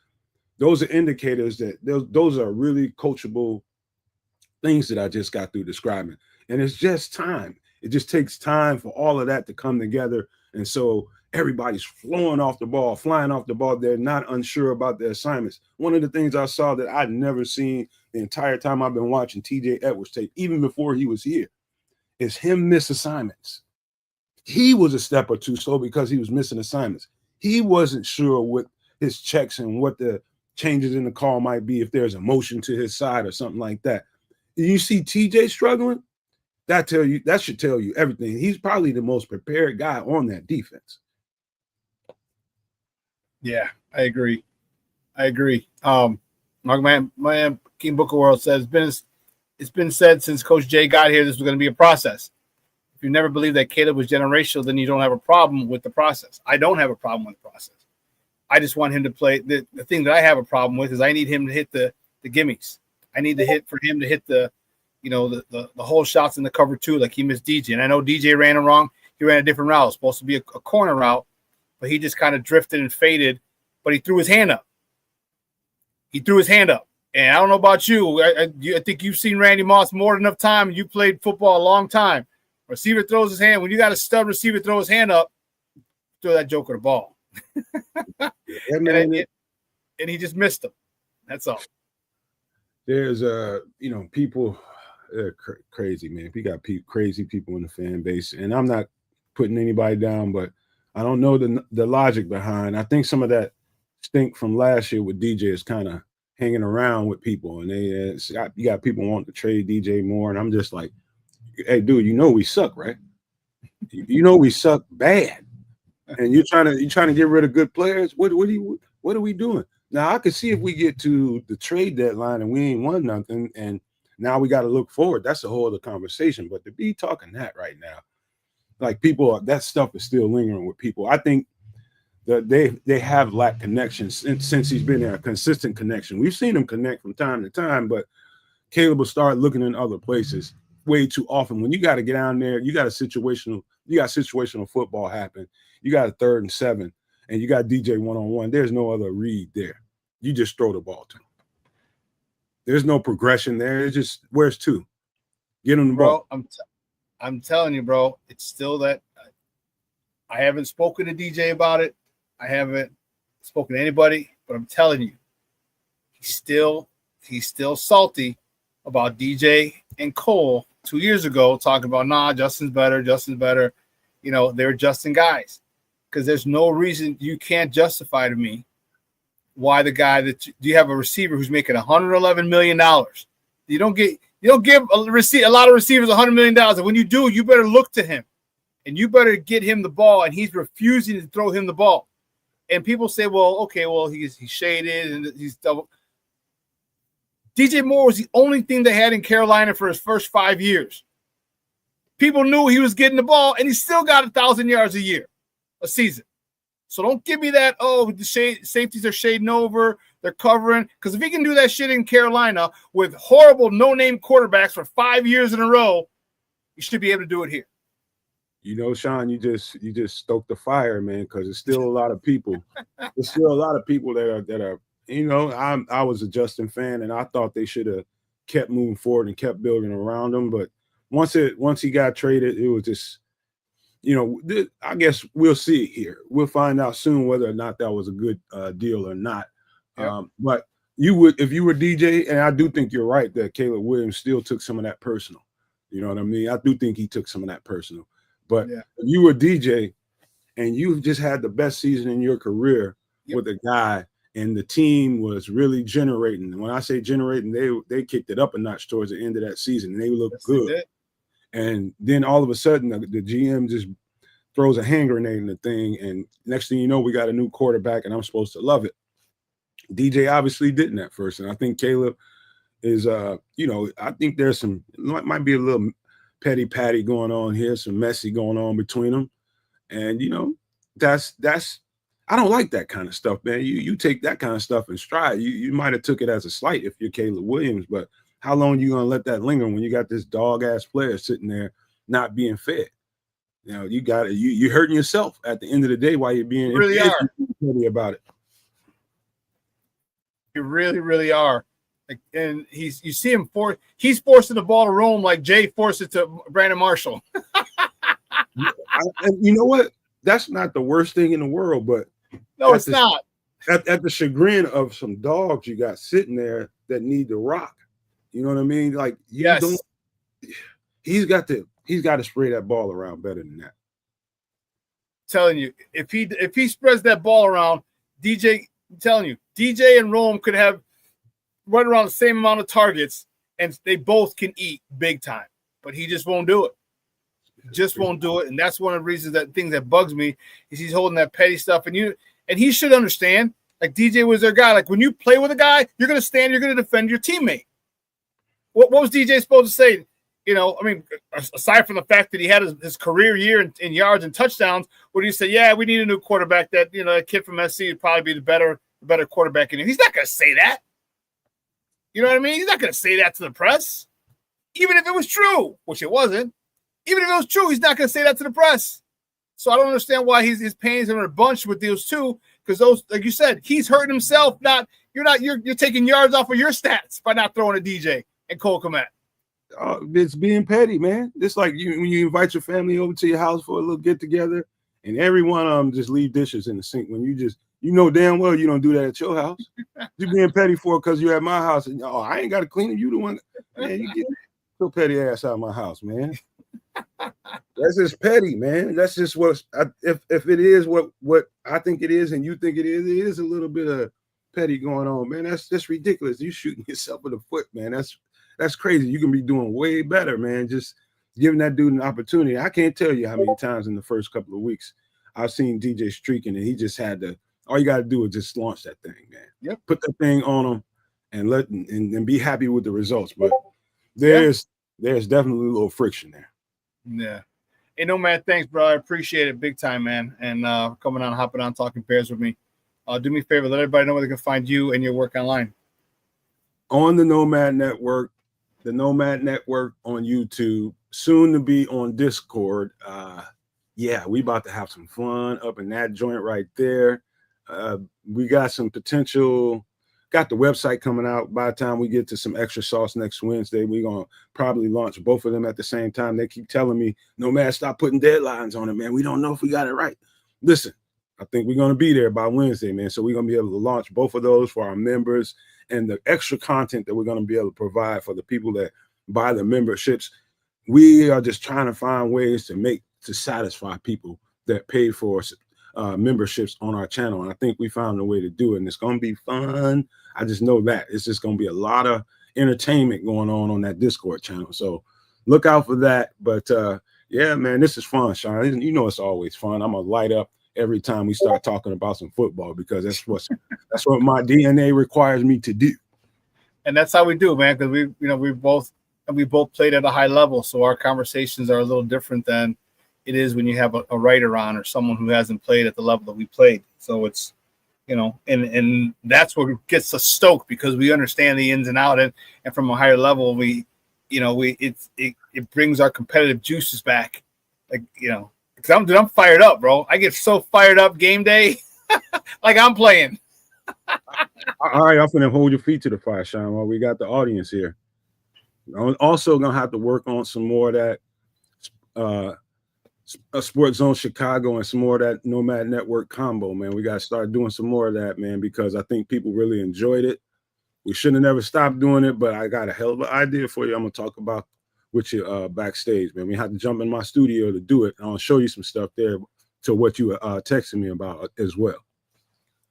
those are indicators that those are really coachable things that I just got through describing. And it's just time. It just takes time for all of that to come together. And so everybody's flying off the ball. They're not unsure about their assignments. One of the things I saw that I'd never seen the entire time I've been watching TJ Edwards tape, even before he was here, is him miss assignments. He was a step or two slow because he was missing assignments. He wasn't sure what his checks and what the changes in the call might be, if there's a motion to his side or something like that. You see TJ struggling, that should tell you everything. He's probably the most prepared guy on that defense. Yeah, I agree. My man King Booker World says it's been said since Coach Jay got here, this was going to be a process. If you never believed that Caleb was generational, then you don't have a problem with the process. I don't have a problem with the process. I just want him to play. The thing that I have a problem with is I need him to hit the gimmies. I need for him to hit the whole shots in the cover two, like he missed DJ. And I know DJ ran it wrong. He ran a different route. It was supposed to be a corner route, but he just kind of drifted and faded, but he threw his hand up. And I don't know about you. I think you've seen Randy Moss more than enough time. You played football a long time. Receiver throws his hand. When you got a stud receiver throw his hand up, throw that joker the ball. And he just missed him. That's all. There's people crazy, man. We got crazy people in the fan base, and I'm not putting anybody down, but I don't know the logic behind. I think some of that stink from last year with DJ is kind of hanging around with people, and you got people wanting to trade DJ more, and I'm just like, hey, dude, we suck, right? We suck bad, and you're trying to get rid of good players. What are we doing? Now I can see if we get to the trade deadline and we ain't won nothing, and now we got to look forward. That's a whole other conversation. But to be talking that right now, like that stuff is still lingering with people. I think that they have lacked connection since he's been there, a consistent connection. We've seen him connect from time to time, but Caleb will start looking in other places way too often. When you got to get down there, you got situational football happen. You got a 3rd and 7, and you got DJ one-on-one. There's no other read there. You just throw the ball to him. There's no progression there. It's just, where's 2? Get him the ball. I'm telling you, bro, it's still that. I haven't spoken to DJ about it. I haven't spoken to anybody, but I'm telling you, he's still salty about DJ and Cole 2 years ago, talking about, Justin's better. They're Justin guys. Because there's no reason you can't justify to me why the guy do you have a receiver who's making $111 million? You don't give a lot of receivers $100 million. And when you do, you better look to him and you better get him the ball. And he's refusing to throw him the ball. And people say, he's shaded and he's double. DJ Moore was the only thing they had in Carolina for his first 5 years. People knew he was getting the ball, and he still got 1,000 yards a season. So don't give me that, the safeties are shading over, they're covering. Because if he can do that shit in Carolina with horrible no-name quarterbacks for 5 years in a row, you should be able to do it here. Shawn, you just stoked the fire, man, because there's still a lot of people. There's still a lot of people that are I was a Justin fan, and I thought they should have kept moving forward and kept building around him. But once he got traded, it was just, I guess we'll see it here. We'll find out soon whether or not that was a good deal or not. Yep. But if you were DJ, and I do think you're right that Caleb Williams still took some of that personal. You know what I mean? I do think he took some of that personal. But if you were DJ and you just had the best season in your career with a guy, and the team was really generating. And when I say generating, they kicked it up a notch towards the end of that season, and they looked good. And then all of a sudden, the GM just throws a hand grenade in the thing, and next thing you know, we got a new quarterback, and I'm supposed to love it. DJ obviously didn't at first, and I think Caleb is, I think there's might be a little petty patty going on here, some messy going on between them, and that's. I don't like that kind of stuff, man. You take that kind of stuff in stride. You might have took it as a slight if you're Caleb Williams, but how long are you gonna let that linger when you got this dog ass player sitting there not being fed? You got it. You're hurting yourself at the end of the day while you're being really petty about it. You really, really are. And you see him he's forcing the ball to Rome like Jay forced it to Brandon Marshall. And you know what? That's not the worst thing in the world, but no, it's not. At the chagrin of some dogs you got sitting there that need to rock. You know what I mean? Like don't. He's got to spray that ball around better than that. Telling you, if he spreads that ball around, DJ, I'm telling you, DJ and Rome could have run around the same amount of targets, and they both can eat big time. But he just won't do it. Just won't do it, and that's one of the reasons that bugs me is he's holding that petty stuff. And he should understand. Like DJ was their guy. Like when you play with a guy, you're going to stand, you're going to defend your teammate. What was DJ supposed to say? You know, I mean, aside from the fact that he had his career year in yards and touchdowns, where do you say, yeah, we need a new quarterback? That that kid from SC would probably be the better quarterback in here. He's not going to say that. You know what I mean? He's not going to say that to the press, even if it was true, which it wasn't. Even if it was true, he's not going to say that to the press. So I don't understand why his pains are in a bunch with those two, because those, like you said, he's hurting himself. You're taking yards off of your stats by not throwing a DJ and Cole Kmet. It's being petty, man. It's like when you invite your family over to your house for a little get together, and every one of them just leave dishes in the sink when you know damn well you don't do that at your house. You're being petty for it because you're at my house, and I ain't got to clean it. You the one, man. You get your petty ass out of my house, man. That's just petty, man. That's just if it is what I think it is, and you think it is a little bit of petty going on, man. That's ridiculous. You shooting yourself in the foot, man. That's crazy. You can be doing way better, man. Just giving that dude an opportunity. I can't tell you how many times in the first couple of weeks I've seen DJ streaking, and he just had to. All you got to do is just launch that thing, man. Yep. Put the thing on him and and be happy with the results. But there's definitely a little friction there. Yeah. Hey, no, man, thanks, bro. I appreciate it big time, man. And hopping on, talking Bears with me. Do me a favor, let everybody know where they can find you and your work online. On the Nomad Network, the Nomad Network on YouTube, soon to be on Discord. We about to have some fun up in that joint right there. We got some potential. Got the website coming out. By the time we get to some extra sauce next Wednesday, we're going to probably launch both of them at the same time. They keep telling me, no, man, stop putting deadlines on it, man. We don't know if we got it right. Listen, I think we're going to be there by Wednesday, man. So we're going to be able to launch both of those for our members, and the extra content that we're going to be able to provide for the people that buy the memberships. We are just trying to find ways to satisfy people that pay for memberships on our channel, and I think we found a way to do it, and it's going to be fun. I just know that it's just going to be a lot of entertainment going on that Discord channel, so look out for that. But yeah, man, this is fun, Shawn. You know it's always fun. I'm gonna light up every time we start talking about some football, because that's what my DNA requires me to do, and that's how we do, man, because we both played at a high level, so our conversations are a little different than it is when you have a writer on or someone who hasn't played at the level that we played. So it's, and that's what gets us stoked, because we understand the ins and outs, and from a higher level, it brings our competitive juices back. Like, because I'm fired up, bro. I get so fired up game day, like I'm playing. All right, I'm gonna hold your feet to the fire, Shawn, while we got the audience here. I'm also gonna have to work on some more of that Sports Zone Chicago and some more of that Nomad Network combo, man. We got to start doing some more of that, man, because I think people really enjoyed it. We shouldn't have never stopped doing it, but I got a hell of an idea for you. I'm going to talk about with you backstage, man. We have to jump in my studio to do it. I'll show you some stuff there to what you texting me about as well.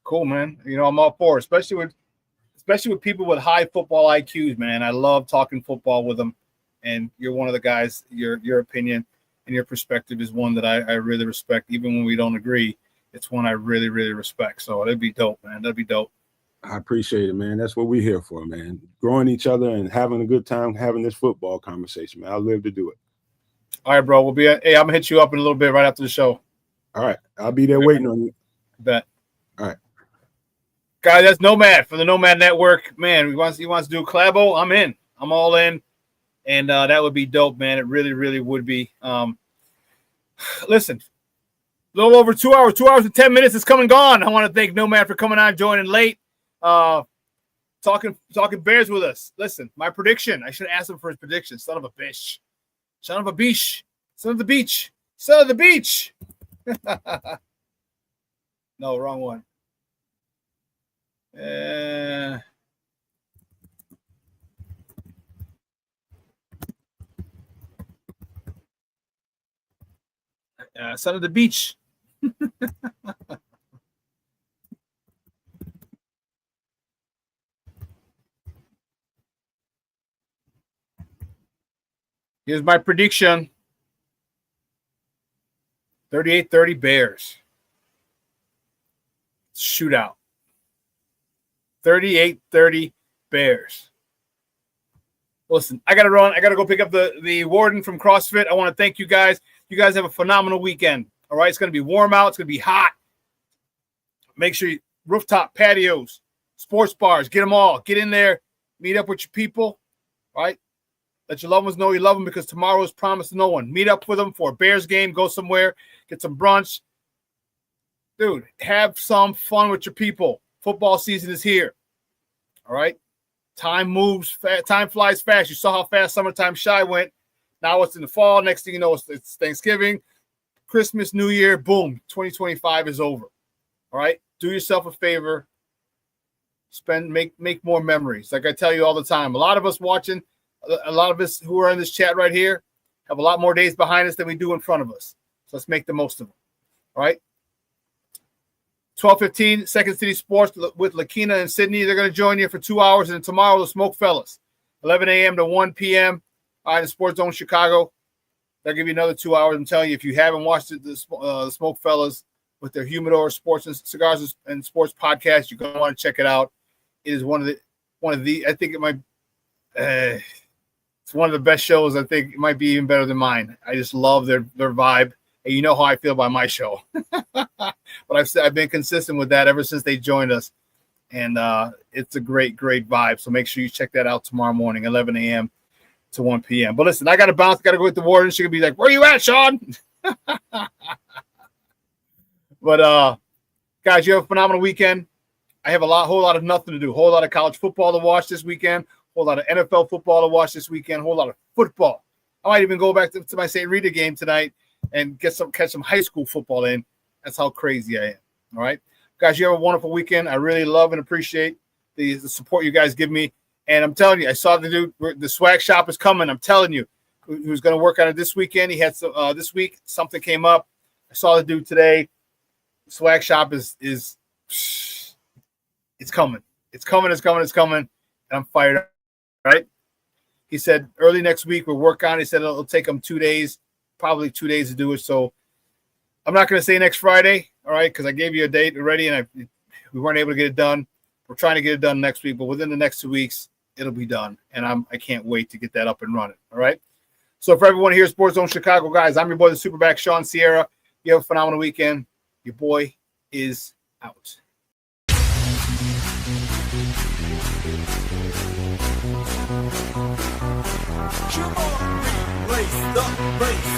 Cool, man. I'm all for it, especially with people with high football IQs, man. I love talking football with them, and you're one of the guys. Your opinion and your perspective is one that I really respect. Even when we don't agree, it's one I really, really respect. So that'd be dope, man. That'd be dope. I appreciate it, man. That's what we're here for, man. Growing each other and having a good time, having this football conversation, man. I'll live to do it. All right, bro. I'm gonna hit you up in a little bit right after the show. All right. I'll be there waiting on you. Bet. All right. Guys, that's Nomad for the Nomad Network. Man, he wants to do a collabo. I'm in. I'm all in. And that would be dope, man. It really, really would be. Listen, a little over 2 hours, 2 hours and 10 minutes is come and gone. I want to thank Nomad for coming on, joining late. Talk talking Bears with us. Listen, my prediction. I should ask him for his prediction. Son of a bitch. Son of a beach. Son of the beach. Son of the beach. No, wrong one. Son of the beach. Here's my prediction. 38-30 Bears. Shootout. 38-30 Bears. Listen, I got to run. I got to go pick up the warden from CrossFit. I want to thank you guys. You guys have a phenomenal weekend. All right, it's going to be warm out. It's going to be hot. Make sure you rooftop patios, sports bars, get them all. Get in there, meet up with your people, all right? Let your loved ones know you love them because tomorrow is promised to no one. Meet up with them for a Bears game. Go somewhere. Get some brunch. Dude, have some fun with your people. Football season is here, all right? Time moves. Time flies fast. You saw how fast summertime shy went. Now it's in the fall. Next thing you know, it's Thanksgiving, Christmas, New Year. Boom, 2025 is over. All right? Do yourself a favor. Make more memories. Like I tell you all the time, a lot of us watching, a lot of us who are in this chat right here have a lot more days behind us than we do in front of us. So let's make the most of them. All right? 12:15, Second City Sports with Lakina and Sydney. They're going to join you for 2 hours. And tomorrow, the Smoke Fellas, 11 a.m. to 1 p.m. In Sports Zone Chicago. They'll give you another 2 hours. I'm telling you, if you haven't watched the Smoke Fellas with their Humidor Sports and Cigars and Sports podcast, you're going to want to check it out. It is one of the I think it might it's one of the best shows. I think it might be even better than mine. I just love their vibe. And you know how I feel about my show. But I've been consistent with that ever since they joined us. And it's a great, great vibe. So make sure you check that out tomorrow morning, 11 a.m. to 1 p.m. But listen, I got to bounce. Got to go with the warden. She could be like, where you at, Shawn? But, guys, you have a phenomenal weekend. I have whole lot of nothing to do. Whole lot of college football to watch this weekend. Whole lot of NFL football to watch this weekend. Whole lot of football. I might even go back to my St. Rita game tonight and catch some high school football in. That's how crazy I am. All right, guys, you have a wonderful weekend. I really love and appreciate the support you guys give me. And I'm telling you, I saw the dude. The swag shop is coming. I'm telling you, who's going to work on it this weekend. He had this week something came up. I saw the dude today. Swag shop is it's coming. It's coming. And I'm fired up. Right? He said early next week we'll work on it. He said it'll take him 2 days, probably 2 days to do it. So I'm not going to say next Friday, all right, because I gave you a date already and we weren't able to get it done. We're trying to get it done next week, but within the next 2 weeks, it'll be done. And I can't wait to get that up and running, all right? So for everyone here at Sports Zone Chicago, guys, I'm your boy, the SuperBack, Shawn Sierra. You have a phenomenal weekend. Your boy is out. Come on, race the race.